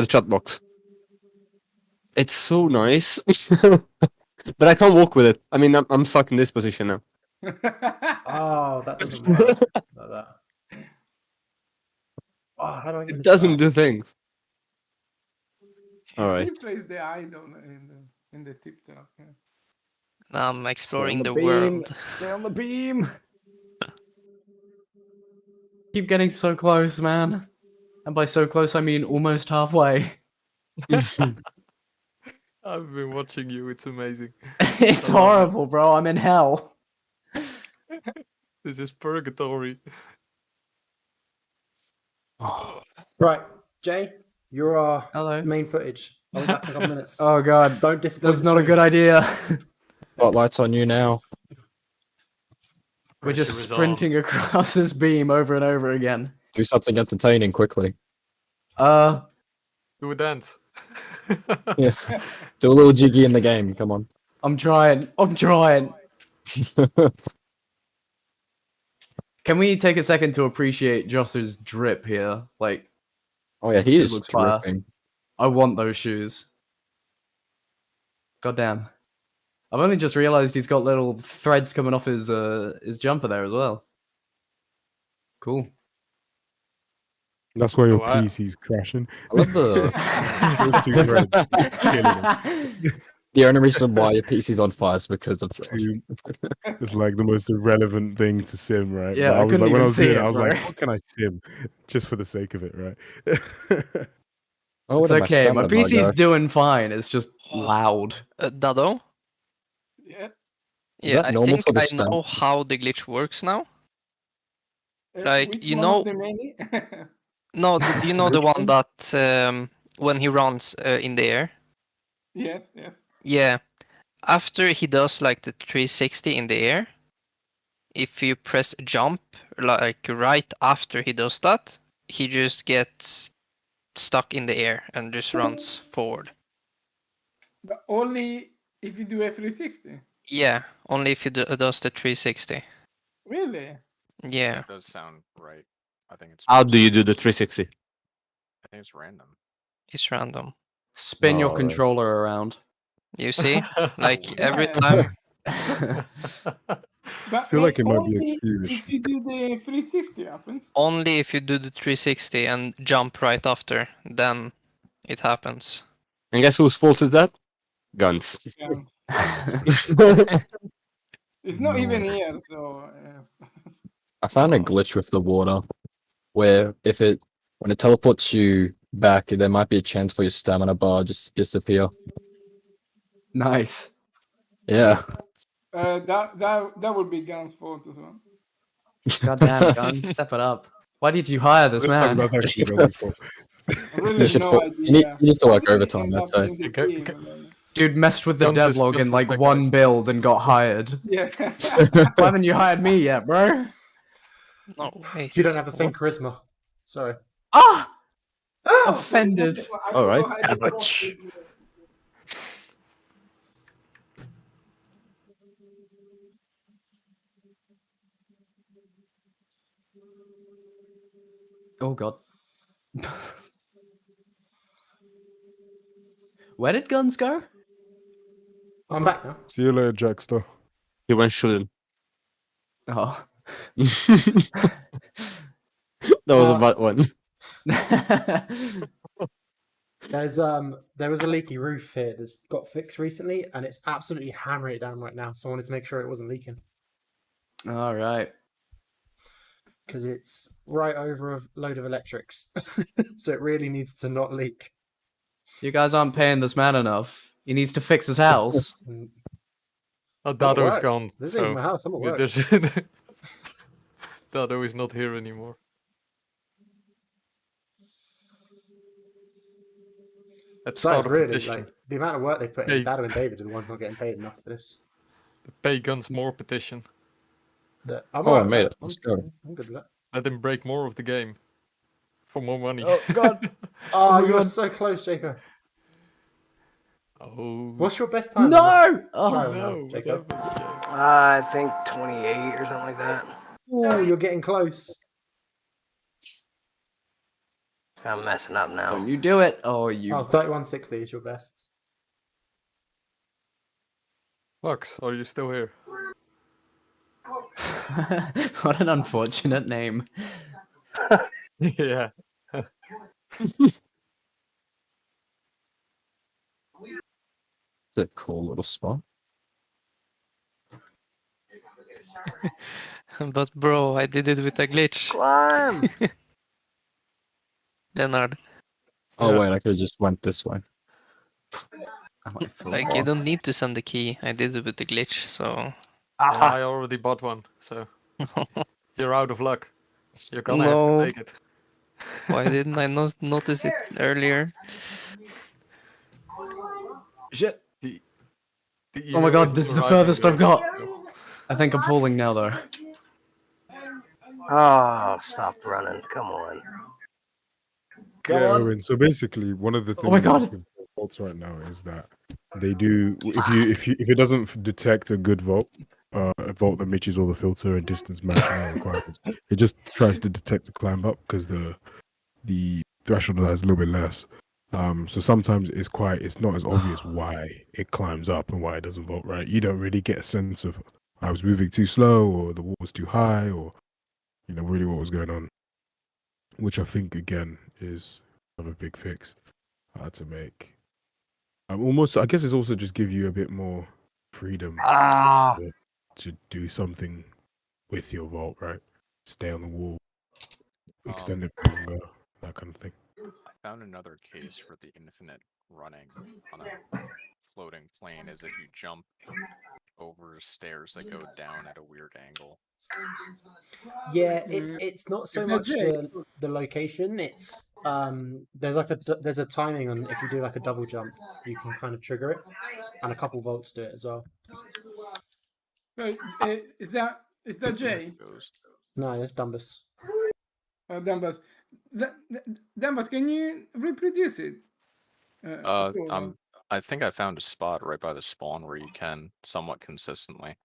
chat box. It's so nice, but I can't walk with it. I mean, I'm stuck in this position now. Oh, that doesn't work like that. Oh, how do I get It this doesn't back? do things. All right. He plays the idol in the tip top. Yeah. I'm exploring the beam. world. Stay on the beam. Keep getting so close, man. And by so close, I mean almost halfway. I've been watching you. It's amazing. It's I love it. horrible, bro. I'm in hell. This is purgatory. Right, Jay, you're our Hello. main footage. I'll be back in a couple minutes. Oh god, Don't disappoint. that's the not a stream. good idea. Spotlight's on you now. We're just Pressure is on. sprinting across this beam over and over again. Do something entertaining quickly. Do a dance. Yeah. Do a little jiggy in the game. Come on. I'm trying. Can we take a second to appreciate Joss's drip here? Like, Oh yeah, he it is looks fire. dripping. I want those shoes. Goddamn. I've only just realized he's got little threads coming off his jumper there as well. Cool. That's why your Wow. PC's crashing. I love the Those two threads is killing him. the only reason why your PC's on fire is because of Josh. It's like the most irrelevant thing to sim, right? Yeah, But I was couldn't like, when even I was see doing it, I was bro. like, what can I sim? Just for the sake of it, right? Oh, It's what am I okay. My stamina, my PC's guy? doing fine. It's just loud. Dado, Yeah. Yeah, that I normal think for the I stamp? know how the glitch works now. Like, Which you one know, of the many? no, you know the Which one that when he runs in the air. Yes, yes. Yeah, after he does like the 360 in the air, if you press jump like right after he does that, he just gets stuck in the air and just runs forward. But only if you do a 360. Yeah, only if he does the 360. Really? Yeah. That does sound right. I think it's. How do you do the 360? I think it's random. It's random. Spin your Oh, right. controller around. You see? Like every Yeah. time. But feel like it might be a only queue if issue. you do the 360 happens. Only if you do the 360 and jump right after, then it happens. And guess whose fault is that? Guns. Yeah. It's not No. even here, so yes. I found a glitch with the water where when it teleports you back, there might be a chance for your stamina bar just disappear. Nice. Yeah. That would be Gun's fault as well. Goddamn, Gun, step it up. Why did you hire this Looks like man? that's actually Gun's fault. I really have no idea. You need to work How did he overtime, end that's up it. in the key, but, Dude messed with the Guns is- devlog Guns in is like back, one guys. build and got hired. Yeah. Why haven't you hired me yet, bro? No, wait. You don't have the same charisma. Sorry. Ah! Offended. All right. Ouch. Oh god. Where did Guns go? I'm back now. See you later, Jackster. He went shooting. Oh. That was a bad one. There was a leaky roof here that's got fixed recently, and it's absolutely hammering it down right now. So I wanted to make sure it wasn't leaking All right. because it's right over a load of electrics, so it really needs to not leak. You guys aren't paying this man enough. He needs to fix his house. Oh, I'm at Dado is work. gone. This isn't even my house. I'm at work. Dado is not here anymore. Let's Besides, start a really, petition. like the amount of work they've put in, Hey. Dado and David are the ones not getting paid enough for this. The Pay Guns More petition. I'm Oh, I alright with made that. it. Let's go. I'm good with that. Let him break more of the game. For more money. Oh god. Oh, my you were God. so close, Jacob. Oh. What's your best time? No! on this Oh, trial no, now, Jacob? I think 28 or something like that. Oh, you're getting close. I'm messing up now. Don't you do it. Oh, you. Oh, 3160 is your best. Lux, are you still here? What an unfortunate name. Yeah. It's a cool little spot. But bro, I did it with a glitch. Climb! Leonard, Oh Yeah. wait, I could have just went this way. like you don't need to send the key. I did it with the glitch, so Yeah, I already bought one, so you're out of luck. You're gonna have No. to take it. why didn't I notice it earlier? Shit. The Oh my hero god, isn't this is the arriving furthest I've yet, got. so- I think I'm falling now though. Oh, stop running. Come on. Come Yeah, on. Owen. So basically, one of the Oh my things God. with vaults right now is that they do if it doesn't detect a good vault, a vault that matches all the filter and distance matching requirements, it just tries to detect the climb up because the threshold has a little bit less. So sometimes it's not as obvious why it climbs up and why it doesn't vault right. You don't really get a sense of I was moving too slow or the wall was too high or really what was going on. Which I think again is another big fix to make. I guess it's also just give you a bit more freedom to do something with your vault, right? Stay on the wall, extend it for longer, that kind of thing. I found another case for the infinite running on a floating plane is if you jump over stairs that go down at a weird angle. Yeah, it's not so Is that much Jay? the location. It's there's a timing on if you do like a double jump, you can kind of trigger it, and a couple volts do it as well. So, is that Jay? No, it's Dumbus. Dumbus. Dumbus, can you reproduce it? I think I found a spot right by the spawn where you can somewhat consistently.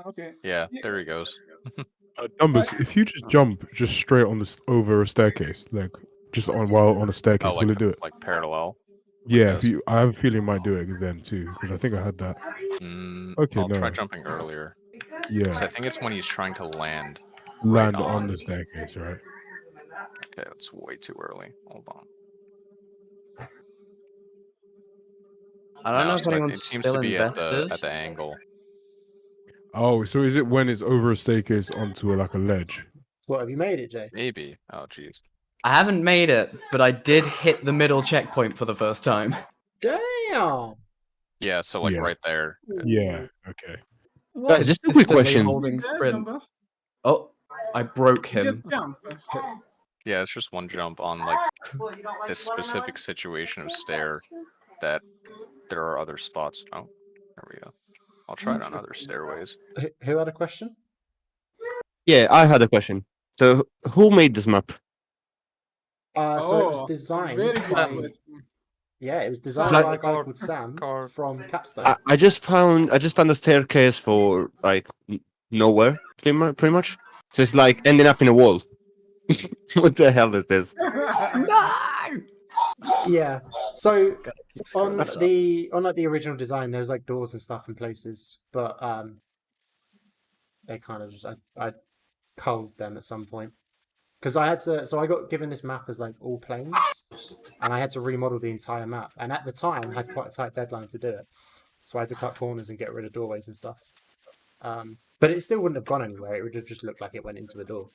Okay. Yeah, there he goes. Numbers, if you just jump just straight on over a staircase, like just while on a staircase, will it do it? Like parallel? Yeah, this? I have a feeling it might do it then too, because I think I had that. Okay, I'll try no. jumping earlier. Yeah. 'Cause I think it's when he's trying to land. Land right on the staircase, right? Okay, that's way too early. Hold on. I don't know if so anyone's it seems still to be invested. at the angle. Oh, so is it when it's over a staircase onto like a ledge? What, have you made it, Jay? Maybe. Oh, jeez. I haven't made it, but I did hit the middle checkpoint for the first time. Damn. Yeah, so like Yeah. right there. Yeah. Okay. Guys, just a quick Consistently question. Holding sprint. Oh, I broke him. Just jump. Yeah, it's just one jump on like this specific situation of stair that there are other spots. Oh, there we go. I'll try it on other stairways. Who had a question? Yeah, I had a question. So, who made this map? So it was designed very good by... question. Yeah, it was designed Sam. by a guy called Sam from Capstone. I just found a staircase for like nowhere, pretty much. So it's like ending up in a wall. What the hell is this? No! Yeah. So on like the original design, there was like doors and stuff in places, but they kind of just I culled them at some point because I had to. So I got given this map as like all planes, and I had to remodel the entire map. And at the time, I had quite a tight deadline to do it, so I had to cut corners and get rid of doorways and stuff. But it still wouldn't have gone anywhere. It would have just looked like it went into a door.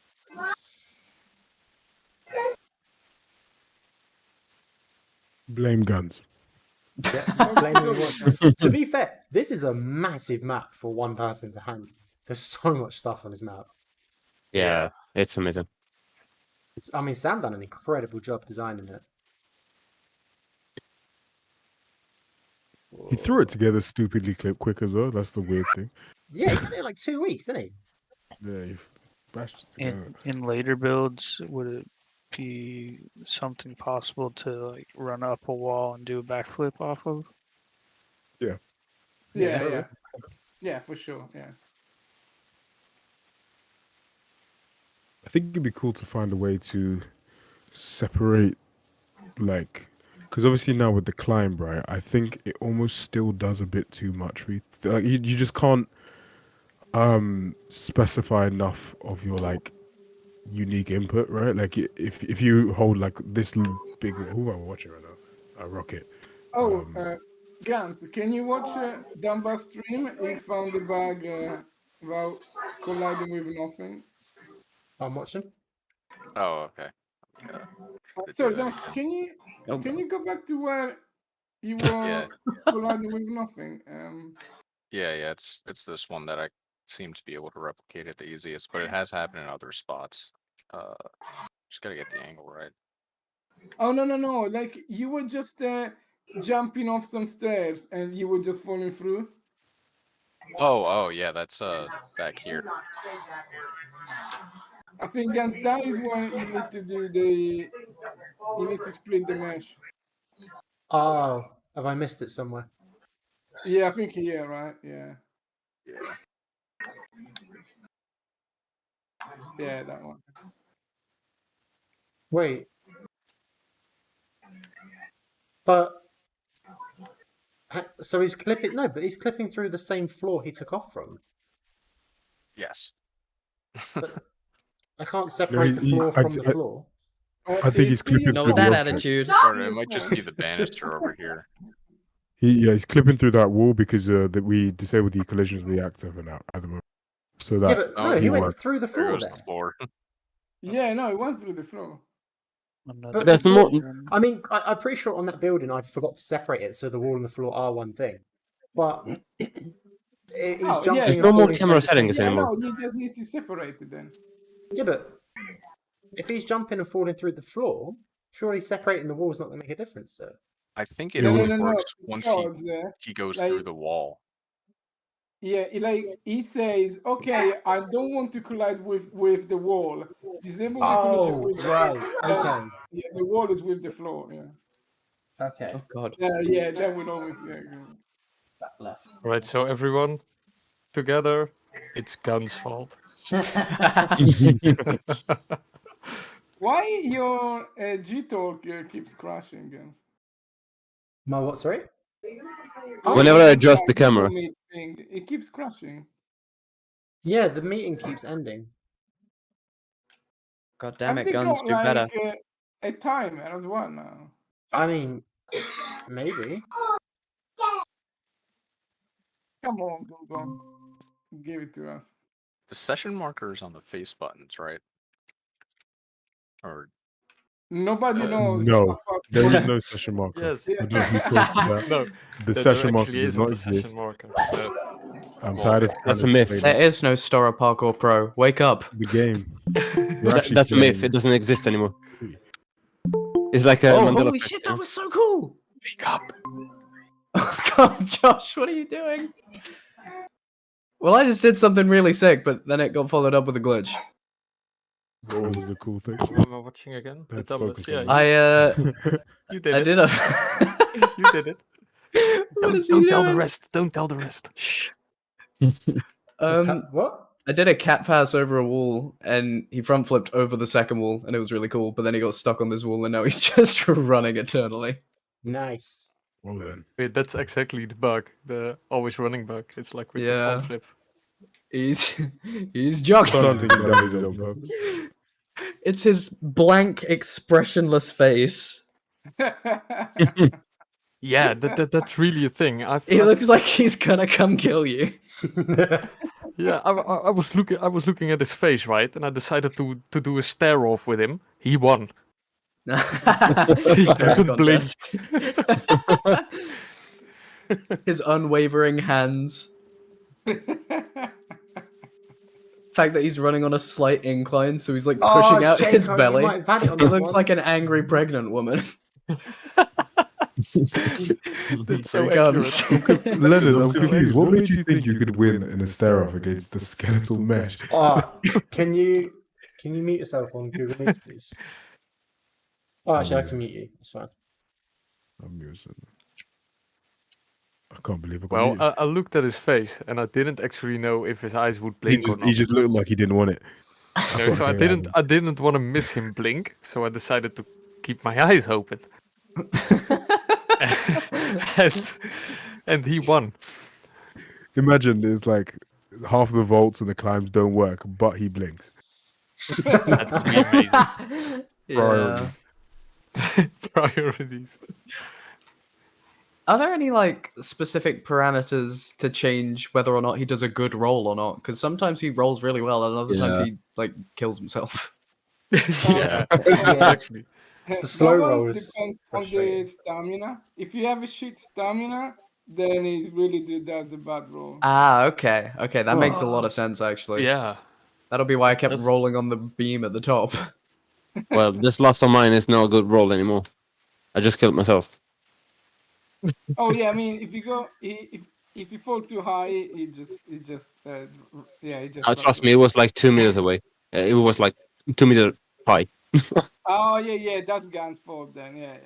Blame guns. Yeah, blame me. To be fair, this is a massive map for one person to handle. There's so much stuff on this map. Yeah, it's amazing. I mean, Sam done an incredible job designing it. He threw it together stupidly quick as well. That's the weird thing. Yeah, he did it in like 2 weeks, didn't he? Yeah, he bashed it together. In later builds, would it be something possible to like run up a wall and do a backflip off of? Yeah. Yeah, for sure. Yeah. I think it'd be cool to find a way to separate, like, because obviously now with the climb, right? I think it almost still does a bit too much. Like, you just can't specify enough of your like unique input, right? Like if you hold like this big, who am I watching right now? A rocket. Oh, Gans, can you watch Dumba stream? He found the bug about colliding with nothing. I'm watching. Oh, okay. Sorry, Dum, can you go back to where you were colliding with nothing? Yeah, it's this one that I seem to be able to replicate it the easiest, but it has happened in other spots. Just gotta get the angle right. Oh no! Like you were just jumping off some stairs and you were just falling through. Oh yeah, that's back here. I think Gans, that is when you need to do you need to split the mesh. Oh, have I missed it somewhere? Yeah, I think right. Yeah, that one. Wait. But so he's clipping but he's clipping through the same floor he took off from. Yes. But I can't separate the floor from the floor. I think he's clipping through that the attitude. Or it might just be the banister over here. He's clipping through that wall because that we disabled the collisions with the actor for now at the moment. So that Yeah, but no, he went through the floor there. Yeah, no, it went through the floor. But There's the no more. floor- I mean, I'm pretty sure on that building I forgot to separate it so the wall and the floor are one thing. But he's jumping There's and no more falling camera through the same settings Yeah, anymore. no, you just need to separate it then. Yeah, but if he's jumping and falling through the floor, surely separating the wall's not going to make a difference, sir. I think it No, only no, no, no. works once Because, he goes like- through the wall. Yeah, he says, okay, I don't want to collide with the wall. Disable the collision with right. Okay. Yeah, the wall is with the floor. Yeah. Okay. Oh god. Yeah, that would always go. Back left. Right, so everyone together, it's Gun's fault. Why your G-Talk keeps crashing, guys? My what, sorry? Whenever I adjust the camera. It keeps crashing. Yeah, the meeting keeps ending. God damn Have it, they guns got, do better. a timer as well now? I mean, maybe. Come on, Google. Give it to us. The session marker is on the face buttons, right? Or Nobody knows. No, there is no session marker. Yes. I don't be talking about. No, The there session marker actually does isn't not a session exist. marker. No. I'm tired of. That's trying a to myth. explain There is no STORROR Parkour Pro. Wake up. The game. That's a myth. It doesn't exist anymore. It's like a Mandela holy effect, shit, you know? that was so cool! wake up. Oh god, Josh, what are you doing? Well, I just did something really sick, but then it got followed up with a glitch. What was the cool thing? Am I watching again? Let's The numbers, focus yeah, on you did I it. did a... You did it. What is he Don't tell the doing? rest. Don't tell the rest. Shh. What? I did a cat pass over a wall, and he front flipped over the second wall, and it was really cool. But then he got stuck on this wall, and now he's just running eternally. Nice. Well then. Wait, that's exactly the bug. The always running bug. It's like with the Yeah. front flip. He's jogging. I don't think he done it on purpose. It's his blank, expressionless face. Yeah, that's really a thing. He looks like he's gonna come kill you. Yeah, I was looking at his face, right, and I decided to do a stare off with him. He won. He doesn't blink. His unwavering hands. Fact that he's running on a slight incline, so he's like pushing out his Jacob, you belly. might have had it on He that looks one. like an angry pregnant woman. That's so Here he comes. accurate. Leonard, I'm confused. What made you think you could win in a stare off against the skeletal mesh? Can you mute yourself on Google Meets, please? Oh, actually, I can mute you. It's fine. I'm muted. I can't believe I got Well, muted. I looked at his face, and I didn't actually know if his eyes would blink or not. He just looked like he didn't want it. You know, so Okay, I didn't want to miss him blink, so I decided to keep my eyes open. and he won. Imagine there's like half the vaults and the climbs don't work, but he blinks. That would be amazing. Priorities. Priorities. Are there any like specific parameters to change whether or not he does a good roll or not? Because sometimes he rolls really well, and other times Yeah. he like kills himself. Yeah, exactly. The slow That one roll is depends on the frustrating. stamina. If you have a shit stamina, then it really does a bad roll. Ah, okay, okay, that makes a lot of sense actually. Yeah. That'll be why I kept That's- rolling on the beam at the top. Well, this last of mine is not a good roll anymore. I just killed myself. Oh yeah, I mean, if you go, if you fall too high, it just yeah, it just. Trust me, it was like 2 meters away. It was like 2 meters high. Oh yeah, that's Gun's fault then. Yeah.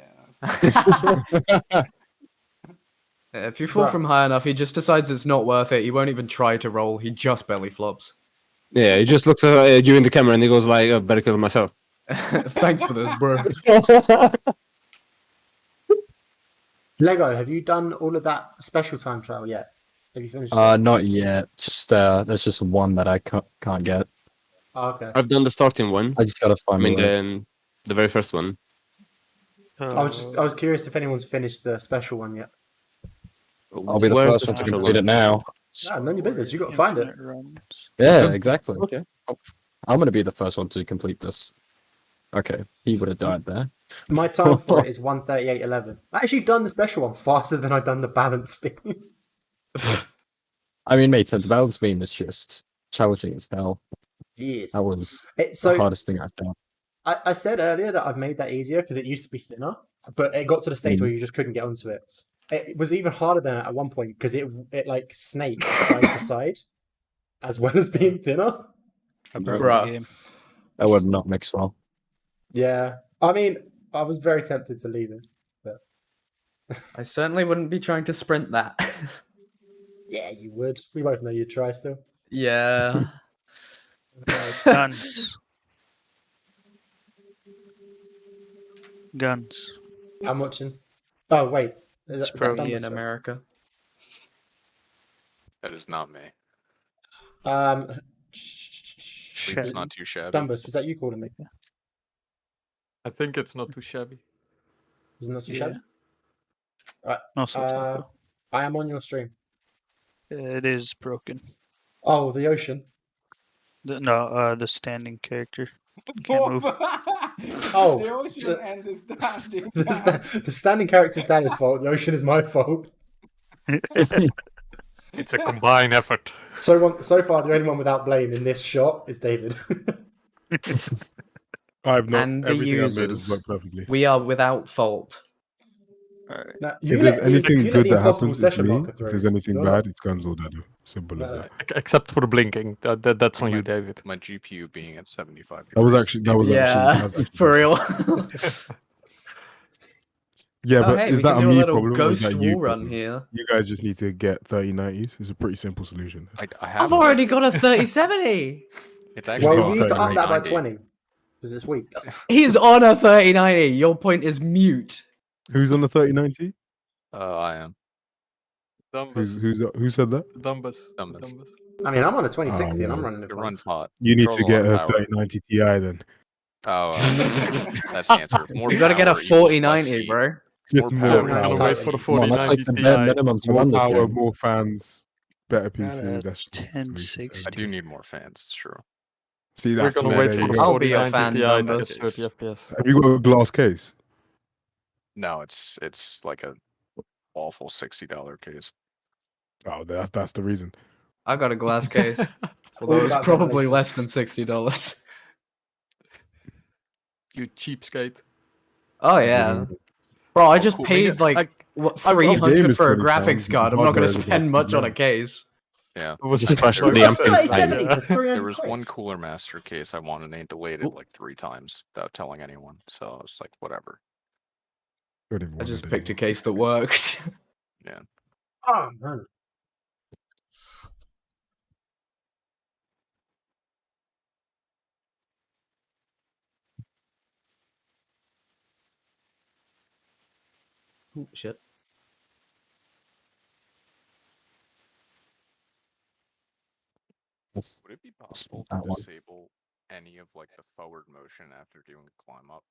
If you fall Right. from high enough, he just decides it's not worth it. He won't even try to roll. He just belly flops. Yeah, he just looks at you in the camera and he goes like, "I better kill myself." Thanks for this, bro. Lego, have you done all of that special time trial yet? Have you finished? Not yet. Just there's just one that I can't get. Oh, okay. I've done the starting one. I just gotta I find mean, the the very first one. I was curious if anyone's finished the special one yet. I'll be the Where's first one to special complete it now. Ah, none of your business. You got to find it. Infinite runs. Yeah, exactly. Okay. I'm gonna be the first one to complete this. Okay, he would have died there. My time for it is 1:38:11. I actually done the special one faster than I done the balance beam. I mean, mate, the balance beam is just challenging as hell. Yes. That was So the hardest thing I've done. I said earlier that I've made that easier because it used to be thinner, but it got to the stage where you just couldn't get onto it. It was even harder than at one point because it like snaked side to side, as well as being thinner. Bruh. That would not mix well. Yeah, I mean, I was very tempted to leave it, but I certainly wouldn't be trying to sprint that. yeah, you would. We both know you'd try still. Yeah. Guns. Guns. I'm watching. Oh wait, is that Probably Dumbus, in sorry? America. That is not me. It's not too shabby. Dumbus, was that you calling me? I think it's not too shabby. Is it not too Yeah. shabby? Right. No, so typo. I am on your stream. It is broken. Oh, the ocean. The standing character. Can't move. Oh, The ocean and the standing. the standing character is Danny's fault. The ocean is my fault. It's a combined effort. So far, the only one without blame in this shot is David. I've not And the everything I've made has users. worked perfectly. We are without fault. Now, If there's anything you let good the that impossible happens, it's session me. marker If through. there's anything You're bad, it's Guns or Dado. Simple as No, that. Except for the blinking. That's on you, David. My GPU being at 75. That was actually actually For real. Yeah, Oh, but hey, is we that can a do a me little problem or is ghost that you wall run problem? here. You guys just need to get 3090s. It's a pretty simple solution. I have I've already got a 3070. It's Well, actually you not need to up that by 3090. 20. Because this week. He's on a 3090. Your point is mute. Who's on the 3090? I am. Dumbus. Who said that? Dumbus. Dumbus. I mean, I'm on a 2060 and I'm well, running it. It runs hot. You need Draws to a lot get of a power. 3090 Ti then. Oh, that's the answer. More You gotta get a power equals less 4090, heat. bro. Just More more power power. Gonna wait for the Come on, that's like 4090 the bare Ti. minimum to More run this power, game. more fans, better PC. Got a That's just the solution to 1060. everything. I do need more fans. It's true. See, We're that's gonna where wait there for you the go. I'll be your 4090 fan, Ti to Dumbus. get 30 FPS. Have you got a glass case? No, it's like a awful $60 case. Oh, that's the reason. I got a glass case. Although All it's about probably ventilation. less than $60. You cheapskate. Oh yeah. Bro, I just cool. paid like game 300 is for a £20, graphics the card. I'm not hardware gonna is about spend much on a £10. case. Yeah. It was Especially like- I'm thinking- 3070 Yeah. for 300 There was quid. one Cooler Master case I wanted and they delayed it like 3 times without telling anyone. So I was like, whatever. I just picked a case that worked. Yeah. Oh, man. Ooh, shit. Would it be possible to That one. disable any of like the forward motion after doing the climb up?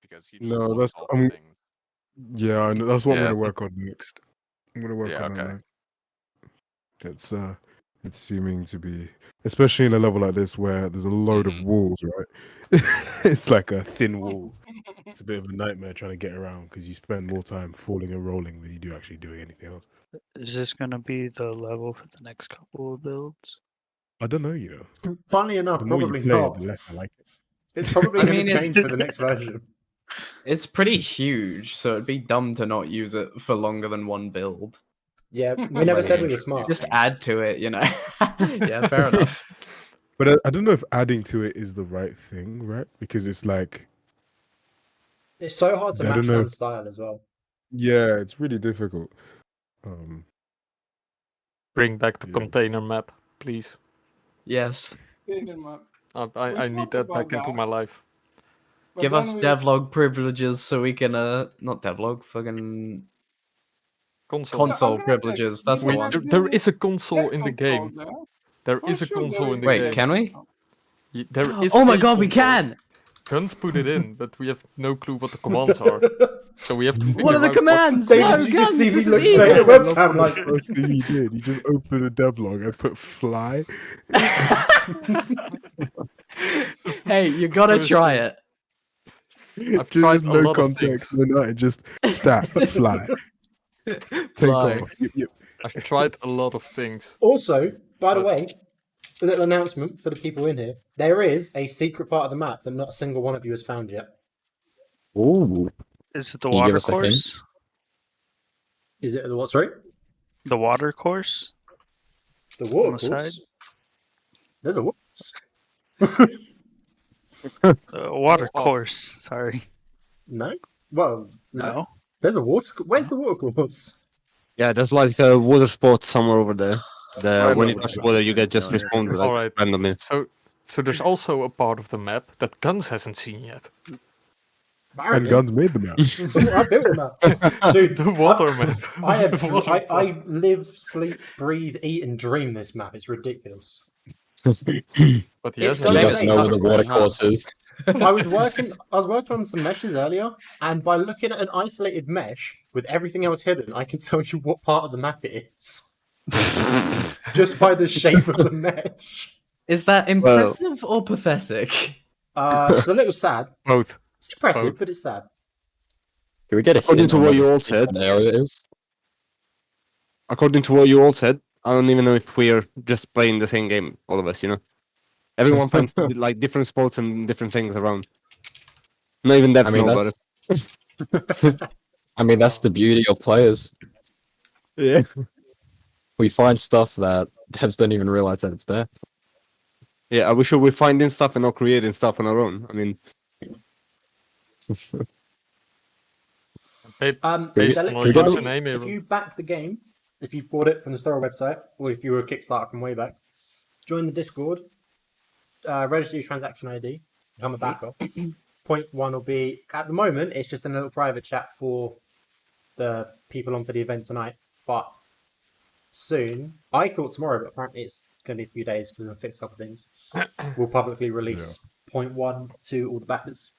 Because he just No, wants that's all the things. yeah, I know, that's what I'm Yeah. gonna work on next. I'm gonna work Yeah, on that okay. next. It's seeming to be, especially in a level like this where there's a load of walls, right? It's like a thin wall. It's a bit of a nightmare trying to get around because you spend more time falling and rolling than you do actually doing anything else. Is this gonna be the level for the next couple of builds? I don't know, you know. Funnily enough, The more you probably play not. it, the less I like it. It's probably I going mean, to it's- change for the next version. It's pretty huge, so it'd be dumb to not use it for longer than one build. Yeah, we never said we were smart. Just add to it, you know. Yeah, fair enough. But I don't know if adding to it is the right thing, right? Because it's like, It's so hard to I match don't know. some style as well. yeah, it's really difficult. Bring back the Yeah. container map, please. Yes. I need that back into my life. Give us devlog privileges so we can not devlog, fucking console privileges. That's the Wait, one. there is a console in the game. There is a console in the game. Wait, can we? There is Oh my a god, we console. can! Guns put it in, but we have no clue what the commands are. So we have to figure What are the out commands? David, No, you just guns, see me this look is straight at evil. the webcam like, First thing he did, he just opened the devlog and put fly. Hey, you gotta try it. I've tried Just a no lot of things. context, no nothing, just that fly. Take Fly. off. Yep. I've tried a lot of things. Also, by the But- way, a little announcement for the people in here. There is a secret part of the map that not a single one of you has found yet. Ooh. Is it the Can you give water us a hint? course? Is it the what, sorry? The water course? The On water the course? side? There's a water course. The water Oh. course. Sorry. No? Well, No. There's a water Where's the water course? Yeah, there's like a water spot somewhere over there. I When know you what touch you water, you get just Yeah. respawned like Alright. randomly. So there's also a part of the map that Guns hasn't seen yet. And Apparently. Guns made the map. I built the map. Dude, The water map. I have The water map. I live, sleep, breathe, eat, and dream this map. It's ridiculous. But he It's hasn't You so guys insane. know where the water course is. I was working on some meshes earlier, and by looking at an isolated mesh with everything else hidden, I can tell you what part of the map it is. Just by the shape of the mesh. Is that impressive or pathetic? It's a little sad. Both. It's impressive, Both. but it's sad. Can we get a According hint to on what where you this all said. different area is? According to what you all said, I don't even know if we're just playing the same game, all of us, you know? Everyone finds like different spots and different things around. Not even devs I mean, know about it. I mean, that's the beauty of players. Yeah. We find stuff that devs don't even realize that it's there. Yeah, I wish we were finding stuff and not creating stuff on our own. I mean, Based Alex, on we get a- your name, if you back the game, if you've bought it from the STORROR website, or if you were a Kickstarter from way back, join the Discord, register your transaction ID, become a backer. Point one will be, at the moment, it's just a little private chat for the people on for the event tonight, but soon, I thought tomorrow, but apparently it's going to be a few days because we're going to fix a couple of things. We'll publicly release point one to all the backers.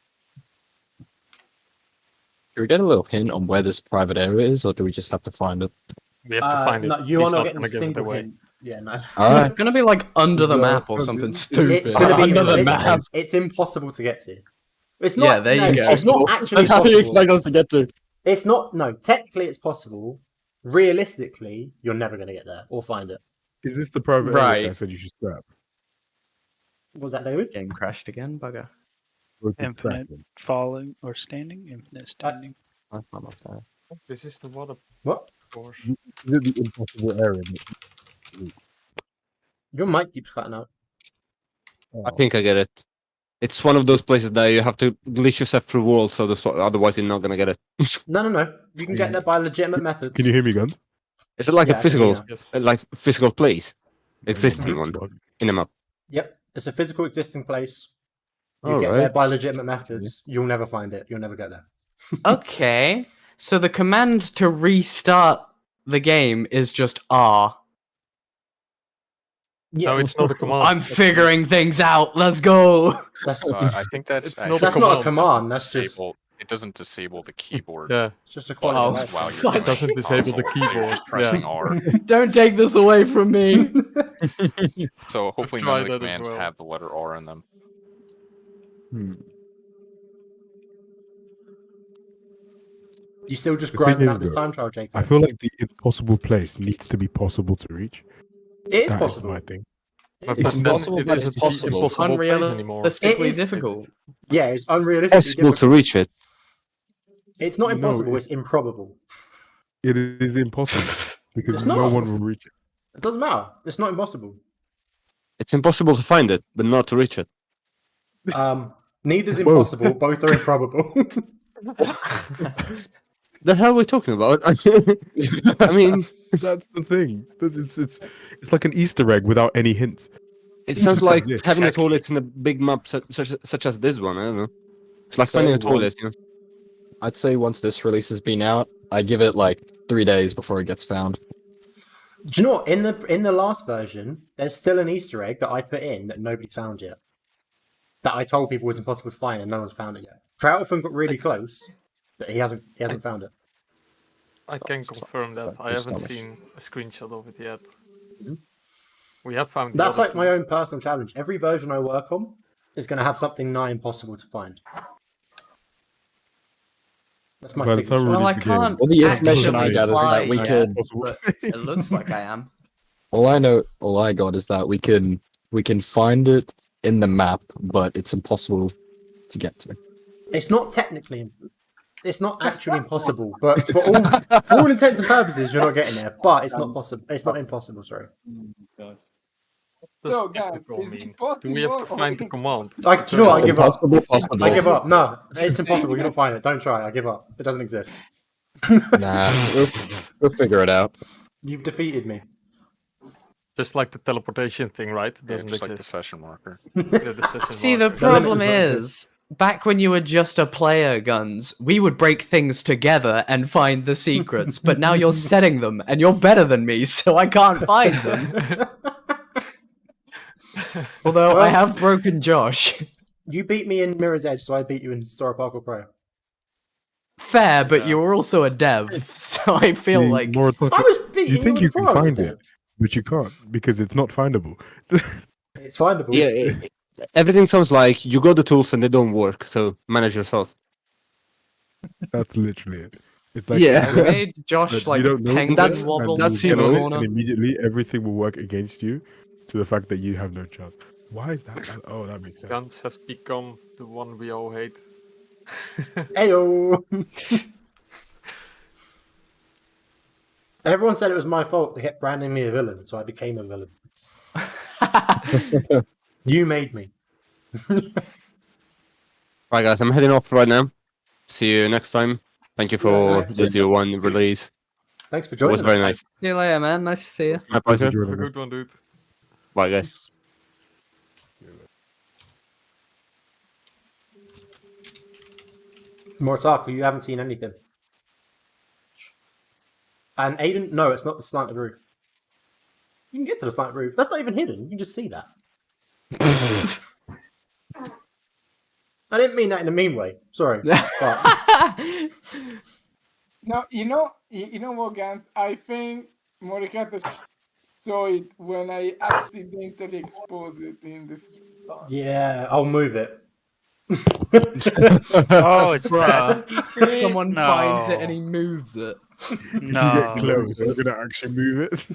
Can we get a little hint on where this private area is, or do we just have to find it? We have to find it. No, you He's are not getting gonna a give it single away. hint. Yeah, no. Alright. It's gonna be like under the So, map or it's- something it's- stupid. It's going to be Under the map. It's impossible to get to. It's not. Yeah, there no, you go. It's not actually And how do you possible. expect us to get to? It's not. No, technically it's possible. Realistically, you're never going to get there or find it. Is this the private Right. area I said you should scrap? What was that, David? Game crashed again, bugger. Or is it Infinite scrapping? falling or standing? Infinite standing. This is the water What? course. Is it the impossible area? Your mic keeps cutting out. I think I get it. It's one of those places that you have to glitch yourself through walls, so otherwise you're not gonna get it. No. You can get there by legitimate methods. Can you hear me, Guns? Is it like Yeah, a I can hear physical, you Yes. like physical place, existing one in a map? Yep, it's a physical existing place. You get Alright. there by legitimate methods. You'll never find it. You'll never get there. Okay, so the command to restart the game is just R. Yeah, No, it's not a command. I'm figuring things out. Let's go. that's I think that's It's not actually a that's not a command. command. That's just disable. It doesn't disable the keyboard. Yeah, it's just a buttons quality Oh, of life. while you're fuck. doing It doesn't disable the console, so you're keyboard. just pressing Yeah. R. Don't take this away from me. So hopefully tried none of the that as commands well. have the letter R in them. You still just The grinding thing out is, this though, time trial, Jacob. I feel like the impossible place needs to be possible to reach. it is That is possible. my thing. But It's then possible, it but isn't it's possible. impossible place anymore. Unrealistically It is- difficult. Yeah, it's unrealistically Possible difficult. to reach it. It's not No, impossible. it- It's improbable. It is impossible because It's no not. one will reach it. It doesn't matter. It's not impossible. It's impossible to find it, but not to reach it. Neither's Whoa. impossible. Both are improbable. The hell are we talking about? I mean, That's the thing. It's like an Easter egg without any hints. it sounds like Yes. having a toilet in a big map such as this one. I don't know. It's like So finding a one- toilet. You know? I'd say once this release has been out, I give it like 3 days before it gets found. Do you know what? In the last version, there's still an Easter egg that I put in that nobody's found yet. That I told people was impossible to find, and no one's found it yet. Troughton got really close, but he hasn't found it. I can confirm that. I That's haven't stylish. seen a screenshot of it yet. Mhm. We have found. the That's other like my two. own personal challenge. Every version I work on is going to have something nigh impossible to find. That's my By the time signature. we Well, I release the game, can't. Well, the information I actually gather is that fly we yet, could. but it looks like I am. All I got is that we can find it in the map, but it's impossible to get to. It's not technically. It's not actually impossible, but for all intents and purposes, you're not getting there. But it's not possible. It's not impossible. Sorry. So, Does guys, technical is it mean? possible? Do we have to find the command? Do you know what? I give up. Impossible, possible. I give up. No, it's impossible. You don't find it. Don't try. I give up. It doesn't exist. Nah, we'll figure it out. You've defeated me. Just like the teleportation thing, right? It Yeah, doesn't just like the exist. session marker. Yeah, the session See, the marker. problem limit does not is, back when you were just a player, Guns, we would break things together and find the secrets, but now you're setting them, and you're better than me, so I can't find them. Although I have broken Josh. You beat me in Mirror's Edge, so I beat you in STORROR Parkour Pro. Fair, but you were also a dev, so I feel See, like... I was beating you think you can before I was a find dev. it, but you can't because it's not findable. It's findable. Yeah, everything sounds like you got the tools and they don't work, so manage yourself. That's literally it. It's like Yeah. it's there, made Josh, but like, you don't know penguin it's there, wobble and that's you you get on know. it, corner. and immediately everything will work against you to the fact that you have no chance. Why is that? Oh, that makes sense. Guns has become the one we all hate. Heyo. Everyone said it was my fault. They kept branding me a villain, so I became a villain. You made me. Right, guys, I'm heading off right now. See you next time. Thank you for nice. the 0-1 release. Thanks for It joining was very us. nice. See you later, man. Nice to see you. My Thanks for pleasure. joining Have a me. good one, dude. Bye, guys. Mortaku, you haven't seen anything. And Aiden, no, it's not the slanted roof. You can get to the slanted roof. That's not even hidden. You can just see that. I didn't mean that in a mean way. Sorry. But No, you know what, Gans? I think Morikata saw it when I accidentally exposed it in this. yeah, I'll move it. Oh, it's that. Bruh. Someone finds it No. and he moves it. If you No. get close, we're gonna actually move it.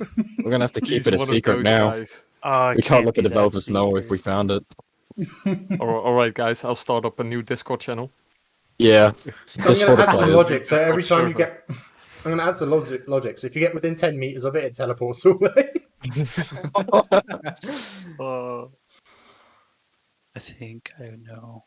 We're gonna have to keep He's it a one of secret those now. guys. Oh, it We can't let the be that developers know if secret. we found it. All right, guys. I'll start up a new Discord channel. Yeah, I'm just going for to the add some players. logic. So every Discord time you server. get. I'm going to add some logic. So if you get within 10 meters of it, it teleports away. I think I know.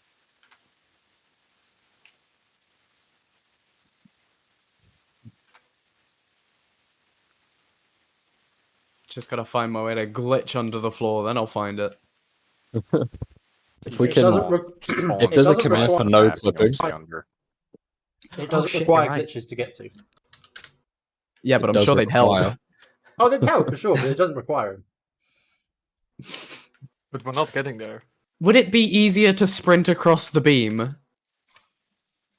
Just gotta find my way to glitch under the floor, then I'll find it. If we It can, doesn't if there's a doesn't command for require- no clipping, It doesn't shit, require you're right. glitches to get to. Yeah, but It I'm does sure they'd help. require. Oh, they'd help for sure, but it doesn't require them. But we're not getting there. Would it be easier to sprint across the beam?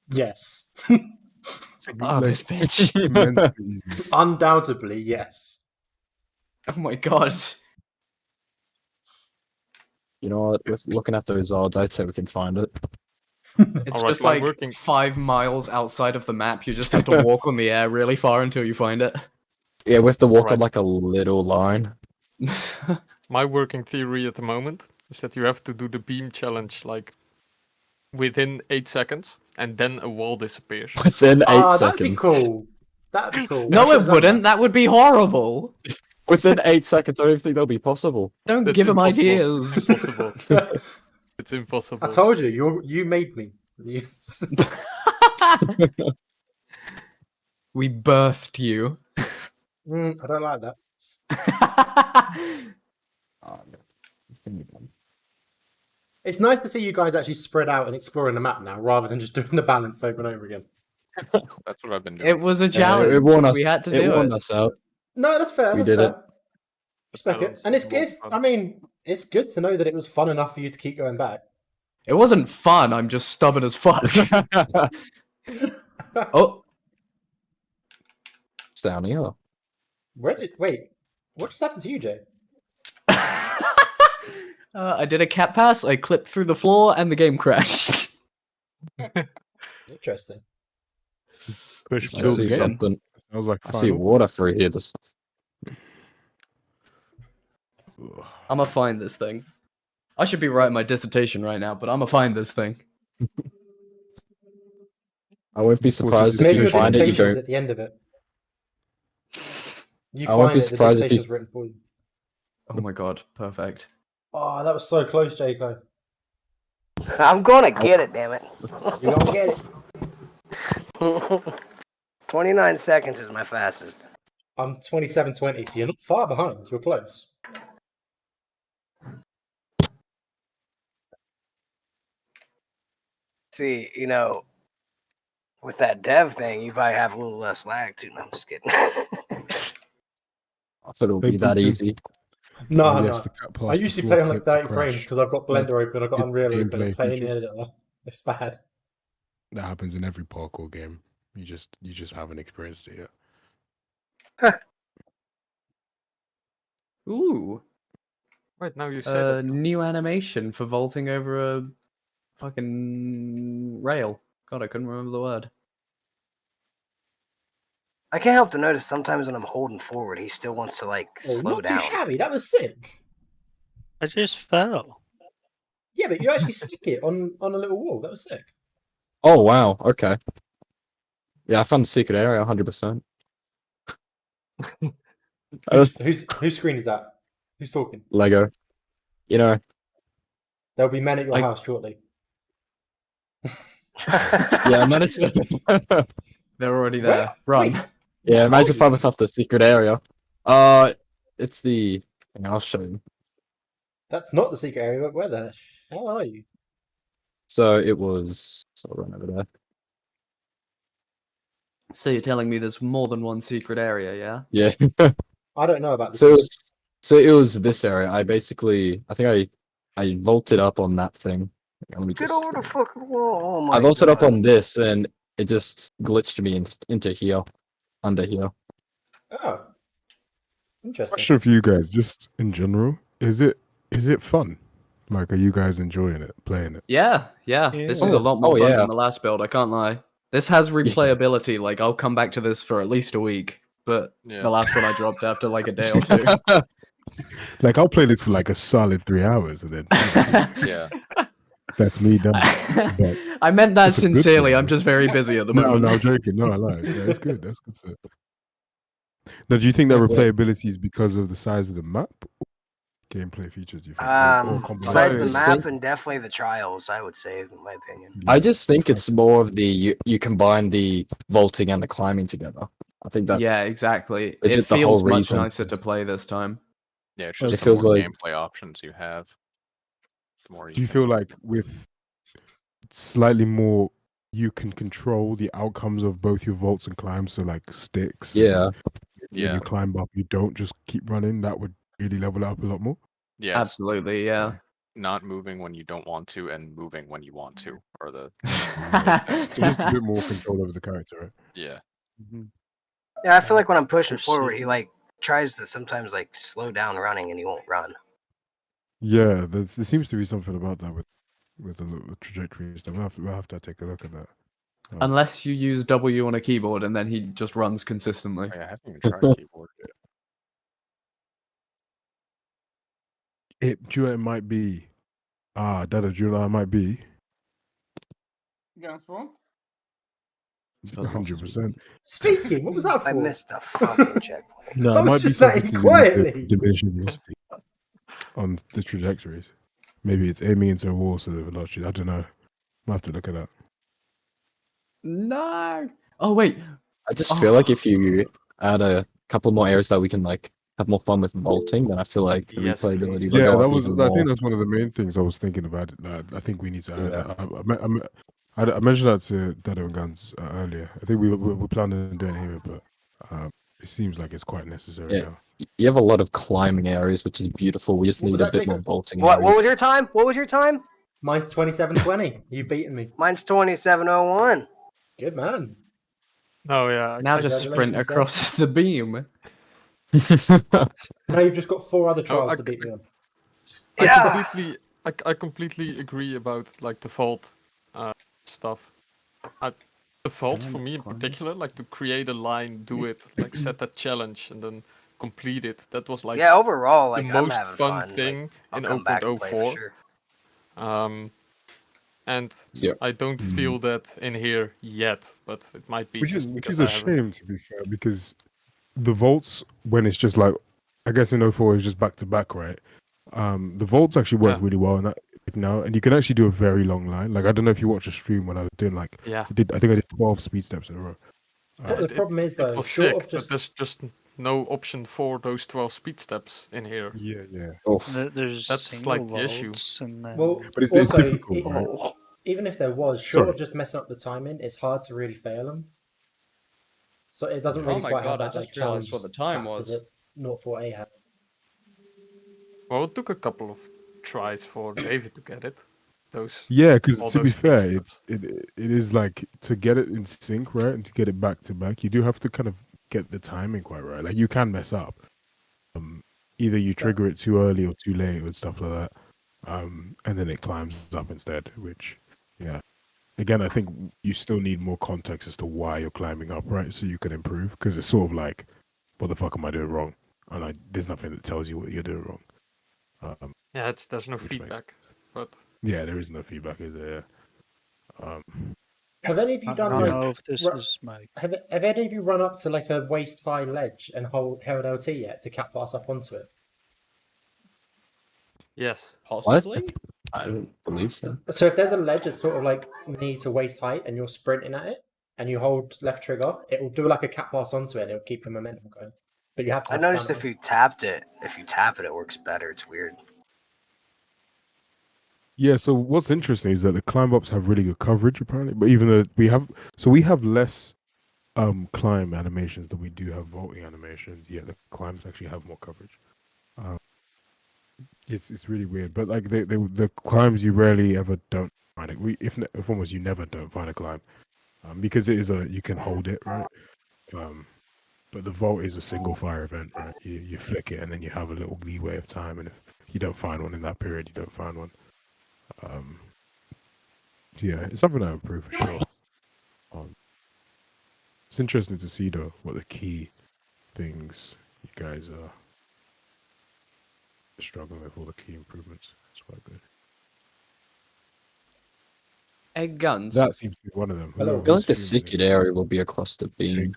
Yes. Oh, this bitch. Immensely easy. Undoubtedly, yes. Oh my god. you know what? With looking at those odds, I'd say we can find it. It's Alright, just well, I'm like working- 5 miles outside of the map. You just have to walk on the air really far until you find it. Yeah, we have to walk Alright. on like a little line. My working theory at the moment is that you have to do the beam challenge like within 8 seconds, and then a wall disappears. Within 8 Ah, seconds. that'd be cool. That'd be cool. No, I it should've done wouldn't. That would be horrible. Within 8 seconds, I don't think that'll be possible. Don't That's give him impossible. ideas. It's impossible. that. It's impossible. I told you, you made me. Yes. We birthed you. I don't like that. It's nice to see you guys actually spread out and exploring the map now, rather than just doing the balance over and over again. That's what I've been doing. It was a challenge. it won us. We had to It do won it. us out. No, that's fair. We That's did fair. it. Respect it. And it's I mean, it's good to know that it was fun enough for you to keep going back. It wasn't fun. I'm just stubborn as fuck. Oh, Down here. Wait, what just happened to you, Jay? I did a cat pass. I clipped through the floor, and the game crashed. Interesting. Push I build see game. something. I was like, I see final. water through here. This... I'm gonna find this thing. I should be writing my dissertation right now, but I'm gonna find this thing. I won't be surprised if Maybe you your find it. You dissertation's don't. at the end of it. You I won't find be it, the surprised if dissertation's you. written for you. Oh my god, perfect. Oh, that was so close, Jaco. I'm gonna get it, damn it. You're gonna get it. 29 seconds is my fastest. I'm 27:20, so you're not far behind. You're close. See, you know, with that dev thing, you probably have a little less lag too. No, I'm just kidding. I thought it would be that easy. No, yes, no. the cat I passed the usually floor play on like clip to 30 frames crash. because I've got That's- Blender open, I've got it's Unreal open, gameplay and playing the features. editor. It's bad. That happens in every parkour game. You just haven't experienced it yet. Ooh. Right now you said New animation for vaulting over a fucking rail. God, I couldn't remember the word. I can't help to notice sometimes when I'm holding forward, he still wants to like Oh, slow not down. too shabby. That was sick. I just fell. Yeah, but you actually stick it on a little wall. That was sick. Oh wow. Okay. Yeah, I found the secret area 100%. Whose screen is that? Who's talking? Lego. You know. There'll be men at your house shortly. Yeah, I managed to. They're already there. Run. Wait, Yeah, I managed to find myself the secret area. It's the. Hang on, I'll show you. that's not the secret area. Where the hell are you? So it was. I'll run over there. So you're telling me there's more than one secret area, yeah? Yeah. I don't know about this. So it was this area. I think I vaulted up on that thing. Let me Get just. over the fucking wall. Oh my I vaulted up God. on this and it just glitched me into here, under here. Oh, interesting. Question for you guys, just in general, is it fun? Like, are you guys enjoying it, playing it? Yeah. This is a lot more fun than the last build, I can't lie. This has replayability, like I'll come back to this for at least a week, but the last one I dropped after like a day or two. Like, I'll play this for like a solid 3 hours and then Yeah. that's me done. But I meant that it's a good sincerely, thing, I'm just very busy at the No, moment. I'm joking. No, I lied. Yeah, it's good. That's good stuff. Now, do you think that replayability is because of the size of the map? Gameplay features, do you think? Or Besides the combination? map and definitely the trials, I would say, in my opinion. I just think it's more of the you combine the vaulting and the climbing together. I think that's Yeah, exactly. legit It the whole feels much reason. nicer to play this time. Yeah, it's It just the feels more like- gameplay options you have. The more Do you can- feel like with slightly more, you can control the outcomes of both your vaults and climbs? So like sticks. Yeah. When Yeah. you climb up, you don't just keep running. That would really level it up a lot more. Yeah, it's Absolutely, yeah. not moving when you don't want to and moving when you want to, or the So just a bit more control over the character, right? yeah. Yeah, I feel like when I'm pushing forward, he like tries to sometimes like slow down running and he won't run. Yeah, there seems to be something about that with the trajectory and stuff. We'll have to take a look at that. Unless you use W on a keyboard and then he just runs consistently. I haven't even tried keyboard. It might be. Dada, do you know what it might be? Guns front. 100%. Speaking, what was that for? I missed a fucking checkpoint. No, I it was might be just something saying to do quietly. with the diminishing velocity on the trajectories. Maybe it's aiming into a wall so the velocity. I don't know. I'll have to look at that. No. Oh wait. I just feel like if you add a couple more areas that we can like have more fun with vaulting, then I feel like the replayability will Yeah, go that up was. even I more. think that's one of the main things I was thinking about. I think we need to add that. I mentioned that to Dado and Guns earlier. I think we're planning on doing it here, but it seems like it's quite necessary Yeah. now. You have a lot of climbing areas, which is beautiful. We just What need was a that, bit more Jacob? vaulting What areas. was your time? What was your time? Mine's 27:20. You've beaten me. Mine's 27:01. Good man. Oh yeah. Now just sprint Congratulations, across the beam. Now you've just got 4 other trials to beat me on. I completely agree about like the vault stuff. The vault And for me in climbs. particular, like to create a line, do it, like set that challenge, and then complete it. That was like Yeah, overall, the like I'm most having fun fun. thing Like, I'll in come back and play for 0.04. sure. And Yeah. I don't feel that in here yet, but it might be Which just is because a I haven't. shame, to be fair, because the vaults, when it's just like, I guess in 04 it's just back to back, right? The vaults actually work Yeah. really well in that now, and you can actually do a very long line. Like, I don't know if you watched a stream when I was doing like, Yeah. I think I did 12 speed steps in a row. The problem is, though, it was short sick, of but just there's just no option for those 12 speed steps in here. Yeah. There's That's single like the issue. vaults, and then well, But it's also, difficult, right? even if there was, short Sorry. of just messing up the timing, it's hard to really fail them. So it doesn't really Oh my quite have god, I that like just realized challenge what the time factor was. that 04A had. Well, it took a couple of tries for David to get it. Those Yeah, because all to be those speed fair, steps. it is like to get it in sync, right, and to get it back to back, you do have to kind of get the timing quite right. Like, you can mess up. Either you trigger it too early or too late and stuff like that, and then it climbs up instead. Which, yeah, again, I think you still need more context as to why you're climbing up, right, so you can improve. Because it's sort of like, what the fuck am I doing wrong? And there's nothing that tells you what you're doing wrong. Yeah, there's no which makes- feedback, but Yeah, there is no feedback, is there? Have any of you I done don't like? know if this is my. Have any of you run up to like a waist high ledge and held LT yet to cat pass up onto it? yes. Possibly? I don't believe so. So if there's a ledge that's sort of like knee to waist height and you're sprinting at it and you hold left trigger, it will do like a cat pass onto it and it'll keep the momentum going. But you have to I have noticed stamina. if you tap it, it works better. It's weird. Yeah, so what's interesting is that the climb ups have really good coverage apparently, but even though we have less climb animations than we do have vaulting animations, yeah, the climbs actually have more coverage. It's really weird, but like the climbs you rarely ever don't find it. If almost you never don't find a climb, because it is you can hold it, right. But the vault is a single fire event, right? You flick it and then you have a little leeway of time, and if you don't find one in that period, you don't find one. Yeah, it's something I improve for sure. It's interesting to see though what the key things you guys are struggling with, all the key improvements. It's quite good. Egg guns. That seems to be one of them. I feel like the secret area will be across the beam.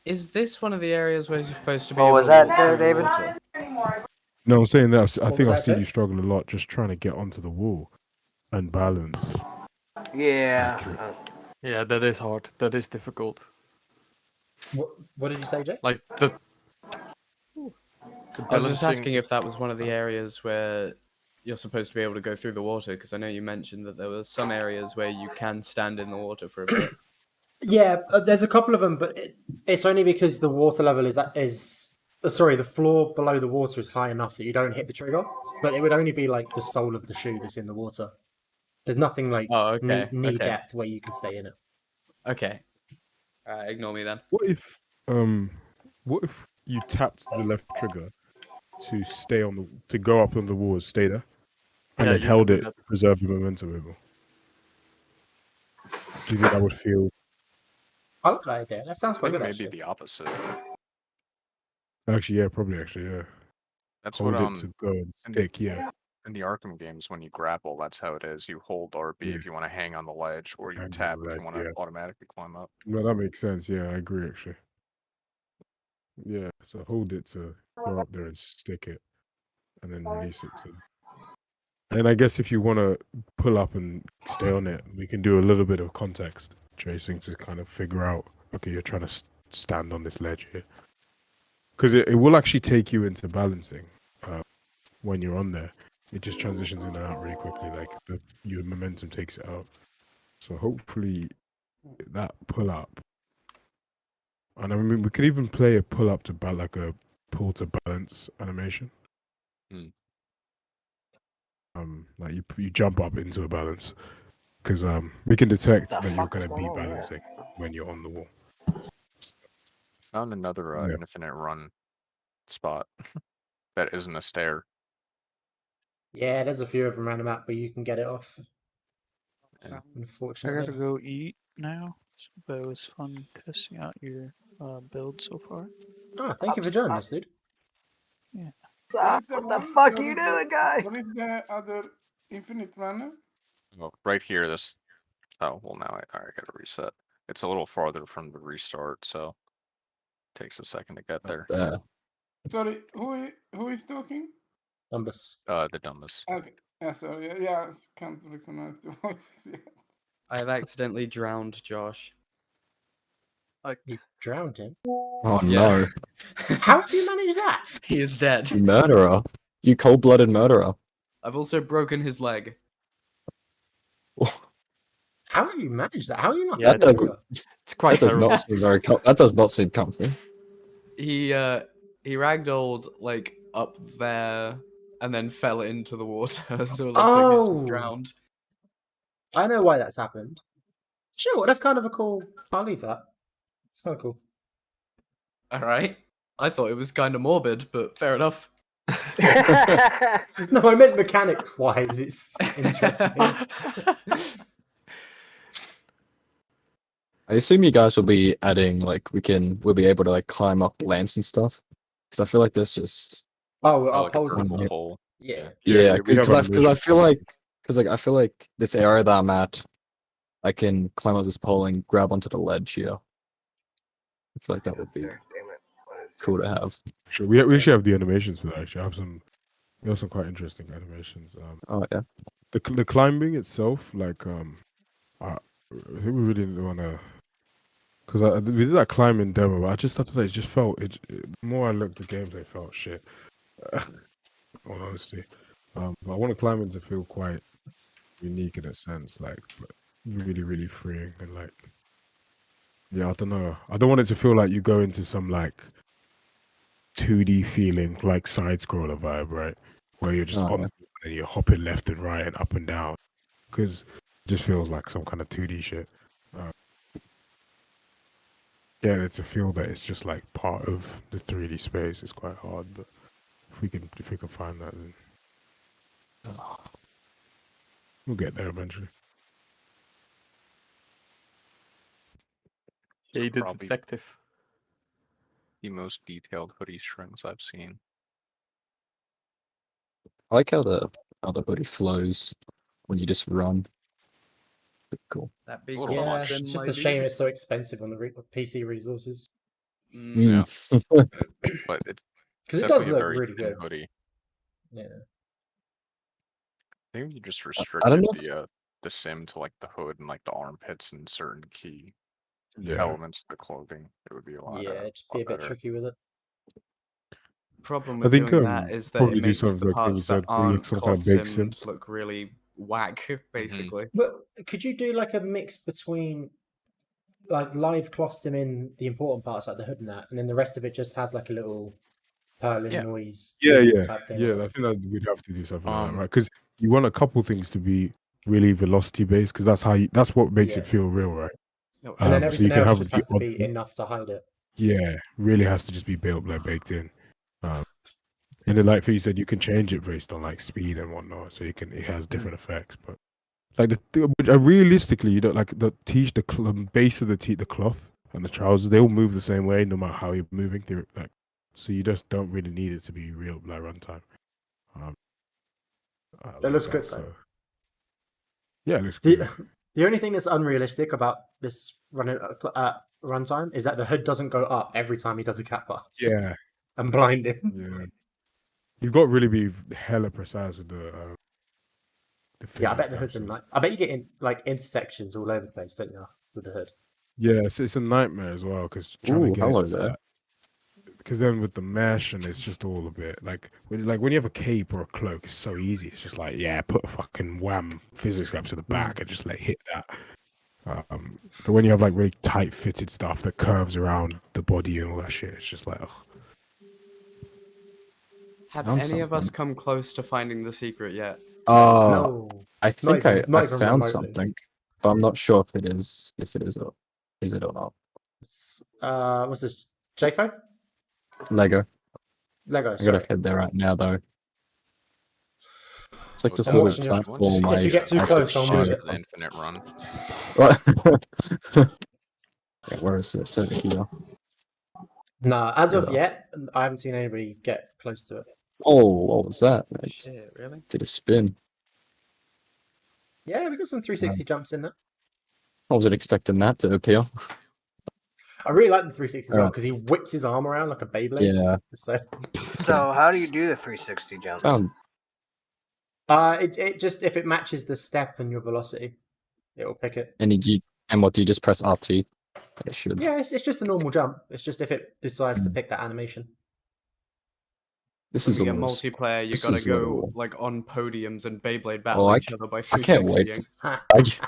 Is this one of the areas where you're supposed to be Oh, able was to that walk there, through the David? water? No, I'm saying that I What think was I've that, seen Jay? you struggle a lot just trying to get onto the wall and balance. Yeah. Accurate. Yeah, that is hard. That is difficult. What did you say, Jay? Like the I was just balancing- asking if that was one of the areas where you're supposed to be able to go through the water, because I know you mentioned that there were some areas where you can stand in the water for a bit. Yeah, there's a couple of them, but it's only because the water level sorry, the floor below the water is high enough that you don't hit the trigger. But it would only be like the sole of the shoe that's in the water. There's nothing like knee okay. depth where you can stay in it. Okay. Ignore me then. What if you tapped the left trigger to stay to go up on the wall and stay there, and Yeah, then you held can do it that. to preserve the momentum level? Do you think that would feel? I like that idea. That sounds I quite think good, maybe actually. the opposite. Actually, yeah, probably. Actually, yeah. That's Hold what it to go and in the- stick. Yeah. In the Arkham games, when you grapple, that's how it is. You hold RB Yeah. if you want to hang on the ledge, or you Hang on tap the if ledge, you want to yeah. automatically climb up. No, that makes sense. Yeah, I agree. Actually. Yeah. So hold it to go up there and stick it, and then release it to. And I guess if you want to pull up and stay on it, we can do a little bit of context tracing to kind of figure out, okay, you're trying to stand on this ledge here. Because it will actually take you into balancing when you're on there. It just transitions in and out really quickly, like your momentum takes it out. So hopefully that pull up. And I mean, we could even play a pull up to like a pull to balance animation. Like you jump up into a balance, because we can detect that you're going to be balancing when you're on the wall. Found another Yeah. infinite run spot that isn't a stair. Yeah, there's a few of them around the map where you can get it off. I Unfortunately. gotta go eat now, but it was fun testing out your build so far. Oh, thank you for joining us, dude. Yeah. What the fuck you doing, guy? What is the other infinite runner? Well, right here, this. Oh, well, now I gotta reset. It's a little farther from the restart, so takes a second to get there. Sorry, who is talking? Dumbus. The dumbest. Okay. Yeah, sorry. Yeah, I can't recognize the voices yet. I have accidentally drowned Josh. You drowned him? Oh Yeah. no. How have you managed that? He is dead. You murderer. You cold-blooded murderer. I've also broken his leg. How have you managed that? How are you not? That doesn't. It's quite That does not seem very. That does not seem comfy. He ragdolled like up there and then fell into the water, so it looks like he's just drowned. I know why that's happened. Sure, that's kind of a cool. I'll leave that. It's kind of cool. All right. I thought it was kind of morbid, but fair enough. No, I meant mechanic-wise. It's interesting. I assume you guys will be adding like we'll be able to like climb up lamps and stuff because I feel like there's just our like a poles and purple stuff. hole. Yeah. yeah we have because I feel like I feel like this area that I'm at, I can climb up this pole and grab onto the ledge here. I feel like that would be cool to have. Sure, we actually have the animations for that. Actually, we have some quite interesting animations. Oh yeah. The climbing itself, like I think we really didn't want to, because we did that climbing demo, but I just thought that it just felt the more I looked at the gameplay, it felt shit. All honesty, but I want the climbing to feel quite unique in a sense, like really, really freeing and like, yeah, I don't know. I don't want it to feel like you go into some like 2D feeling, like side scroller vibe, right? Where you're just on and you're hopping left and right and up and down, because it just feels like some kind of 2D shit. Yeah, it's a feel that it's just like part of the 3D space. It's quite hard, but if we can find that, then we'll get there eventually. Yeah, the Probably detective. the most detailed hoodie strings I've seen. I like how the hoodie flows when you just run. Cool. That big Yeah, it's just a shame it's so expensive on the PC resources. Yeah. But it's Because it definitely does a look very really thin good. hoodie. Yeah. I think you just don't restricted know the sim to like the hood and like the armpits and certain key Yeah. elements of the clothing. It would be a lot. Yeah, it'd be a bit better. tricky with it. Problem I with think doing that is that probably it do makes something the like thing you parts that said, probably aren't some kind of cloth big sim. simmed look really whack, basically. But could you do like a mix between like live cloth sim in the important parts like the hood and that, and then the rest of it just has like a little purling noise type thing? Yeah. I think that we'd have to do something like that, right? Because you want a couple things to be really velocity based, because that's what makes it feel real, right? And then so everything you can else have just the has to odd be thing. enough to hide it. Yeah, really has to just be built like baked in. And then like you said, you can change it based on like speed and whatnot, so it has different effects. But like realistically, you don't like the base of the cloth and the trousers, they all move the same way no matter how you're moving through it. Like, so you just don't really need it to be real like runtime. That looks good though. Yeah, it looks good. The only thing that's unrealistic about this running runtime is that the hood doesn't go up every time he does a cat pass. Yeah, and blind him. Yeah, you've got to really be hella precise with the. Yeah, I bet the hood's I bet you get in like intersections all over the place, don't you, with the hood? Yeah, it's a nightmare as well because trying to get into that. Because then with the mesh and it's just all a bit like when you have a cape or a cloak, it's so easy. It's just like put a fucking wham physics cap to the back and just like hit that. But when you have like really tight fitted stuff that curves around the body and all that shit, it's just like ugh. Have any of us come close to finding the secret yet? No. I think I not even found remotely. something, but I'm not sure if it is or not. What's this? Jaco? Lego. Lego. I gotta head there right now though. It's like this I'm little watching you. platform. If you get too close, I'll move it. The infinite run. What? Yeah, where is it? It's over here. Nah, as of Yeah. yet, I haven't seen anybody get close to it. Oh, what was that? I Shit, really? did a spin. Yeah, we got some 360 jumps in there. I wasn't expecting that to appear. I really like the 360 as well Alright. because he whips his arm around like a Beyblade. Yeah. So how do you do the 360 jumps? It just if it matches the step and your velocity, it'll pick it. And what do you just press RT? It should. Yeah, it's just a normal jump. It's just if it decides to pick that animation. This When is we a get little. multiplayer, you this gotta is go little- like on podiums and Beyblade Oh, battle each other by I can't wait. 360.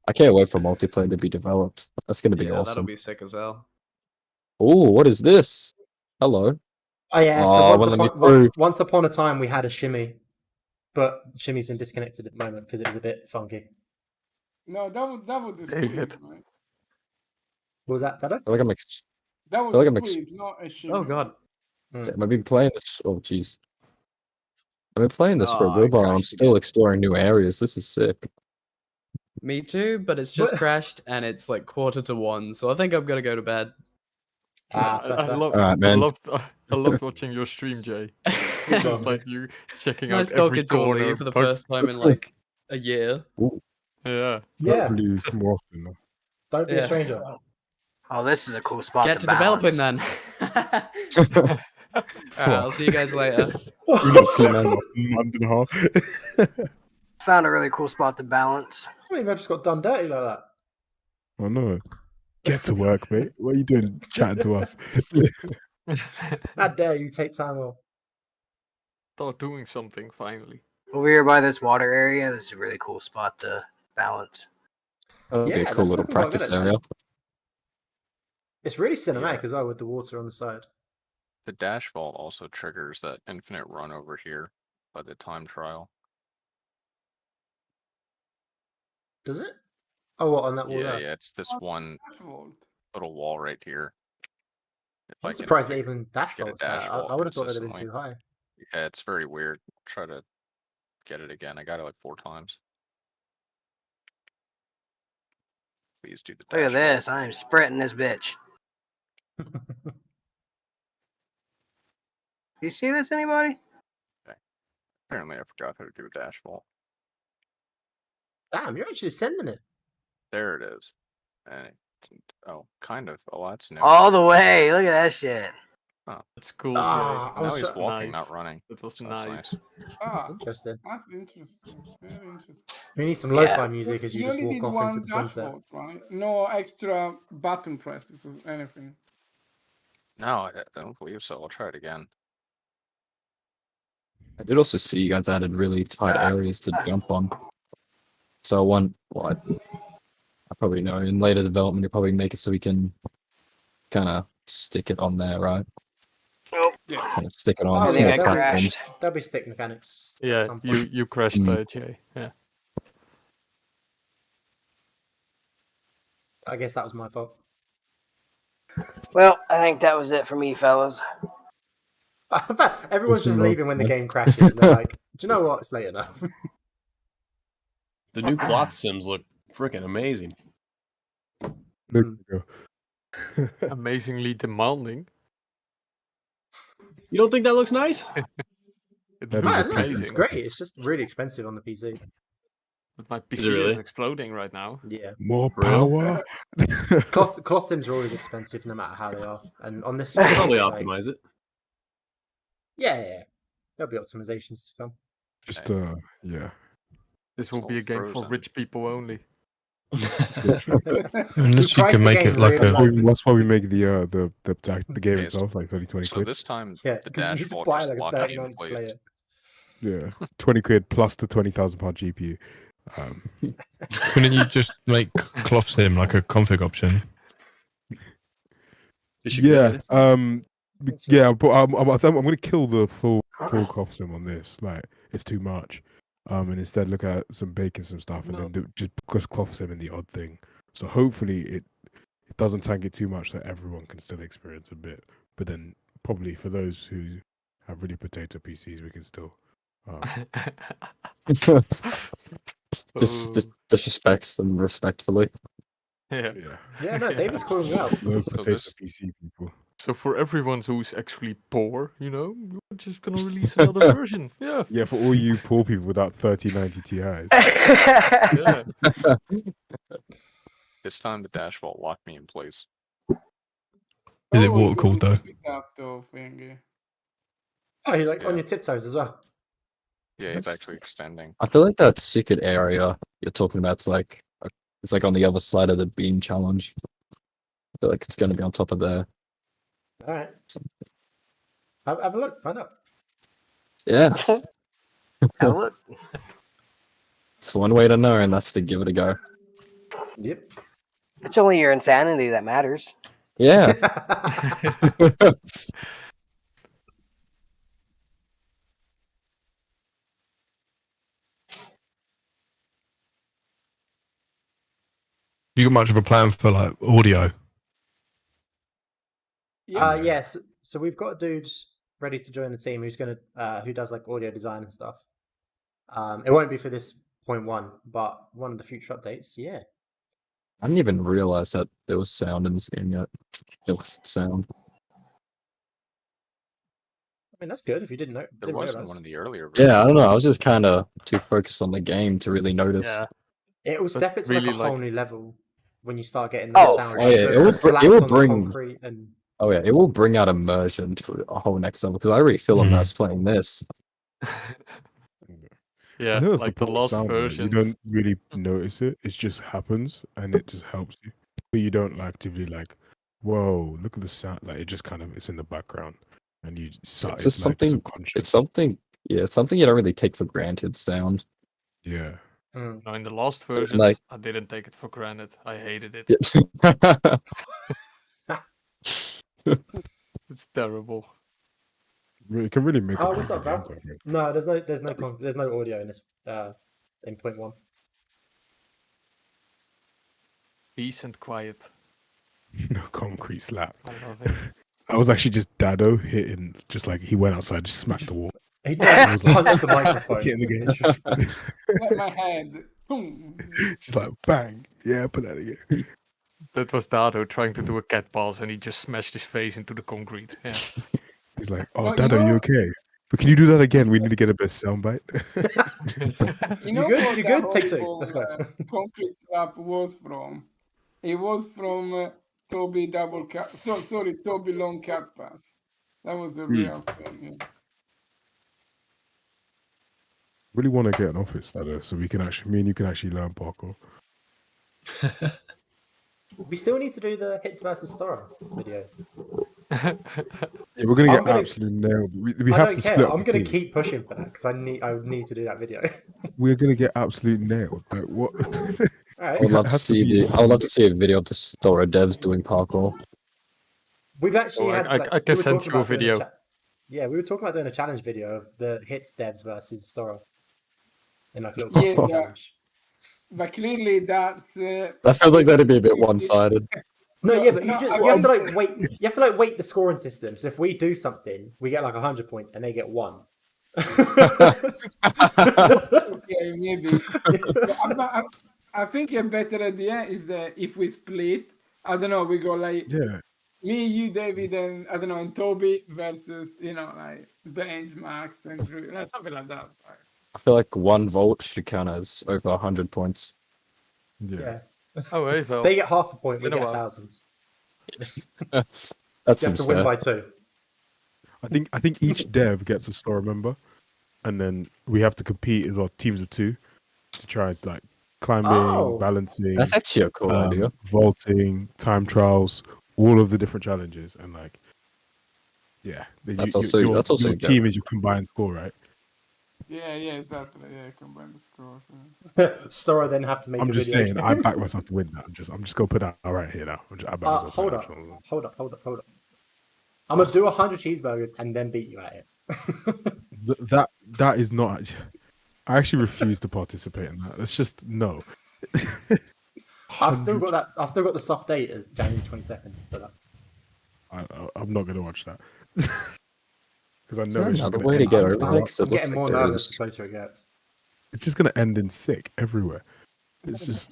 I can't wait for multiplayer to be developed. That's gonna be Yeah, that'll awesome. be sick as well. Oh, what is this? Hello. Oh yeah, Oh, so well, let me through. once upon a time we had a shimmy, but shimmy's been disconnected at the moment because it was a bit funky. No, that was the David. squeeze, right? What was that, Dado? I feel like I'm ex- That was feel like a I'm ex- squeeze, not a shimmy. Oh god. I've been playing this. Oh, jeez. I've been playing this for a Oh, good while. I'm crashed still exploring new areas. This is sick. Me too, but it's just crashed and it's like 1:45, so I think I'm gonna go to bed. Ah, I love, Alright, man. I loved watching your stream, Jay. It's just like you checking Nice out every talking to all of corner. you for the first time in like a year. Yeah. Yeah. Hopefully it's more often. Though. Don't be Yeah. a stranger. Oh, this is a cool spot Get to balance. developing then. Alright, I'll see you guys later. We got seen that last month and a half. Found a really cool spot to balance. I believe I just got done dirty like that. I know. Get to work, mate. What are you doing chatting to us? How dare you take time off? Start doing something finally. Over here by this water area, this is a really cool spot to balance. Okay, Yeah, cool that's little looking quite good, practice actually. area. It's really cinematic as well with the water on the side. The dash vault also triggers that infinite run over here by the time trial. Does it? Oh, what, on that wall Yeah, there? yeah, it's this one little wall right here. If I I'm can, surprised they like, even dash get a vaults dash that. vault I would have thought they'd have been consistently. too high. Yeah, it's very weird. Try to get it again. I got it like 4 times. Please do the Look at dash this. I am sprinting this bitch. You see this, anybody? Apparently, I forgot how to do a dash vault. Damn, you're actually sending it. There it is. And oh, kind of. Oh, that's new. All the way. Look at that shit. Oh. That's cool, Ah, Jay. Now he's so- walking, Nice. not running. That was So that's nice. Ah, Interesting. that's interesting. Very interesting. We need some Yeah. lo-fi music as you You just only walk did off one into the sunset. dashboard, right? No extra button presses or anything. No, I don't believe so. I'll try it again. I did also see you guys added really tight areas to jump on. So I probably know in later development you'll probably make it so we can kind of stick it on there, right? Nope. Kind of stick it on Oh, small yeah, platforms. there'll be stick mechanics. at Yeah, some point. you crashed, Jay. Yeah. I guess that was my fault. Well, I think that was it for me, fellas. Everyone's just Awesome, leaving when the man. game crashes. They're like, do you know what? It's late enough. The new cloth sims look freaking amazing. There you go. Amazingly demanding. You don't think that looks nice? It That looks is No, it's amazing. great. It's just really expensive on the PC. But my Is PC it is really? exploding right now. Yeah. More Real? power. Cloth sims are always expensive no matter how they are. And on this I'll probably like, optimize it. yeah. There'll be optimizations to come. Just yeah. This will It's be all a game for frozen. rich people only. Unless you priced can the make game it like really a. low. That's why we make the game Okay, itself like it's only 20 So quid. this time, Yeah, the because you dash need to vault buy just like a lock me 30 in minutes to place. play it. Yeah, 20 quid plus the £20,000 GPU. Couldn't you just make cloth sim like a config option? Yeah, yeah, but I think I'm gonna kill the full cloth sim on this. Like, it's too much. And instead look at some baking some stuff and then do just cloth sim in the odd thing. So hopefully it doesn't tank it too much that everyone can still experience a bit. But then probably for those who have really potato PCs, we can still Just disrespect them respectfully. Yeah. Yeah, no, David's calling you out. No So potato this- PC people. So for everyone who's actually poor, we're just gonna release another version. Yeah. Yeah, for all you poor people without 3090 Ti's. Yeah. This time the dash vault locked me in place. Is it Oh, water you cooled need though? to pick up the thingy. Oh, you're like on Yeah. your tiptoes as well. Yeah, it's actually extending. I feel like that secret area you're talking about is like it's like on the other side of the beam challenge. I feel like it's going to be on top of there. All right. Have a look. Find out. Yeah, Have a look. it's one way to know, and that's to give it a go. Yep. It's only your insanity that matters. Yeah. You got much of a plan for like audio? Yes. So we've got a dude ready to join the team who's gonna who does like audio design and stuff. It won't be for this 0.1, but one of the future updates. Yeah. I didn't even realize that there was sound in this game yet. It was sound. I mean, that's good if you didn't know. There didn't wasn't realize. one of the earlier Yeah, I don't know. I was just kind of too focused on the game to really notice. Yeah. It will step it to really like a whole like- new level when you start getting those sounds. Oh like yeah, the slaps it will on the bring. concrete and Oh yeah, it will bring out immersion to a whole next level because I already feel immersed playing this. Yeah, I think that's like the the point of last sound, though. You versions. don't really notice it. It just happens, and it just helps you. But you don't like actively like, whoa, look at the sound. Like it just kind of it's in the background, and you It's it's just like something. subconscious. It's something. Yeah, it's something you don't really take for granted. Sound. Yeah. No, in the last So, versions, like- I didn't take it for granted. I hated it. It's terrible. It can really make. Oh, or what's break up, a game, Val? quite frankly. No, there's no audio in this in 0.1. Peace and quiet. No concrete slap. I love it. I was actually just Dado hitting, just like he went outside, just smacked the wall. He I was like, punched the microphone. hitting the game. Let my head. Boom. Just like bang, yeah, put that again. That was Dado trying to do a cat pass, and he just smashed his face into the concrete. Yeah. He's like, "Oh, Well, you Dado, you know- okay? But can you do that again? We need to get a best soundbite." You know good? what You the good? Take two. horrible, Let's go. concrete slap was from? It was from Toby double cat. Sorry, Toby long cat pass. That was the real thing. Yeah. Really want to get an office, Dado, so we can actually, me and you can actually learn parkour. We still need to do the hits versus STORROR video. Yeah, we're gonna I'm get gonna- absolutely nailed. We I have don't to care. split up I'm the gonna team. keep pushing for that because I need to do that video. We're gonna get absolutely nailed. Like what? All right. I would love It to has to see be- I would love to see a video of the STORROR devs doing parkour. We've actually Oh, had. I like, can we were send talking you a about doing video. Yeah, we were talking about doing a challenge video of the hits devs versus STORROR in like a little Yeah, challenge. But clearly that's. That feels like that'd be a bit one-sided. No, yeah, but No, you have to like wait. You have to like weight the scoring system. So if we do something, we get like 100 points, and they get 1. Okay, maybe. I think a better idea is that if we split, I don't know, we go like Yeah. me, you, David, and I don't know, and Toby versus like Benj, Max, and Drew, something like that. I feel like 1 volt should count as over 100 points. Yeah. Oh, hey, Val. They get half a point. We Been a get while. thousands. That You have seems to win fair. by 2. I think each dev gets a STORROR member, and then we have to compete as our teams of 2 to try and like climbing, Oh. balancing. That's actually a cool idea. Vaulting, time trials, all of the different challenges, and like, yeah, That's also your good. team is your combined score, right? Yeah, exactly. Yeah, combine the scores. STORROR then have to make. I'm a just video. saying, I back myself to win that. I'm just gonna put that right here now. I back myself to hold win up, that one. hold up. I'm gonna do 100 cheeseburgers and then beat you at it. That is not. I actually refuse to participate in that. It's just no. I've still got that. I've still got the soft date of January 22nd for that. I'm not gonna watch that. because I Is know there it's just another going way to to end. go in over throw there? up. 'Cause it I'm looks getting like more there nervous is. the closer it gets. It's just going to end in sick everywhere. It's just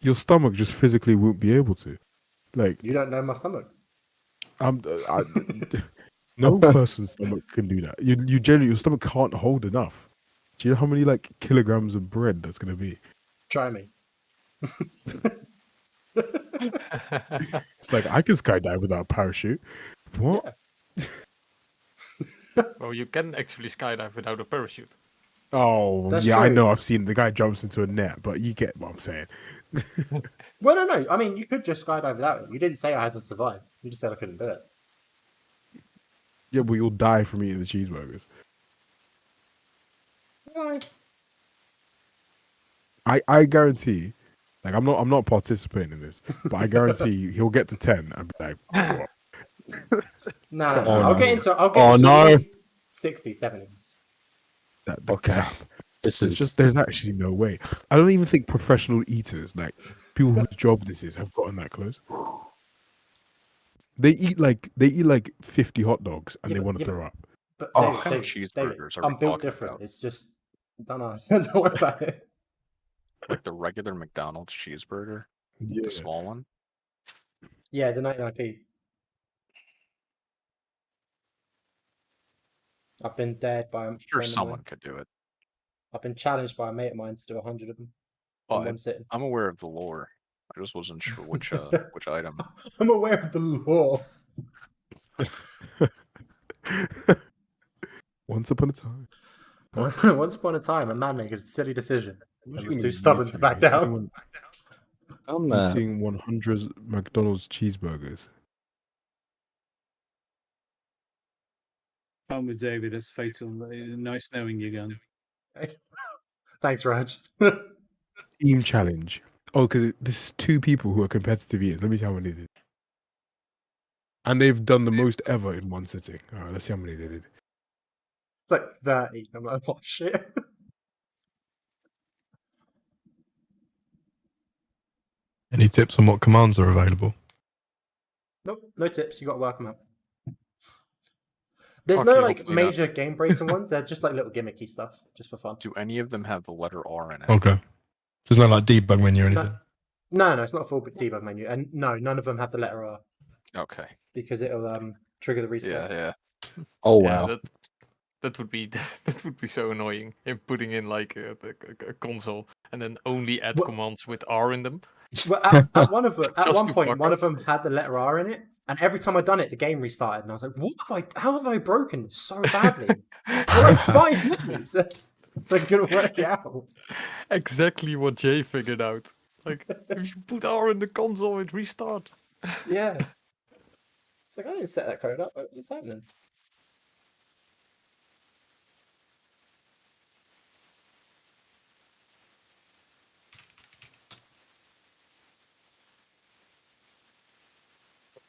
your stomach just physically won't be able to. Like You don't know my stomach. no person's stomach can do that. You generally your stomach can't hold enough. Do you know how many like kilograms of bread that's going to be? Try me. It's like I can skydive without a parachute. What? Yeah. Well, you can actually skydive without a parachute. Oh, That's yeah, I true. know. I've seen the guy jumps into a net, but you get what I'm saying. Well, no. I mean, you could just skydive without it. You didn't say I had to survive. You just said I couldn't do it. Yeah, but you'll die from eating the cheeseburgers. Why? I guarantee, like I'm not participating in this, but I guarantee he'll get to 10 and be like, what? No. Oh, I'll no. get into Oh, at no. least 60s, 70s. The cap. This It's is just there's actually no way. I don't even think professional eaters, like people whose job this is, have gotten that close. They eat like 50 hot dogs and Yeah, they but- want to yeah, throw up. But Oh, David, what kind of David, cheeseburgers are we I'm built talking different. about? It's just, don't know. Don't worry about it. Like the regular McDonald's cheeseburger, Yeah. the small one. Yeah, the 99p. I've been dared by a I'm sure friend of someone mine. could do it. I've been challenged by a mate of mine to do 100 of them Well, in one sitting. I'm aware of the lore. I just wasn't sure which item. I'm aware of the law. Once upon a time. Once upon a time, a man made a silly decision and was too stubborn to back down. Eating 100 McDonald's cheeseburgers. I'm with David. That's fatal. Nice knowing you, Gun. Thanks, Raj. Team challenge. Oh, because this is 2 people who are competitive eaters. Let me see how many they did. And they've done the most ever in one sitting. All right, let's see how many they did. It's like 30. I'm like, oh shit. Any tips on what commands are available? Nope, no tips. You got to work them out. There's Okay, no like hopefully not. major game breaking ones. They're just like little gimmicky stuff, just for fun. Do any of them have the letter R in it? Okay. There's no like debug menu or anything. No, it's not a full debug menu, and no, none of them have the letter R Okay. because it'll trigger the reset. Yeah. Oh Yeah, wow. that would be that would be so annoying. In putting in like a console and then only add commands with R in them. Well, at one of them, at Just one to point, fuck one us. of them had the letter R in it, and every time I'd done it, the game restarted, and I was like, "What have I? How have I broken this so badly for like 5 minutes?" I couldn't work it out. Exactly what Jay figured out. Like if you put R in the console, it restarts. Yeah, it's like I didn't set that code up. What's happening?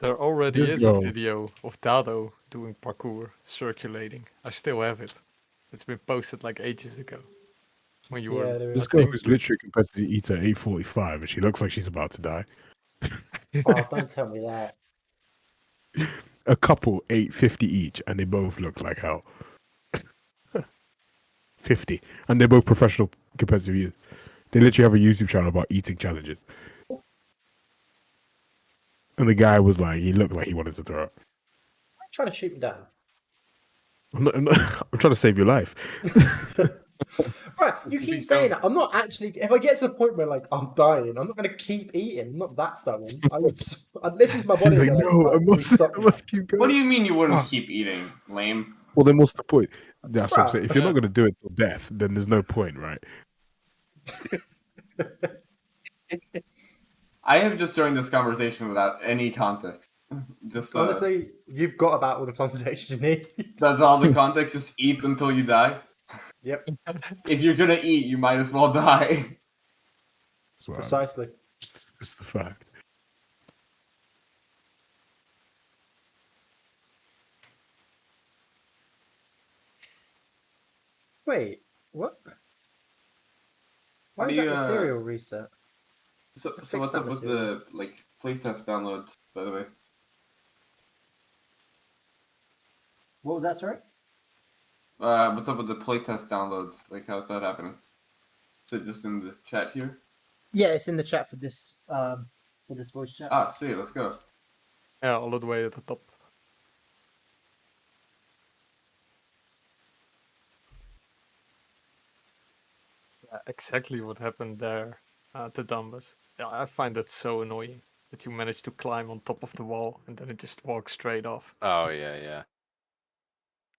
There already Just is go. a video of Dado doing parkour circulating. I still have it. It's been posted like ages ago. When you were This girl who's literally a competitive eater at 8:45 and she looks like she's about to die. Oh, don't tell me that. A couple 8:50 each and they both look like hell. 50. And they're both professional competitive eaters. They literally have a YouTube channel about eating challenges. And the guy was like, he looked like he wanted to throw up. Why are you trying to shoot me down? I'm trying to save your life. Right, you keep saying that. I'm not actually. If I get to the point where like I'm dying, I'm not going to keep eating. I'm not that stubborn. I'd listen to my body. He's and like, go, no, I "Right, must, stop I me." must keep going. What do you mean you wouldn't keep eating, lame? Well, then what's the point? That's what I'm Bruh. saying. If you're not going to do it till death, then there's no point, right? I have just joined this conversation without any context. Just Honestly, you've got about all the context you need. that's all the context. Just eat until you die. Yep. If you're gonna eat, you might as well die. Precisely. It's the fact. Wait, what? Why How is do that you, material reset? So Fix what's that up with material. the playtest downloads, by the way? What was that, sorry? What's up with the playtest downloads? Like, how's that happening? Is it just in the chat here? Yeah, it's in the chat for this voice chat. Ah, see, let's go. Yeah, all the way at the top. Yeah, exactly what happened there at the Dumbus. Yeah, I find that so annoying that you manage to climb on top of the wall and then it just walks straight off. Oh yeah, yeah.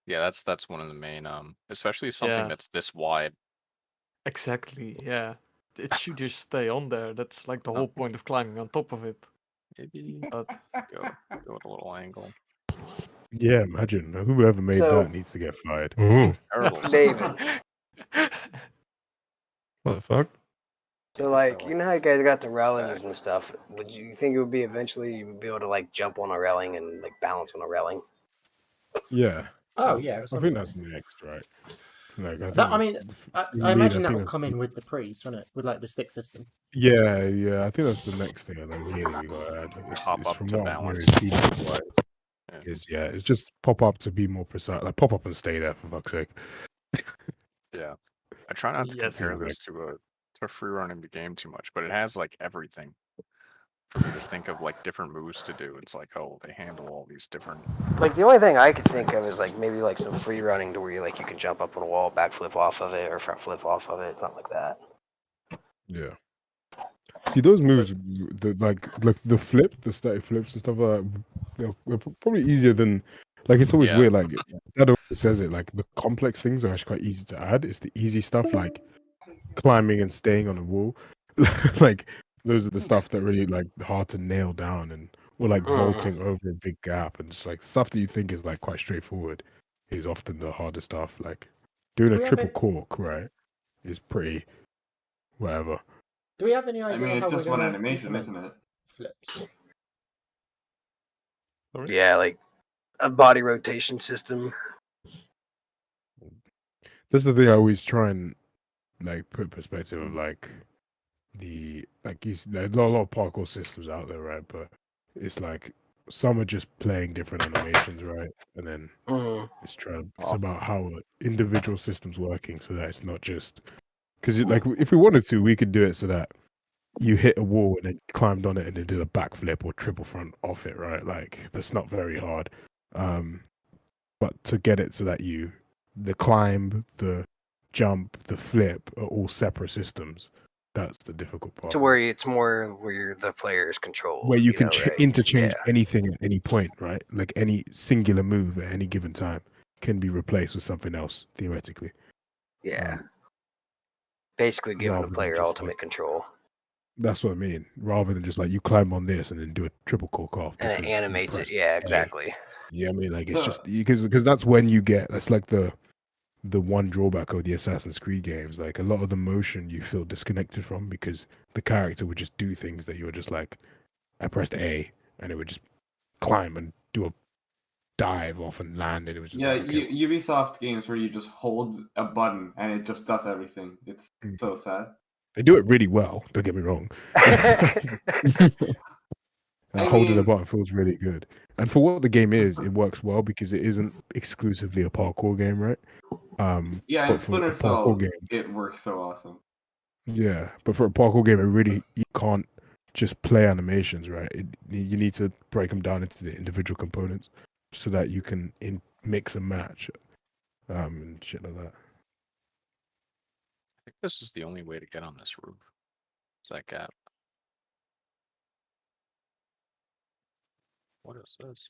Yeah, that's one of the main especially something Yeah. that's this wide. Exactly, yeah. It should just stay on there. That's like the whole point of climbing on top of it. Maybe But go at a little angle. Yeah, imagine whoever made So- that needs to get fired. Terrible David. system. What the fuck? So like, you know how you guys got the railings and stuff? Would you think it would be eventually you would be able to like jump on a railing and like balance on a railing? Yeah. Oh yeah, I think that's next, right? Like, I mean, I imagine that will that's come in with the pre's, won't it? With like the stick system. Yeah, yeah. I think that's the next thing that really we got to add. It's Pop up from to what I'm hearing, balance. feedback-wise, it's just pop up to be more precise. Like pop up and stay there for fuck's sake. Yeah. I try not to Yes. compare this to free running the game too much, but it has like everything. For me to think of like different moves to do, it's like, oh, they handle all these different. Like the only thing I could think of is like maybe like some free running to where you like you can jump up on a wall, backflip off of it, or front flip off of it, something like that. Yeah. See those moves, like the flip, the static flips and stuff like that, they're probably easier than. Like it's always Yeah. weird. Like that always says it. Like the complex things are actually quite easy to add. It's the easy stuff like climbing and staying on a wall. Like those are the stuff that really like hard to nail down, and or like vaulting over a big gap and just like stuff that you think is like quite straightforward is often the harder stuff. Like doing Do a we have triple it- cork, right, is pretty whatever. Do we have any I idea mean, how it's we're just one gonna animation, implement isn't it? flips? Yeah, like a body rotation system. That's the thing I always try and like put perspective of like the like there's a lot of parkour systems out there, right? But it's like some are just playing different animations, right? And then it's about how individual systems working so that it's not just because like if we wanted to, we could do it so that you hit a wall and then climbed on it and then did a backflip or triple front off it, right? Like that's not very hard. But to get it so that the climb, the jump, the flip are all separate systems. That's the difficult part. To where it's more where the player is controlled. Where you can know, right? interchange Yeah. anything at any point, right? Like any singular move at any given time can be replaced with something else theoretically. Yeah. Basically giving the rather than player just, ultimate like- control. That's what I mean. Rather than just like you climb on this and then do a triple cork off. And it because you animates it. pressed Yeah, A. exactly. Yeah, I mean, like it's So- just because that's when you get that's like the one drawback of the Assassin's Creed games. Like a lot of the motion you feel disconnected from because the character would just do things that you were just like, I pressed A and it would just climb and do a dive off and land, and it was just Yeah, like, okay. Ubisoft games where you just hold a button and it just does everything. It's so sad. They do it really well. Don't get me wrong. Holding the mean- button feels really good, and for what the game is, it works well because it isn't exclusively a parkour game, right? Yeah, but in for Splinter a parkour Cell, game, it works so awesome. yeah, but for a parkour game, it really you can't just play animations, right? You need to break them down into the individual components so that you can mix and match, and shit like that. I think this is the only way to get on this roof. Is that gap? What is this?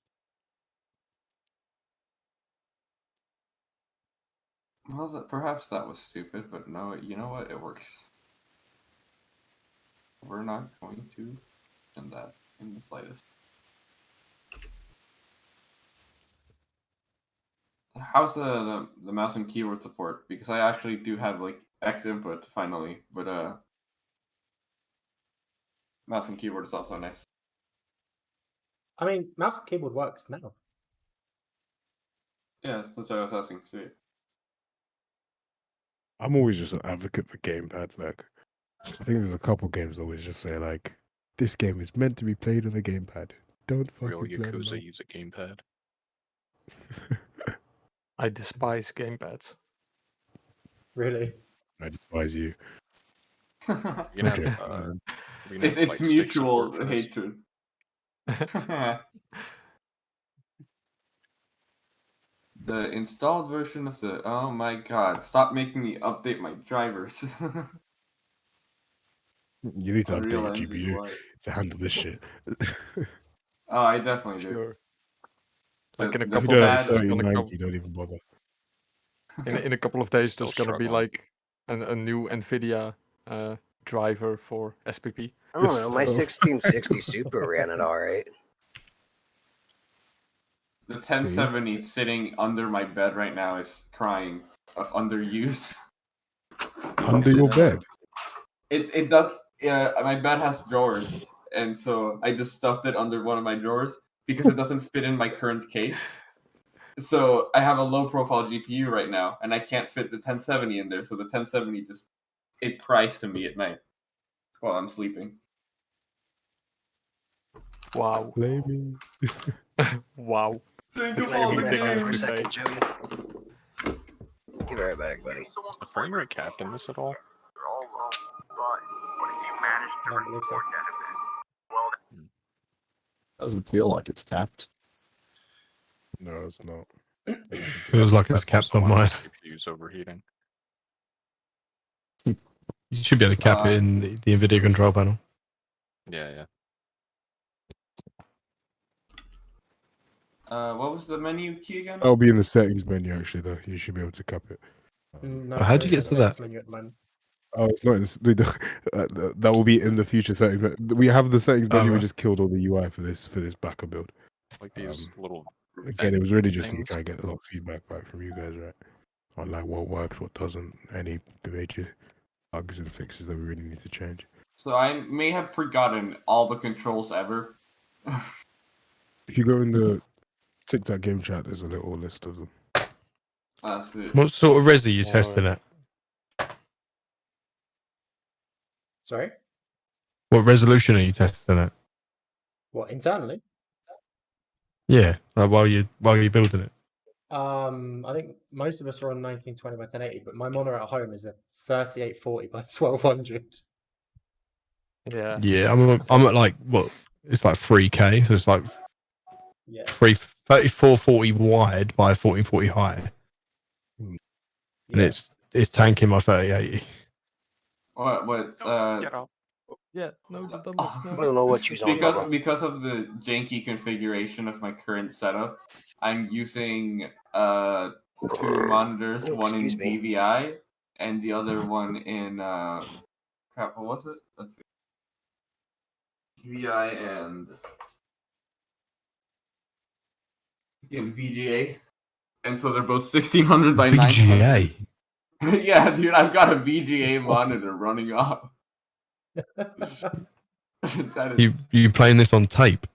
Well, perhaps that was stupid, but no, you know what? It works. We're not going to do that in the slightest. How's the mouse and keyboard support? Because I actually do have like X input finally, but mouse and keyboard is also nice. I mean, mouse and keyboard works now. Yeah, that's what I was asking. Sweet. I'm always just an advocate for gamepad. Like, I think there's a couple games that always just say like, this game is meant to be played on a gamepad. Don't fucking Real play on a Yakuza mouse. use a gamepad. I despise gamepads. Really? I despise you. You can have, Okay. we can have It's like stick support mutual for this. hatred. The installed version of the oh my god! Stop making me update my drivers. You need to update Unreal your Engine, GPU what? to handle this shit. Oh, I definitely do. Sure. Like in a The If you couple of don't days, have sad- there's gonna come 3090, don't even bother. in a couple of days. Still There's gonna be struggling. like a new NVIDIA driver for SPP. I don't know. My So- 1660 Super ran it all right. The 1070 sitting under my bed right now is crying of underuse. Under your bed? It does. Yeah, my bed has drawers, and so I just stuffed it under one of my drawers because it doesn't fit in my current case. So I have a low profile GPU right now, and I can't fit the 1070 in there. So the 1070 just it cries to me at night while I'm sleeping. Wow. Blaming. Wow. Think Can of I all see the that phone for a games. second, Joey? Give it right back, buddy. Is the frame rate capped in this at all? I don't believe so. Doesn't feel like it's capped. No, it's not. Feels like it's capped on mine. GPU's overheating. You should be able to cap it in the NVIDIA control panel. Yeah, yeah. What was the menu key again? That'll be in the settings menu, actually, though. You should be able to cap it. No, How'd you there get is to a that? menu at the moment. Oh, it's not in that will be in the future settings. But we have the settings menu. We right. just killed all the UI for this backer build. Like these little. Again, it was really just to things. try and get a lot of feedback back from you guys, right? On like what works, what doesn't, any major bugs and fixes that we really need to change. So I may have forgotten all the controls ever. If you go in the TikTok game chat, there's a little list of them. That's it. What sort of res are you testing at? Sorry? What resolution are you testing at? What, internally? Yeah, like while you're building it. I think most of us are on 1920 by 1080, but my monitor at home is a 3840 by 1200. Yeah. Yeah, I'm at like what? It's like 3K, so it's like Yeah. 3440 wide by 1440 high, and it's tanking my 3080. What? Get up. Yeah, no, the dumb I don't know what you're on. Because of the janky configuration of my current setup, I'm using 2 monitors, one in excuse me. DVI and the other one in crap. What was it? Let's see. DVI and in VGA, and so they're both 1600 by 900. VGA. Yeah, dude, I've got a VGA monitor running off. That is... You playing this on tape?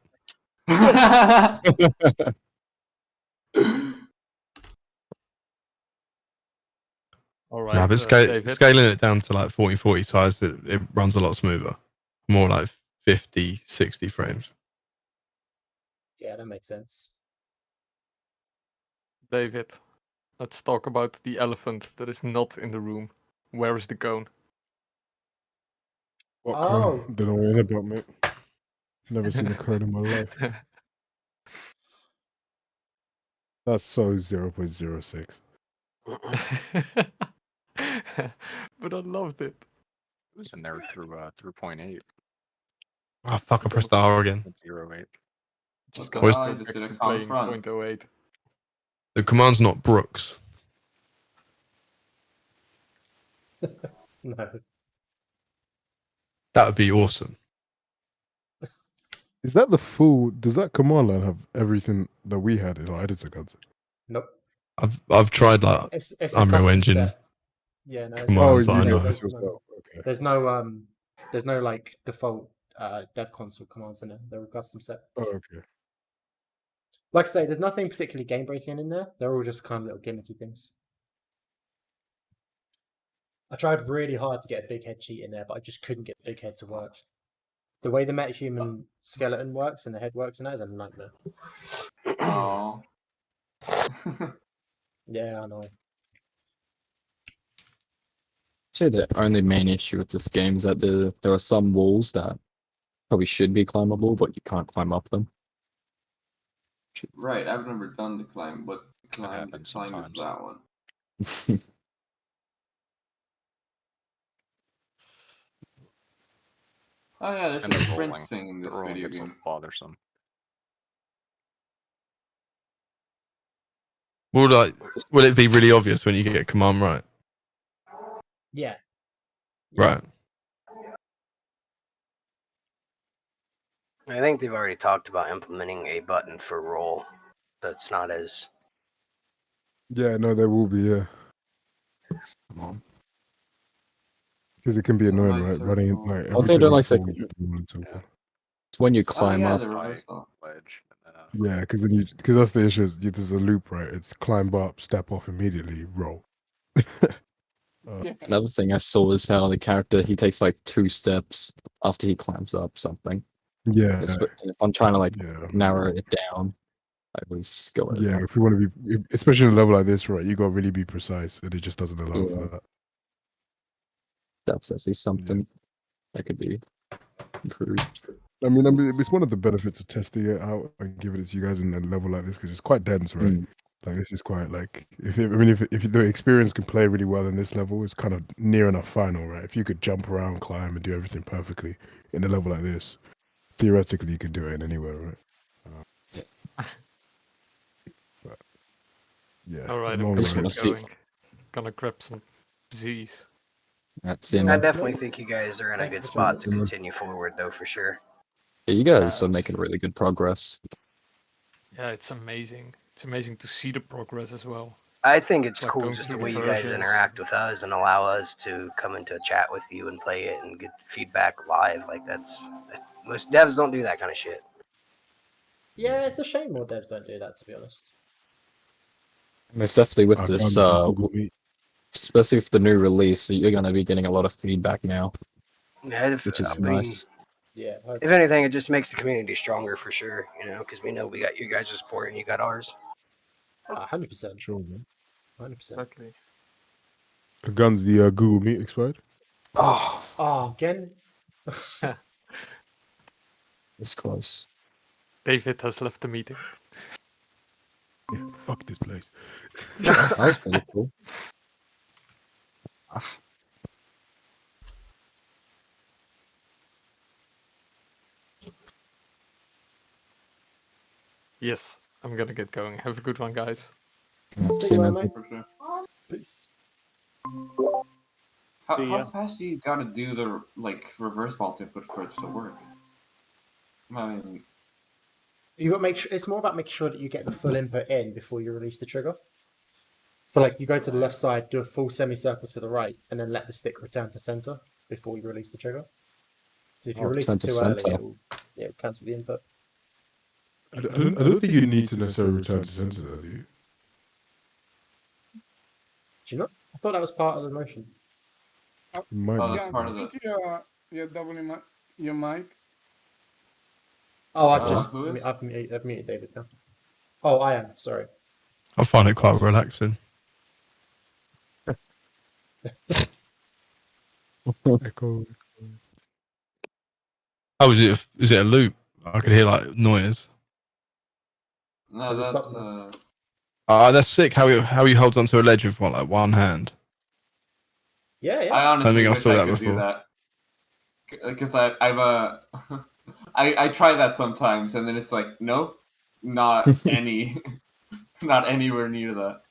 All right. Nah, but David. scaling it down to like 1440 size, it runs a lot smoother. More like 50, 60 frames. Yeah, that makes sense. David, let's talk about the elephant that is not in the room. Where is the cone? What Oh. cone? Don't know what you're about, mate. Never seen a cone in my life. That's so 0.06. But I loved it. It was in there through 0.8. Oh fuck! I pressed R again. 0.08. Just What gonna the go hell? I back just did a to calm playing front. 0.08. The command's not Brooks. No. That would be awesome. Is that the full? Does that command line have everything that we had in our editor guns? Nope. I've tried like It's a Unreal custom Engine set. Yeah, no. commands that I know. There's no like default dev console commands in it. They're a custom set. Oh, okay. Like I say, there's nothing particularly game breaking in there. They're all just kind of little gimmicky things. I tried really hard to get a big head cheat in there, but I just couldn't get big head to work. The way the metahuman skeleton works and the head works in that is a nightmare. Oh. Yeah, I know. Say the only main issue with this game is that there are some walls that probably should be climbable, but you can't climb up them. Right, I've never done the climb, but the happens climb is sometimes. that one. Oh yeah, there's And a the sprint rolling. thing in The this rolling video gets a game. little bothersome. Will it be really obvious when you get a command right? Yeah. Right. I think they've already talked about implementing a button for roll, so it's not as. Yeah, no, there will be. Yeah. Come on. Because it can be annoying, right? Semicircle. Running it like One every thing I time don't you like is fall, like you want to it's when you Oh climb yeah, up. the reversal. Ledge. Yeah, because then because that's the issue. There's a loop, right? It's climb up, step off immediately, roll. Yeah. Another thing I saw is how the character he takes like 2 steps after he climbs up something. Yeah. If I'm trying to like Yeah. narrow it down, I always go over. Yeah, if you want to be, especially in a level like this, right? You got to really be precise, and it just doesn't allow for that. That's at least something that could be improved. I mean, it's one of the benefits of testing it out and giving it to you guys in a level like this because it's quite dense, right? Like this is quite like if the experience can play really well in this level, it's kind of near enough final, right? If you could jump around, climb, and do everything perfectly in a level like this, theoretically you could do it in anywhere, right? But, yeah. All right, long I'm road. gonna get going. Gonna grab some Z's. That's I definitely think you guys are in a good spot to continue forward, though, for sure. Yeah, you guys are making really good progress. Yeah, it's amazing. It's amazing to see the progress as well. I think it's Like cool going just the through way the you guys versions. interact with us and allow us to come into a chat with you and play it and get feedback live. Like most devs don't do that kind of shit. Yeah, it's a shame more devs don't do that, to be honest. And it's definitely with this, especially with the new release, you're going to be getting a lot of feedback now, Yeah, which is nice. Yeah. If anything, it just makes the community stronger for sure. Because we know we got you guys' support and you got ours. 100%. Sure, man. 100%. Exactly. Guns, the Google Meet expired. Oh, again? It's close. David has left the meeting. Yeah, fuck this place. That was pretty cool. Yes, I'm gonna get going. Have a good one, guys. See you, man. For sure. Peace. How fast do you gotta do the reverse multi-input for it to work? I mean, You got to make sure it's more about making sure that you get the full input in before you release the trigger. So, like, you go to the left side, do a full semicircle to the right, and then let the stick return to center before you release the trigger. Because if you release it too early, it'll cancel the input. I don't think you need to necessarily return to center, though, do you? Do you not? I thought that was part of the motion. that's part of I the. think you're doubling your mic. Oh, who is? I've muted David now. Oh, I am. Sorry. I find it quite relaxing. Echo. Oh, is it a loop? I could hear like noise. No, that's That's sick. How he holds onto a ledge with one hand. Yeah, yeah. I honestly think I wish saw I that could before. do that. Because I try that sometimes, and then it's like, nope, not not anywhere near that.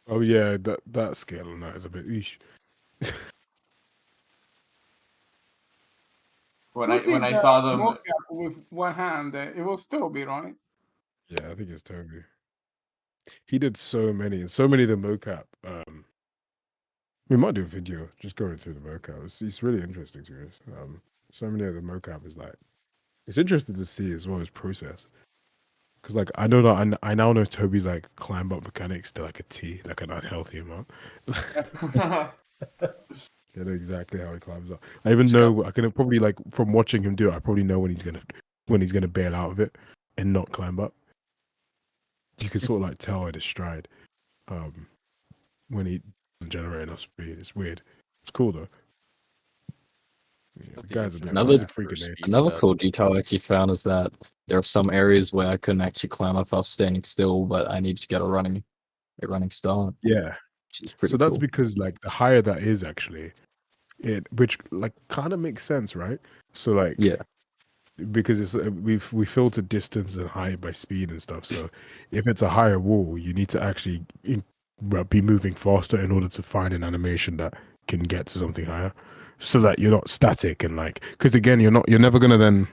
Oh yeah, that scale on that is a bit eesh. When I saw them, mocap with one hand, it was Toby, right? Yeah, I think it's Toby. He did so many of the mocap. We might do a video just going through the mocap. It's really interesting to us. So many of the mocap is like, it's interesting to see as well as process. Because like I now know Toby's like climb up mechanics to like a T, like an unhealthy amount. I know exactly how he climbs up. I even know I can probably like from watching him do it. I probably know when he's gonna bail out of it and not climb up. you can sort of like tell at his stride when he doesn't generate enough speed. It's weird. It's cool though. Yeah, the guy's a bit Another he's a freak of nature. another cool detail I actually found is that there are some areas where I couldn't actually climb if I was standing still, but I need to get a running start. Yeah. Which is pretty So that's cool. because like the higher that is actually, which like kind of makes sense, right? So like Yeah. because it's we filter distance and height by speed and stuff. So if it's a higher wall, you need to actually be moving faster in order to find an animation that can get to something higher, so that you're not static and like, because again, you're never gonna then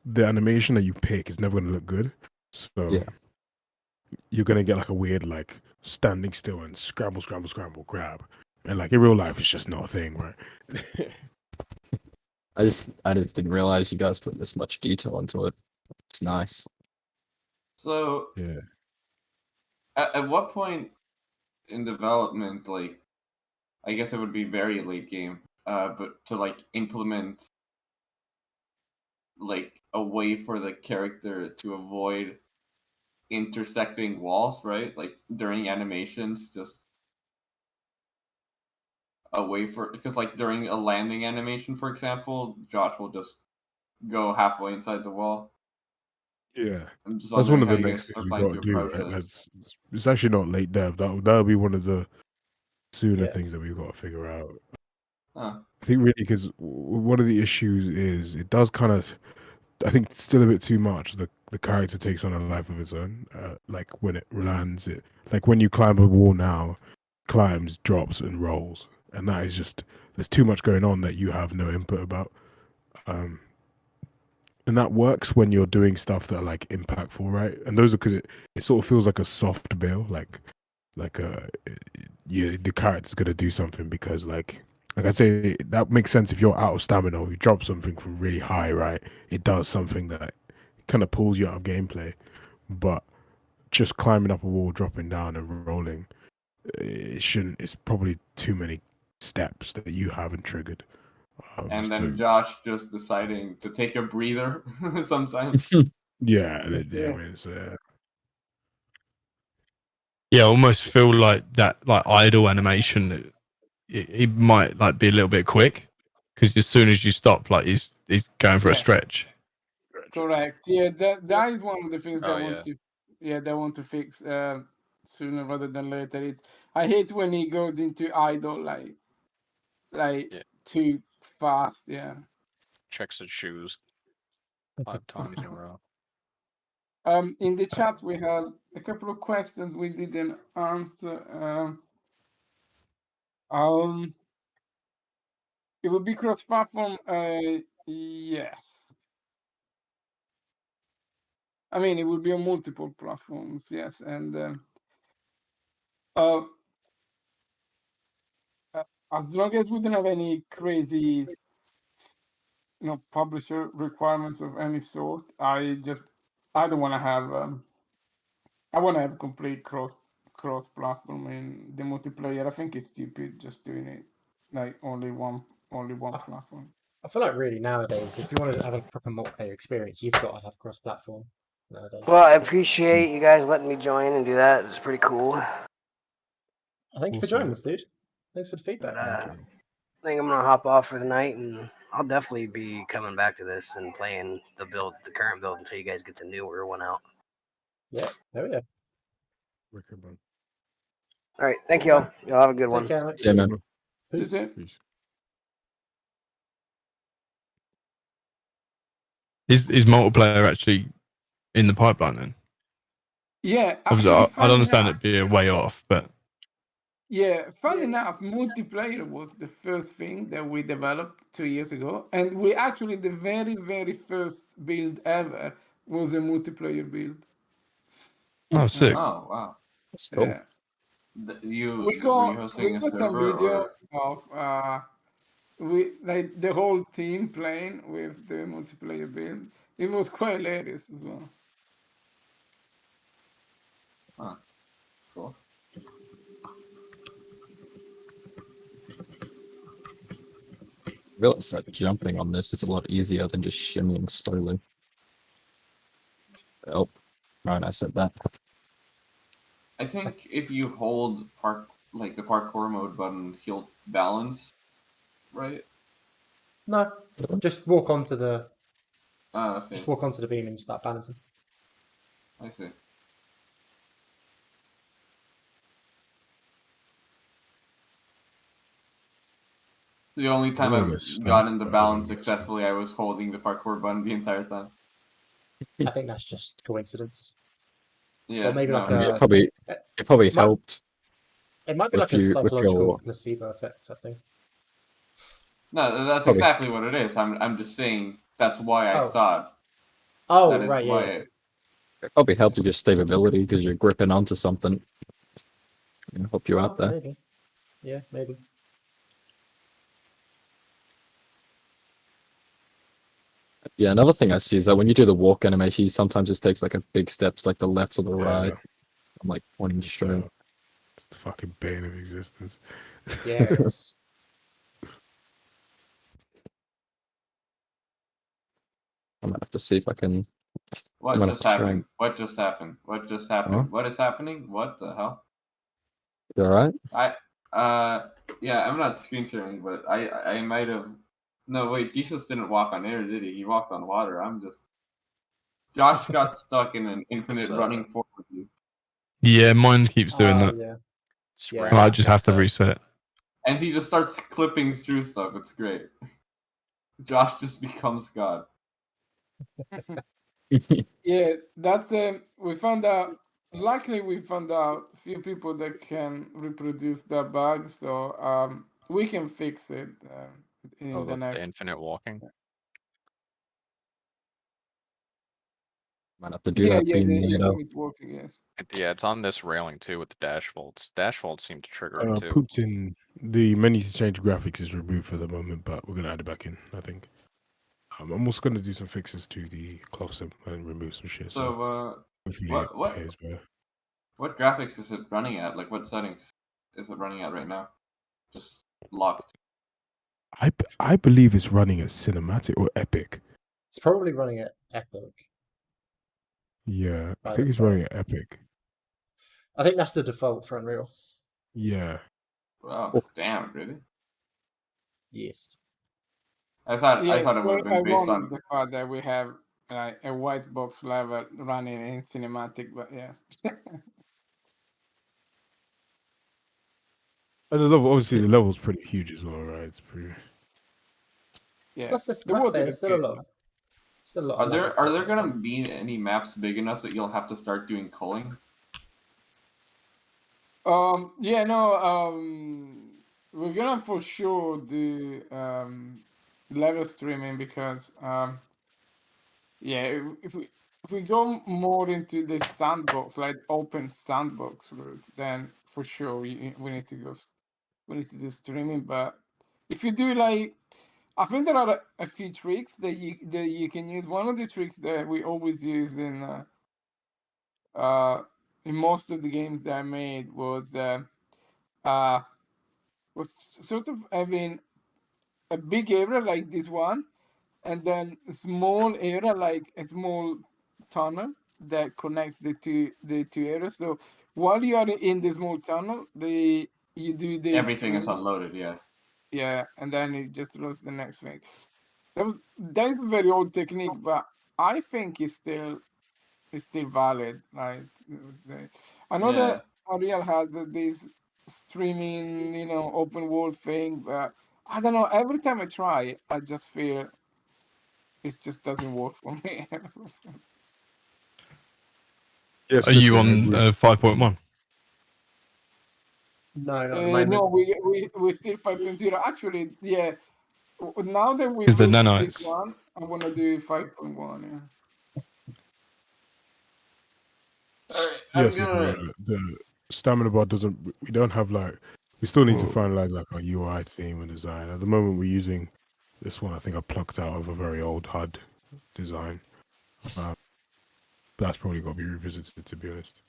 the animation that you pick is never gonna look good. So you're gonna get like a weird like standing still and scramble, grab, and like in real life, it's just not a thing, right? I just didn't realize you guys put this much detail into it. It's nice. So yeah. At what point in development, like, I guess it would be very late game, but to like implement like a way for the character to avoid intersecting walls, right? Like during animations, just a way for, because like during a landing animation, for example, Josh will just go halfway inside the wall. Yeah, I'm just that's one wondering of how the you next guys things are we planning got to to do, approach right? it. It's actually not late dev. That'll be one of the sooner Yeah. things that we've got to figure out. Huh. I think really because one of the issues is it does kind of, I think, still a bit too much. The character takes on a life of its own. Like when it lands, it like when you climb a wall now, climbs, drops, and rolls, and that is just there's too much going on that you have no input about. And that works when you're doing stuff that are like impactful, right? And those are because it sort of feels like a soft bill, like the character's gonna do something because like I say that makes sense if you're out of stamina or you drop something from really high, right? It does something that kind of pulls you out of gameplay. But just climbing up a wall, dropping down, and rolling, it shouldn't. It's probably too many steps that you haven't triggered. And so then Josh just deciding to take a breather sometimes. yeah, I mean, it's Yeah, I almost feel like that like idle animation. It might like be a little bit quick because as soon as you stop, like he's going for a Yeah. stretch. Correct. Yeah, that is one of the things Oh, they want to. Yeah, they want to fix sooner rather than later. It's I hate when he goes into idle like too fast. Yeah. Checks his shoes 5 times in a row. In the chat we have a couple of questions we didn't answer. It will be cross-platform. Yes. I mean, it will be on multiple platforms. Yes, and as long as we don't have any crazy, publisher requirements of any sort, I don't want to have. I want to have complete cross-platform in the multiplayer. I think it's stupid just doing it like only one platform. I feel like really nowadays, if you want to have a proper multiplayer experience, you've got to have cross-platform nowadays. Well, I appreciate you guys letting me join and do that. It's pretty cool. Thank you for joining us, dude. Thanks for the feedback. I think I'm gonna hop off for the night, and I'll definitely be coming back to this and playing the current build, until you guys get the newer one out. Yeah, there we go. All right, thank y'all. Y'all have a good one. Take care, mate. Yeah, man. Peace. Is multiplayer actually in the pipeline then? Yeah, Obviously, actually, I'd funny understand enough- it be a way off, but Yeah, funny enough, multiplayer was the first thing that we developed 2 years ago, and we actually the very, very first build ever was a multiplayer build. oh, sick. Oh wow, that's cool. Yeah. Were We you got hosting a some server video or? of we like the whole team playing with the multiplayer build. It was quite hilarious as well. Huh. Cool. I realize that jumping on this is a lot easier than just shimmying slowly. Oh, right, I said that. I think if you hold the parkour mode button, he'll balance, right? No, just walk onto the. Okay. Just walk onto the beam and you start balancing. I see. The only time gonna I've get stuck, gotten the but I don't balance get stuck. successfully, I was holding the parkour button the entire time. I think that's just coincidence. Yeah, Or maybe no. like I mean, a. it probably helped. It might be with like a you with psychological your placebo effect, I think. No, that's Probably. exactly what it is. I'm just saying that's why I Oh. thought. Oh, that is right, why. yeah. It probably helped with your stability because you're gripping onto something. Help you out there. Maybe. Yeah, maybe. Yeah, another thing I see is that when you do the walk animation, sometimes it takes like a big step to like the left or the right. I'm like pointing straight. It's the fucking bane of existence. Yeah, it is. I'm gonna have to see if I can. What I'm gonna just have to try happened? What just happened? What just happened? Huh? What is happening? What the hell? You alright? Yeah, I'm not screen sharing, but I might have. No, wait, Jesus didn't walk on air, did he? He walked on water. I'm just. Josh got stuck in an infinite running forward loop. Yeah, mine keeps doing that. Yeah. And I just have to reset. And he just starts clipping through stuff. It's great. Josh just becomes God. Yeah, that's we found out. Luckily, we found out a few people that can reproduce that bug, so we can fix it in the next. infinite walking. Might have to do Yeah, that yeah, beam the later. infinite walking, yes. Yeah, it's on this railing too with the dash vaults. Dash vaults seem to trigger it too. Putin, the menu to change graphics is removed for the moment, but we're gonna add it back in, I think. I'm also gonna do some fixes to the cloth sim and remove some shit. So, hopefully what it pays better. what graphics is it running at? Like, what settings is it running at right now? Just locked. I believe it's running at cinematic or epic. It's probably running at Epic. Yeah, I By think it's default. running at epic. I think that's the default for Unreal. Yeah. Wow, damn, really? Yes. I thought Yes, it would have been based on. the fact that we have a white box level running in cinematic, but yeah. And the level, obviously, the level's pretty huge as well, right? It's pretty. Yeah. Plus, there's, The like I water say, there's is still a good. lot. Still a lot. Are of there levels are that there we gonna can- be any maps big enough that you'll have to start doing culling? Yeah, no, we're gonna for sure do level streaming because yeah, if we go more into the sandbox, like open sandbox route, then for sure we need to do streaming. But if you do like, I think there are a few tricks that you can use. One of the tricks that we always use in most of the games that I made was sort of having a big area like this one, and then a small area like a small tunnel that connects the two areas. So while you are in the small tunnel, you do the Everything is stream. unloaded, yeah. Yeah, and then it just loads the next thing. That's a very old technique, but I think it's still valid. Like I know Yeah. that Unreal has this streaming, open world thing, but I don't know. Every time I try, I just feel it just doesn't work for me. Yes, Are you on 5.1? No, not at the moment. No, we still 5.0. Actually, yeah. Now that we Is the reached this nanites? one, I want to do 5.1. Yeah. Yes, the stamina bar doesn't. We don't have like. We still need to finalize like our UI theme and design. At the moment, we're using this one. I think I plucked out of a very old HUD design. That's probably got to be revisited, to be honest.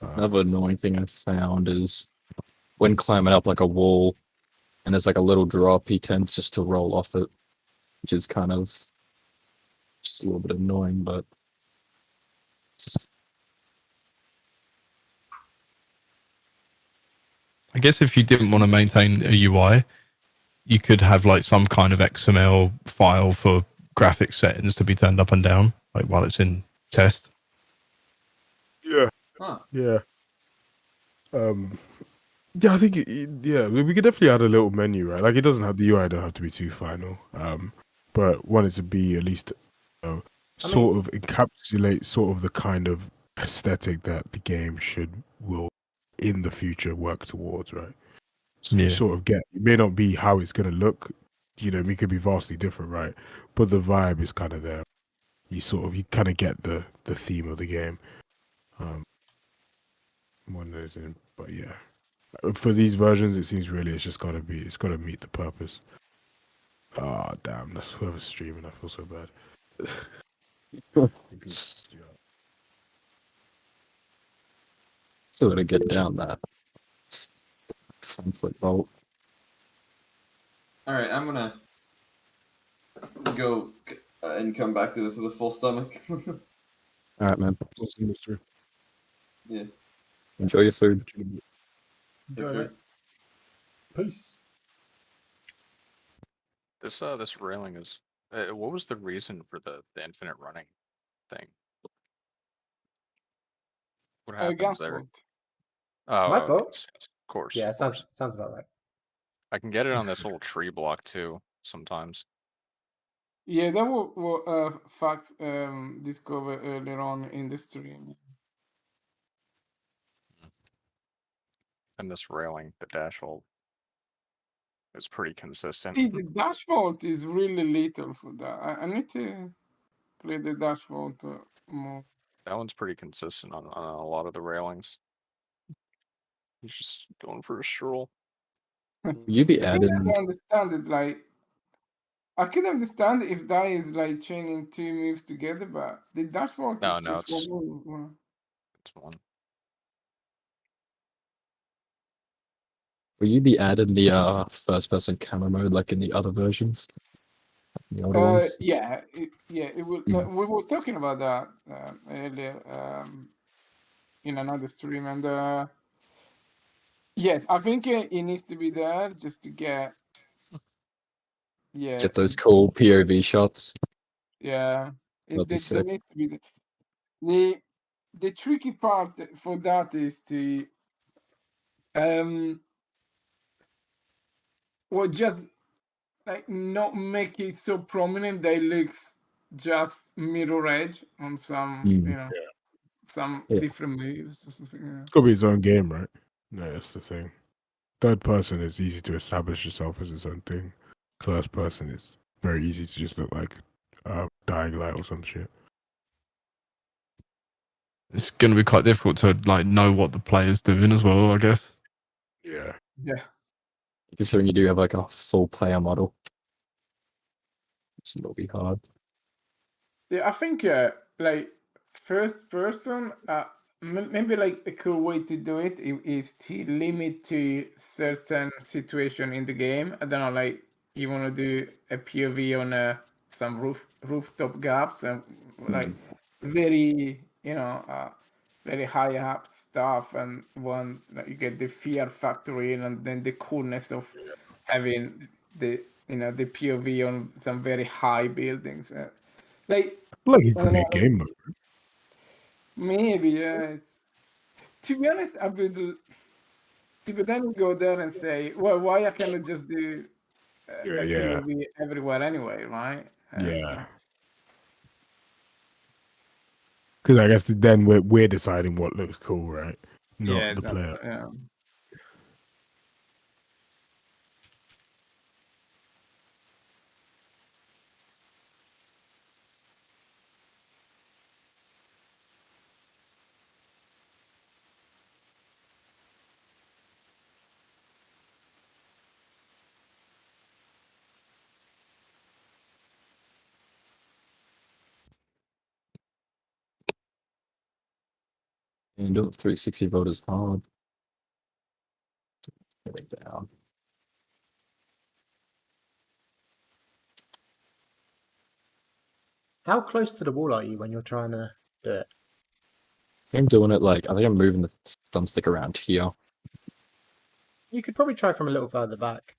Another annoying thing I found is when climbing up like a wall and there's like a little drop, he tends just to roll off it, which is kind of just a little bit annoying, but guess if you didn't want to maintain a UI, you could have like some kind of XML file for graphics settings to be turned up and down, like while it's in test. Yeah. Huh. Yeah. Yeah, I think yeah, we could definitely add a little menu, right? Like it doesn't have the UI don't have to be too final. But want it to be at least sort of encapsulate sort of the kind of aesthetic that the game will in the future work towards, right? So you Yeah. sort of get it may not be how it's gonna look, it could be vastly different, right? But the vibe is kind of there. You kind of get the theme of the game. More than anything, but yeah. For these versions, it seems really it's got to meet the purpose. Ah, damn, that's whoever's streaming. I feel so bad. Still gotta get down that front foot bolt. All right, I'm gonna go and come back to this with a full stomach. All right, man. Yeah. Enjoy your food. Enjoy it. Peace. This railing is. What was the reason for the infinite running thing? What happens there? fault. Oh, My okay, fault? yes, of course. Yeah, of course. sounds about right. I can get it on this little tree block too sometimes. Yeah, that was fact discovered earlier on in the stream. And this railing, the dash hold, is pretty consistent. See, the dash vault is really little for that. I need to play the dash vault more. That one's pretty consistent on a lot of the railings. He's just going for a stroll. You be The thing adding. I don't understand is like, I could understand if that is like chaining two moves together, but the dash vault No, is no, just it's one. it's one. Will you be adding the first person camera mode like in the other versions? The older ones? Yeah, it will. We were talking about that earlier in another stream, and yes, I think it needs to be there just to get. Yeah. Get those cool POV shots. Yeah, That'd be there sick. needs to be the tricky part for that is to well, just like not make it so prominent that it looks just mirror edge on some some Yeah. different moves or something. Yeah. It's got to be its own game, right? No, that's the thing. Third person is easy to establish yourself as its own thing. First person is very easy to just look like Dying Light or some shit. It's going to be quite difficult to like know what the player's doing as well, I guess. Yeah. Yeah. Considering you do have like a full player model. It's will be hard. Yeah, I think like first person, maybe like a cool way to do it is to limit to certain situation in the game. I don't know, like you want to do a POV on some rooftop gaps and like very very high up stuff, and once you get the fear factor in, and then the coolness of having the the POV on some very high buildings. Like it could be a game mode. Maybe, yes. To be honest, I would. See, but then you go there and say, well, why I cannot just do a POV everywhere anyway, right? Yeah. Because I guess then we're deciding what looks cool, right? Not the player. Yeah. And 360 volt is hard. Get it down. How close to the wall are you when you're trying to do it? I'm doing it like, I think I'm moving the thumbstick around here. You could probably try from a little further back.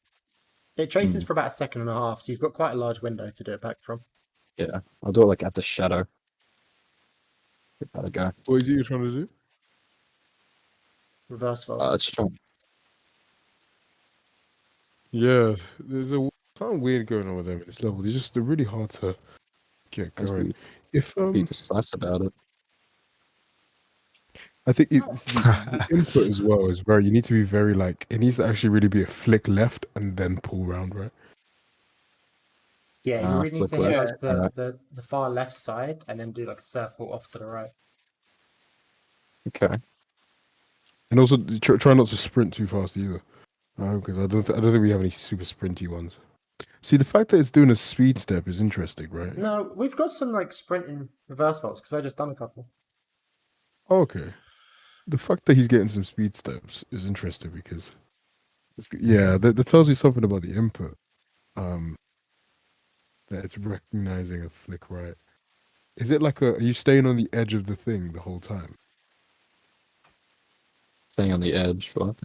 It traces Hmm. for about a second and a half, so you've got quite a large window to do it back from. Yeah, I'll do it like at the shadow. Give that a go. What is it you're trying to do? Reverse fold. Let's try. Yeah, there's something weird going on with them at this level. They're really hard to get Let's going. be, If be precise about it. I think it's the input as well is very. You need to be very like. It needs to actually really be a flick left and then pull round, right? Yeah, you really need Flick to hit left. like the far left side and then do like a circle off to the right. Okay. And also try not to sprint too fast either, because I don't think we have any super sprinty ones. See, the fact that it's doing a speed step is interesting, right? No, we've got some like sprinting reverse folds because I just done a couple. Okay. The fact that he's getting some speed steps is interesting because, that tells you something about the input. That it's recognizing a flick right. Is it like are you staying on the edge of the thing the whole time? Staying on the edge, what?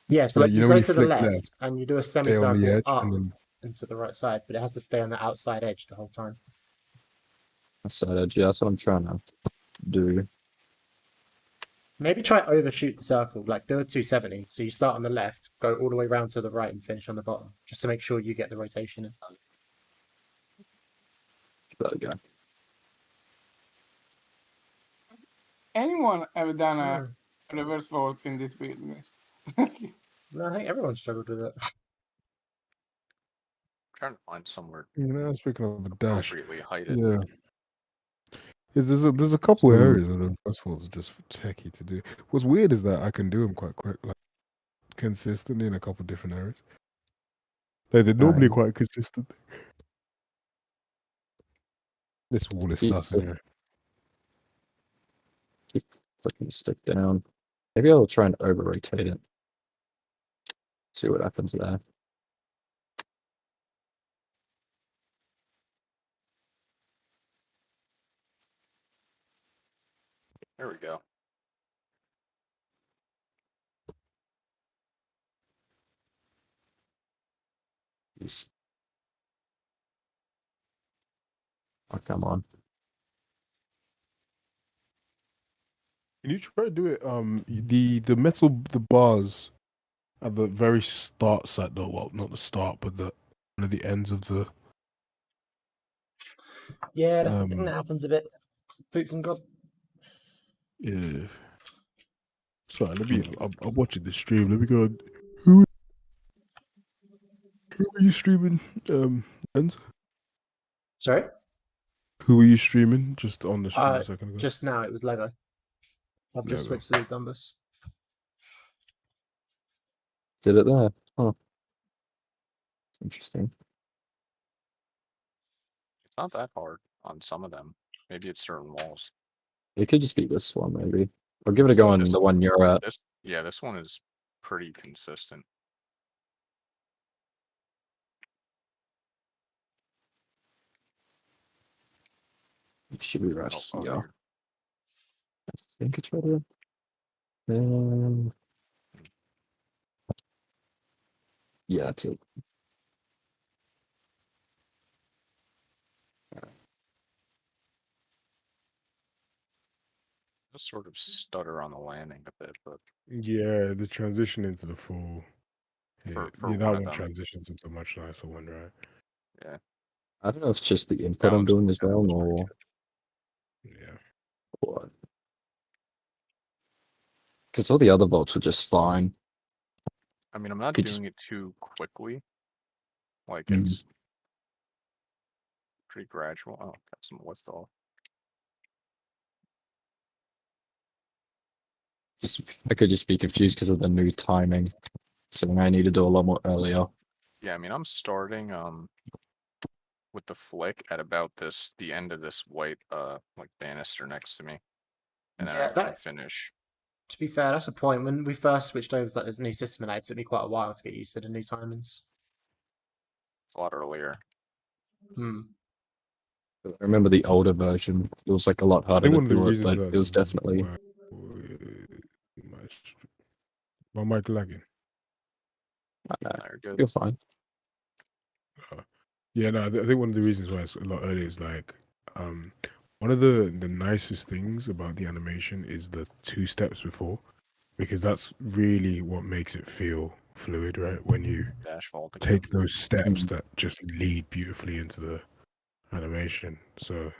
Yeah, so Like, like you you know go when you to the flick left left, and you do a stay on the semicircle edge up and then and to the right side, but it has to stay on the outside edge the whole time. Side edge, yeah, that's what I'm trying to do. Maybe try overshoot the circle, like do a 270. So you start on the left, go all the way round to the right, and finish on the bottom, just to make sure you get the rotation in. Give that a go. Anyone ever done a reverse vault in this build? No, I think everyone struggled with it. trying to find somewhere speaking of a dash, appropriately heighted. yeah. There's a couple areas where the festivals are just techie to do. What's weird is that I can do them quite quick, like consistently in a couple different areas. Like they're normally quite consistent. This wall is sus anyway. Keep flicking the stick down. Maybe I'll try and over rotate it. See what happens there. There we go. Jeez. Oh, come on. Can you try to do it? The metal bars at the very start side, though. Well, not the start, but one of the ends of the. Yeah, that's the thing that happens a bit. Boots and God. Yeah. Sorry, I'm watching the stream. Let me go. Who are you streaming? Enz? Sorry. Who were you streaming? Just on the stream a second ago. Just now, it was Lego. I've just Lego. switched to the Dumbus. Did it there? Oh. Interesting. It's not that hard on some of them. Maybe it's certain walls. It could just be this one, maybe. Or give it a go on the one you're at. This one is pretty consistent. Should be right Oh, here. here. I think it's right here. Yeah, that's it. Just sort of stutter on the landing a bit, but Yeah, the transition into the full. Yeah, for that one of one them. transitions into a much nicer one, right? Yeah. I don't know if it's just the input I'm doing as well, or Yeah. what. Because all the other vaults were just fine. I mean, I'm not Could doing it too quickly. Like Mhm. it's pretty gradual. Oh, got some lift off. I could just be confused because of the new timing. So I need to do a lot more earlier. Yeah, I mean, I'm starting with the flick at about the end of this white like banister next to me, and then Yeah, I can finish. To be fair, that's a point. When we first switched over to this new system, it took me quite a while to get used to the new timings. It's a lot earlier. I remember the older version. It was like a lot harder to do it, but it was definitely. My mic lagging. You're fine. Yeah, no, I think one of the reasons why it's a lot earlier is like, one of the nicest things about the animation is the 2 steps before, because that's really what makes it feel fluid, right? When you Dash vault again. take those steps that just lead beautifully into the animation. So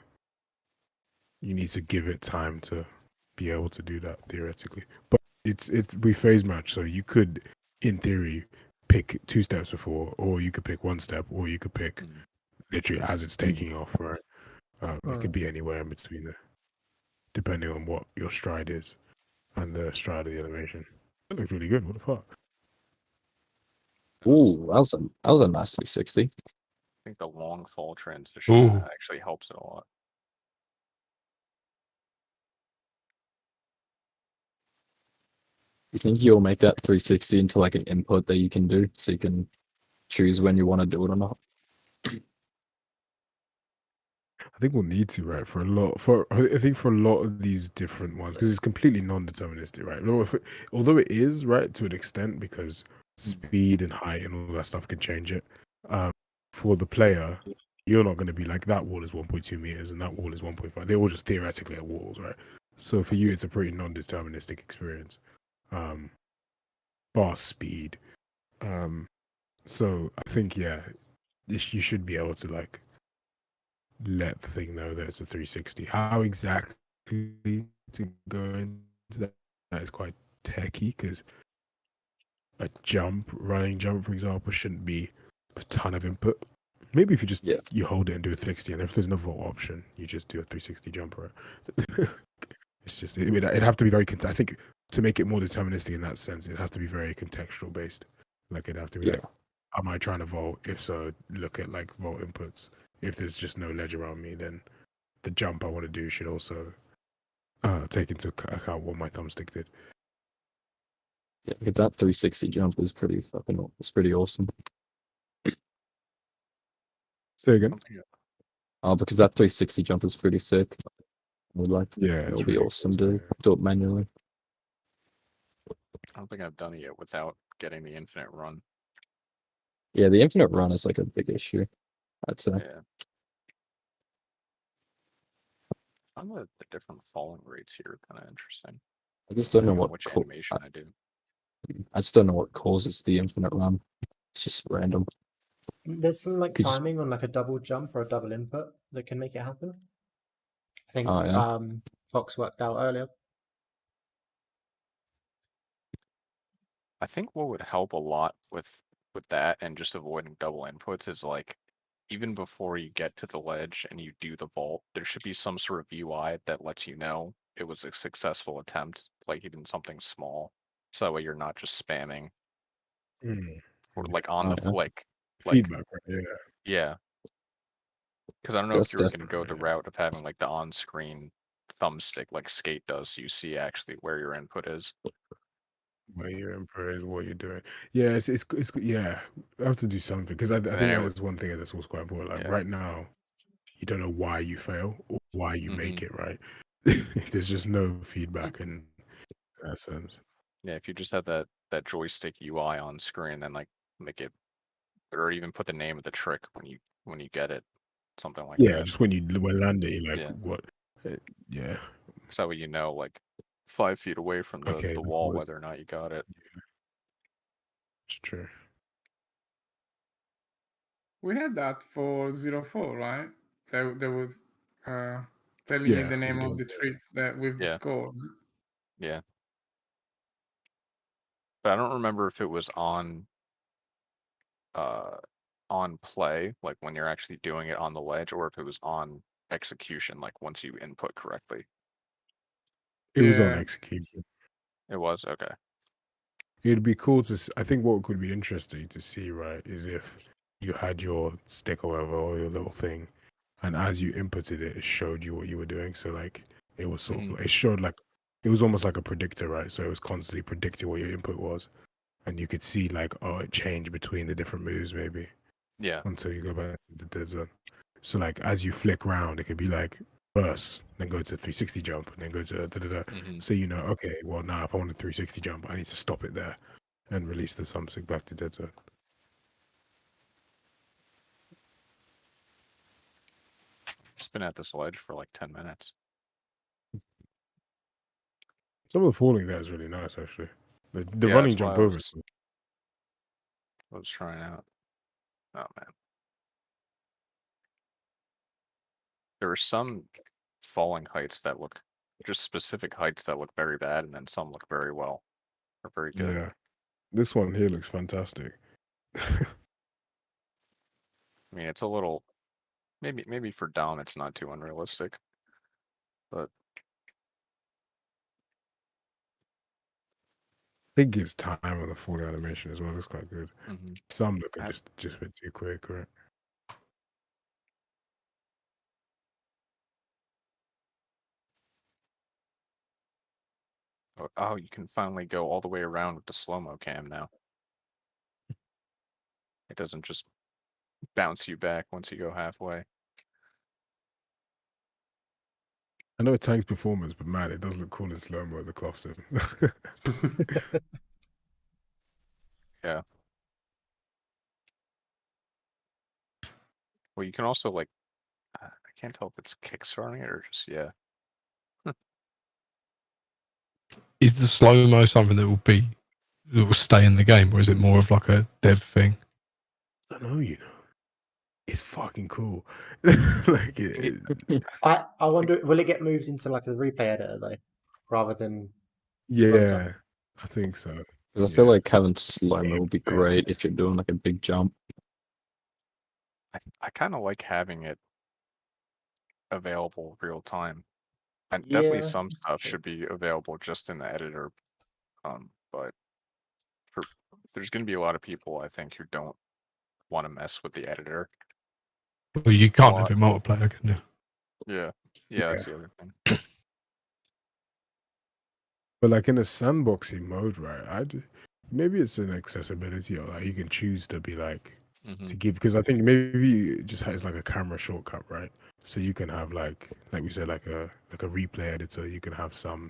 you need to give it time to be able to do that theoretically. But we phase match, so you could, in theory, pick 2 steps before, or you could pick 1 step, or you could pick literally as it's taking off, right? It could be anywhere in between there, depending on what your stride is and the stride of the animation. It looks really good. What the fuck? Ooh, that was a nice 360. I think the long fall transition Ooh. actually helps it a lot. You think you'll make that 360 into like an input that you can do, so you can choose when you want to do it or not? I think we'll need to, right? I think for a lot of these different ones, because it's completely non-deterministic, right? Although it is, right, to an extent, because speed and height and all that stuff can change it. For the player, you're not going to be like, that wall is 1.2 meters and that wall is 1.5. They're all just theoretically at walls, right? So for you, it's a pretty non-deterministic experience. Bar speed. So I think, yeah, you should be able to like let the thing know that it's a 360. How exactly to go into that is quite techy, because a running jump, for example, shouldn't be a ton of input. Maybe if you just you hold it and do a 360, and if there's no vault option, you just do a 360 jumper. It's just it'd have to be very. I think to make it more deterministic in that sense, it has to be very contextual based. Like it'd have to be like, am I trying to vault? If so, look at like vault inputs. If there's just no ledge around me, then the jump I want to do should also take into account what my thumbstick did. Yeah, because that 360 jump is pretty it's pretty awesome. Say again. Oh, because that 360 jump is pretty sick. Would like to. Yeah, It'll be awesome to do it manually. I don't think I've done it yet without getting the infinite run. Yeah, the infinite run is like a big issue, I'd say. Yeah. I find the different falling rates here kind of interesting. I just don't know Depending on what which animation I do. I just don't know what causes the infinite run. It's just random. There's some like Could you- timing on like a double jump or a double input that can make it happen. I think Oh, yeah. Fox worked out earlier. I think what would help a lot with that and just avoiding double inputs is like even before you get to the ledge and you do the vault, there should be some sort of UI that lets you know it was a successful attempt, like even something small. So that way you're not just spamming or like on the flick. Like, Feedback, right? Yeah. yeah. Because I don't know That's if you're going to go the route of having like the on-screen thumbstick like Skate does, so you see actually where your input is. Where your input is, what you're doing. Yeah, it's yeah. I have to do something, because I think anyway. that is one thing that's also quite important. Like right now, you don't know why you fail or why you make it right. There's just no feedback in that sense. Yeah, if you just have that joystick UI on screen, then like make it, or even put the name of the trick when you get it, something like Yeah, that. just when land it, you're like, Yeah. what? Yeah. So that way you know, like 5 feet away from the, Okay, the that wall, was- whether or not you got it. It's true. We had that for 04, right? There was telling you Yeah, the name we of the did. tricks that with the Yeah. score. Yeah. But I don't remember if it was on play, like when you're actually doing it on the ledge, or if it was on execution, like once you input correctly. It was on Yeah. execution. It was? Okay. It'd be cool to. I think what could be interesting to see, right, is if you had your stick or whatever, or your little thing, and as you inputted it, it showed you what you were doing. So like, it was sort of. It showed like, it was almost like a predictor, right? So it was constantly predicting what your input was, and you could see like, oh, it changed between the different moves, maybe. Yeah. Until you go back to the dead zone. So like, as you flick round, it could be like burst, then go to 360 jump, and then go to da da da. So you know, okay, well now if I want a 360 jump, I need to stop it there. and release the something back to dead zone. It's been at this ledge for like 10 minutes. Some of the falling there is really nice, actually. The Yeah, running that's why jump I over. was trying out. Oh man. There are some falling heights that look just specific heights that look very bad, and then some look very well or very good. Yeah, this one here looks fantastic. I mean, it's a little maybe for Dom it's not too unrealistic, but It gives time on the falling animation as well. It's quite good. Mhm. Some look are just a bit too quick, right? oh, you can finally go all the way around with the slow-mo cam now. It doesn't just bounce you back once you go halfway. I know it tanks performance, but man, it does look cool in slow mo. The cloth sim. Yeah. Well, you can also like I can't tell if it's kickstarting it or just yeah. Is the slow mo something that will stay in the game, or is it more of like a dev thing? I don't know, you know. It's fucking cool. Like I wonder, will it get moved into like a replay editor though, rather than yeah, I think so. Because I feel like having slow-mo would be great if you're doing like a big jump. I kind of like having it available real time. And Yeah, definitely some that's stuff true. should be available just in the editor. But there's going to be a lot of people I think who don't want to mess with the editor. Well, you can't have it multiplayer, can you? Yeah, that's the other thing. But like in a sandboxing mode, right? Maybe it's an accessibility, or like you can choose to be like to give, because I think maybe it just has like a camera shortcut, right? So you can have like we said, like a replay editor. You can have some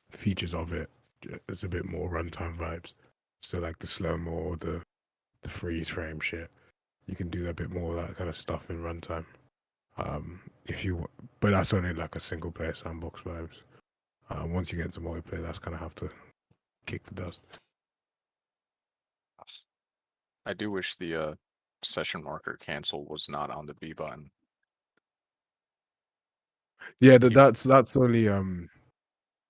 features of it. It's a bit more runtime vibes. So like the slow mo or the freeze frame shit, you can do a bit more of that kind of stuff in runtime. If you, but that's only like a single player sandbox vibes. Once you get into multiplayer, that's kind of have to kick the dust. I do wish the session marker cancel was not on the B button. Yeah, that's only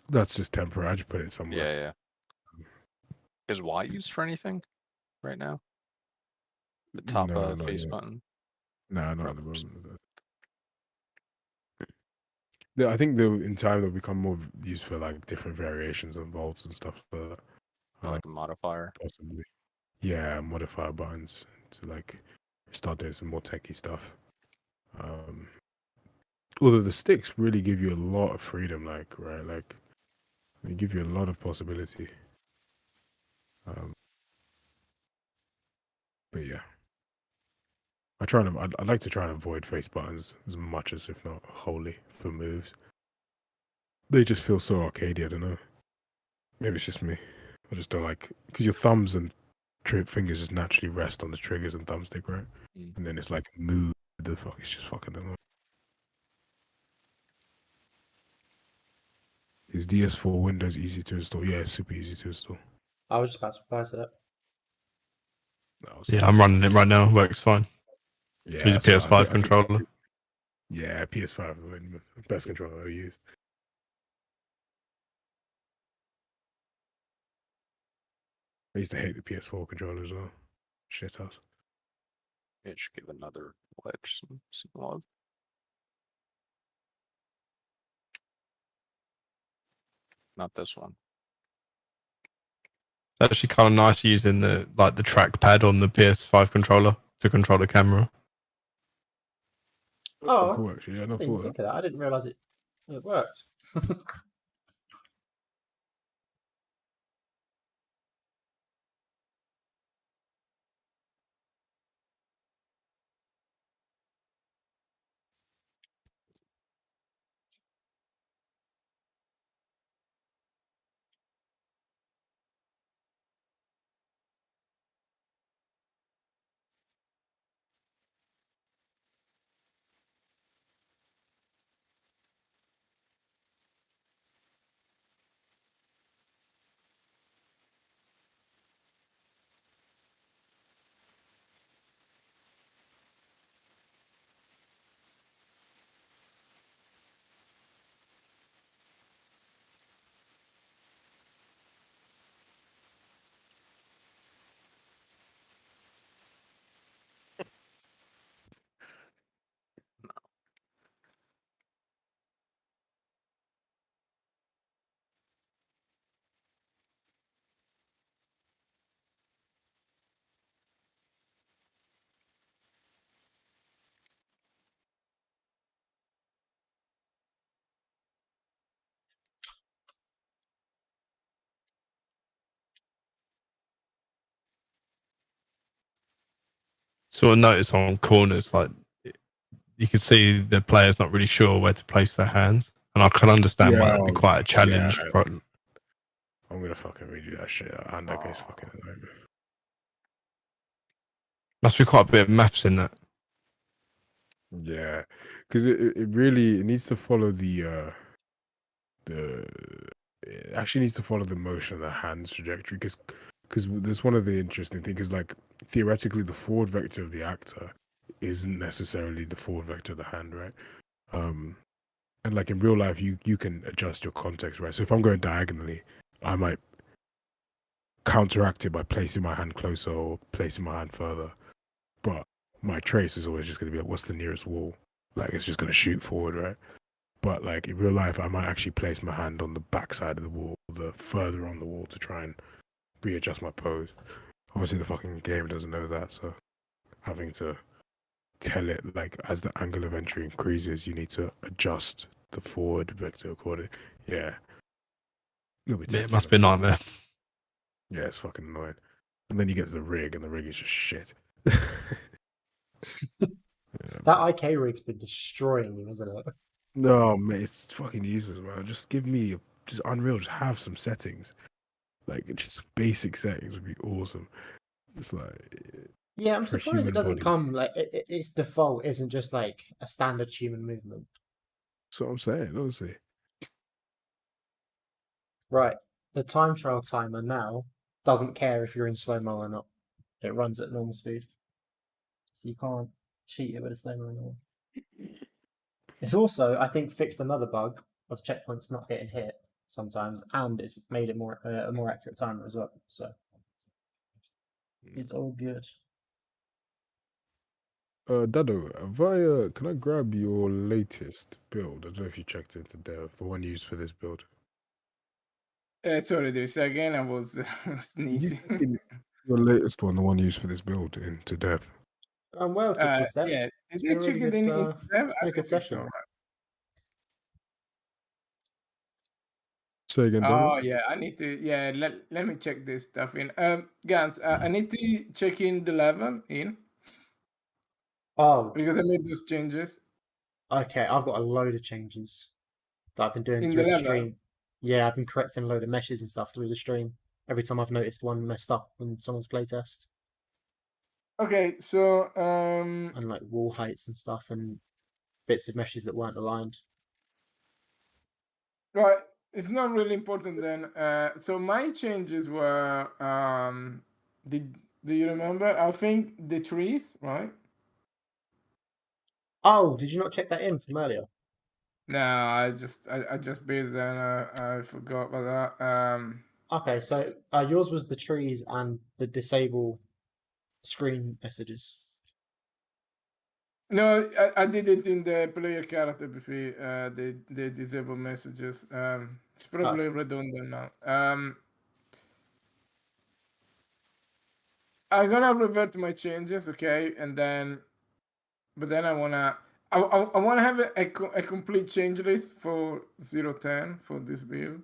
that's just temporary. I just put it somewhere. Yeah. Is Y used for anything right now? The top No, not face yet. button? No, not at the moment. Yeah, I think in time they'll become more used for like different variations of vaults and stuff like that. Like a modifier? Possibly. Yeah, modifier buttons to like start doing some more techie stuff. Although the sticks really give you a lot of freedom, like right, like they give you a lot of possibility. But yeah, I'd like to try and avoid face buttons as much as, if not wholly, for moves. They just feel so arcadey. I don't know. Maybe it's just me. I just don't like, because your thumbs and fingers just naturally rest on the triggers and thumbstick, right? And then it's like move the fuck. It's just fucking annoying. Is DS4 Windows easy to install? Yeah, it's super easy to install. I was just about to reply to that. Yeah, I'm running it right now. Works fine. Yeah, Use a PS5 controller. Yeah, PS5 best controller I use. I used to hate the PS4 controller as well. Shit house. It should give another ledge some love. Not this one. It's actually kind of nice using the trackpad on the PS5 controller to control the camera. That's quite cool, actually. Yeah, I I never didn't even thought of think of that. I didn't realize it worked. sort of notice on corners, like you can see the player's not really sure where to place their hands, and I can understand why that'd be quite a challenge. Yeah. But I'm gonna fucking redo that shit. And that game's fucking a nightmare. must be quite a bit of maths in that. Yeah, because it really it needs to follow the it actually needs to follow the motion of the hand's trajectory because there's one of the interesting things is like theoretically the forward vector of the actor isn't necessarily the forward vector of the hand, right? And like in real life you can adjust your context, right? So if I'm going diagonally, I might counteract it by placing my hand closer or placing my hand further, but my trace is always just going to be like, what's the nearest wall? Like it's just going to shoot forward, right? But like in real life, I might actually place my hand on the back side of the wall, the further on the wall to try and readjust my pose. Obviously, the fucking game doesn't know that, so having to tell it like as the angle of entry increases, you need to adjust the forward vector accordingly. Yeah, It must be a nightmare. Yeah, it's fucking annoying. And then you get to the rig, and the rig is just shit. Yeah. That IK rig's been destroying you, isn't it? No, mate, it's fucking useless, man. Just give me just Unreal. Just have some settings, like just basic settings would be awesome. It's like Yeah, I'm for a surprised it human doesn't body. come like its default isn't just like a standard human movement. That's what I'm saying, honestly. Right, the time trial timer now doesn't care if you're in slow mo or not. It runs at normal speed, so you can't cheat it with a slow mo anymore. It's also, I think, fixed another bug of checkpoints not getting hit sometimes, and it's made it more a more accurate timer as well. So it's all good. Dado, can I grab your latest build? I don't know if you checked into dev, the one used for this build. Sorry, this again. I was sneezing. Your latest one, the one used for this build into dev. Well, typical step. Yeah, It's did been we a really check it good, in dev? it's I been a good don't think so, session. right? Say again, Dado. Oh yeah, I need to. Yeah, let me check this stuff in. Gans, I need to check in the level in. Oh, because I made those changes Okay, I've got a load of changes that I've been doing in through the the level. stream. Yeah, I've been correcting a load of meshes and stuff through the stream. Every time I've noticed one messed up in someone's playtest, Okay, so and like wall heights and stuff, and bits of meshes that weren't aligned. right, it's not really important then. So my changes were do you remember? I think the trees, right? Oh, did you not check that in from earlier? No, I just beat it and I forgot about that. Okay, so yours was the trees and the disable screen messages. No, I did it in the player character before the disable messages. It's probably redundant now. I'm gonna revert to my changes, okay, and then, but then I wanna have a complete change list for 010 for this build.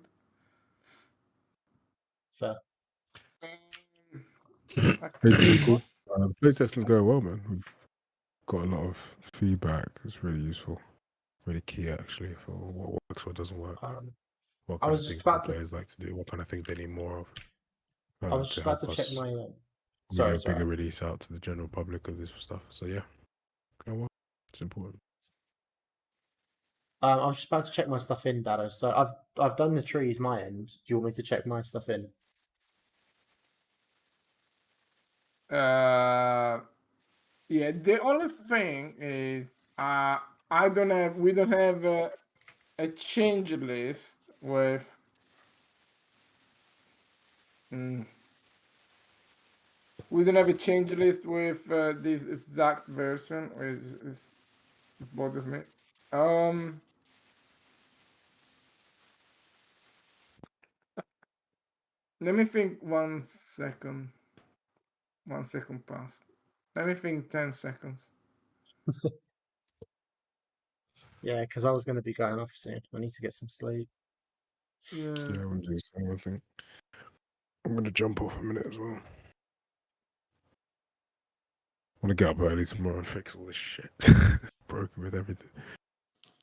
Fair. Hey, Tinkle. Playtesting's going well, man. We've got a lot of feedback. It's really useful, really key actually for what works, what doesn't work, what I kind was of just things the about to. players like to do, what kind of things they need more of. I was just about help to check us my. bring Sorry, a sorry. bigger release out to the general public of this stuff. So yeah, going well. It's important. I was just about to check my stuff in, Dado. So I've done the trees my end. Do you want me to check my stuff in? Yeah, the only thing is we don't have a change list with we don't have a change list with this exact version, which it bothers me. Let me think 1 second. 1 second passed. Let me think 10 seconds. Yeah, because I was going to be going off soon. I need to get some sleep. Yeah. Yeah, I'm gonna do the same. I think I'm gonna jump off a minute as well. want to get up early tomorrow and fix all this shit. Broken with everything.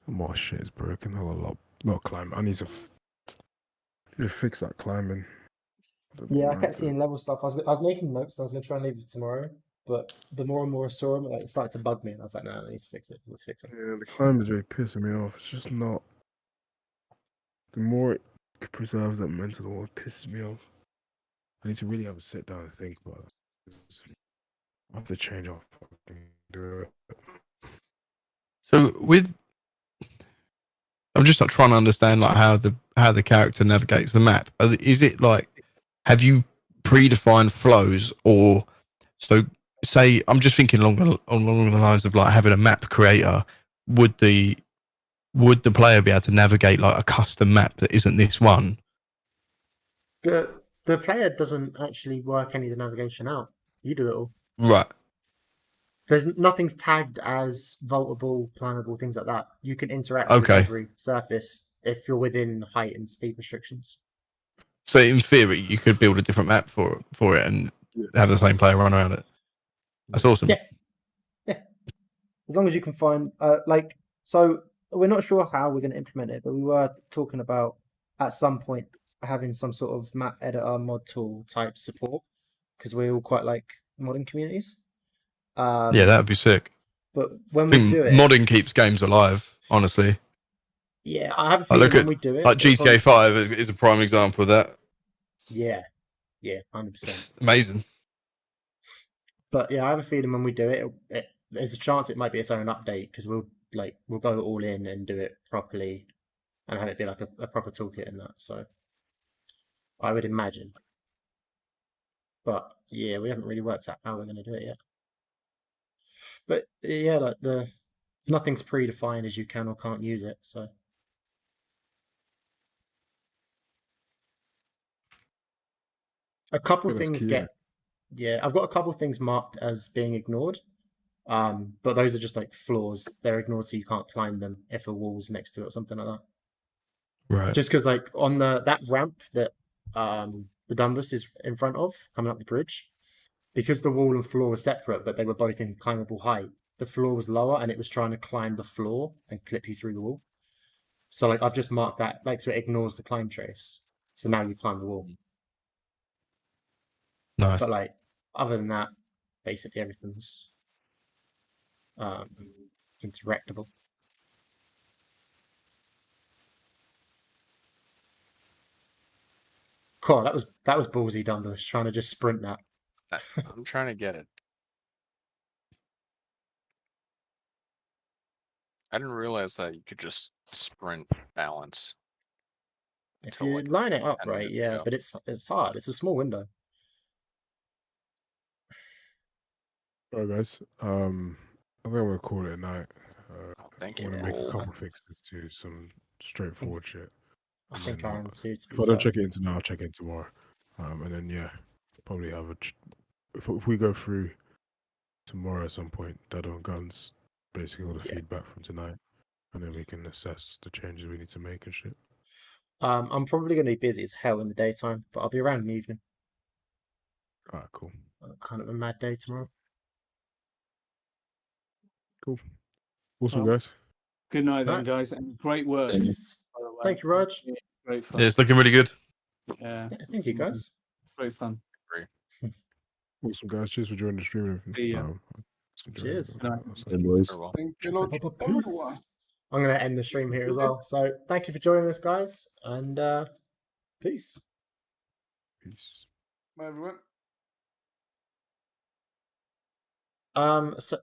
More shit is broken. A lot of climbing. I need to fix that climbing. Yeah, I kept seeing level stuff. I was making notes. I was gonna try and leave it tomorrow, but the more and more I saw them, like, it started to bug me, and I was like, no, I need to fix it. Let's fix it. Yeah, the climb is really pissing me off. It's just not. The more it preserves that mental, the more it pisses me off. I need to really have a sit down and think about it. I have to change off. Do it. So with, I'm just not trying to understand like how the character navigates the map. Is it like, have you predefined flows, or so say I'm just thinking along the lines of like having a map creator. Would the player be able to navigate like a custom map that isn't this one? The player doesn't actually work any of the navigation out. You do it all. Right. There's nothing's tagged as vaultable, climbable, things like that. You can interact with Okay. every surface if you're within height and speed restrictions. So in theory, you could build a different map for it and have the same player run around it. That's awesome. Yeah. As long as you can find, so we're not sure how we're going to implement it, but we were talking about at some point having some sort of map editor mod tool type support, because we all quite like modding communities. Yeah, that'd be sick. But when I think we do it, modding keeps games alive. Honestly. yeah, I have a I feeling look when at we do it, like it'll GTA 5 is a prime example of that. Yeah, 100%. Amazing. But yeah, I have a feeling when we do it, there's a chance it might be its own update, because we'll go all in and do it properly, and have it be like a proper toolkit in that. So I would imagine. But yeah, we haven't really worked out how we're going to do it yet. But yeah, like nothing's predefined as you can or can't use it. So a couple Yeah, that's things key, I've got a couple things marked as being ignored. But those are just like flaws. They're ignored so you can't climb them if a wall's next to it or something like that. Right. Just because like on that ramp that the Dumbus is in front of, coming up the bridge, because the wall and floor were separate, but they were both in climbable height, the floor was lower and it was trying to climb the floor and clip you through the wall. So like I've just marked that, like, so it ignores the climb trace. So now you climb the wall. Nice. But like other than that, basically everything's interactable. Cool, that was ballsy, Dumbus, trying to just sprint that. I'm trying to get it. I didn't realize that you could just sprint balance. If until, you like, line it up 10 right, minutes yeah, ago. but it's hard. It's a small window. Alright, guys. I think I'm gonna call it a night. Thank I you. want to make a couple fixes to some straightforward shit. I And think then, I am too. To if be I don't fair. check it in tonight, I'll check it in tomorrow. And then yeah, probably have if we go through tomorrow at some point, Dado and Guns, basically all the feedback from tonight, and then we can assess the changes we need to make and shit. I'm probably going to be busy as hell in the daytime, but I'll be around in the evening. Alright, cool. Kind of a mad day tomorrow. Cool. Awesome, Well, guys. Good night, then, Right. guys, and great work. Yes. by the way. Thank you, Raj. Yeah, great fun. Yeah, it's looking really good. Yeah. Yeah, thank you, guys. Great fun. Awesome, guys. Cheers for joining the stream and everything. See ya. Cheers. Hey, boys. Thank you, Lord. Peace. I'm going to end the stream here as well. So thank you for joining us, guys, and peace. Peace. Bye, everyone. So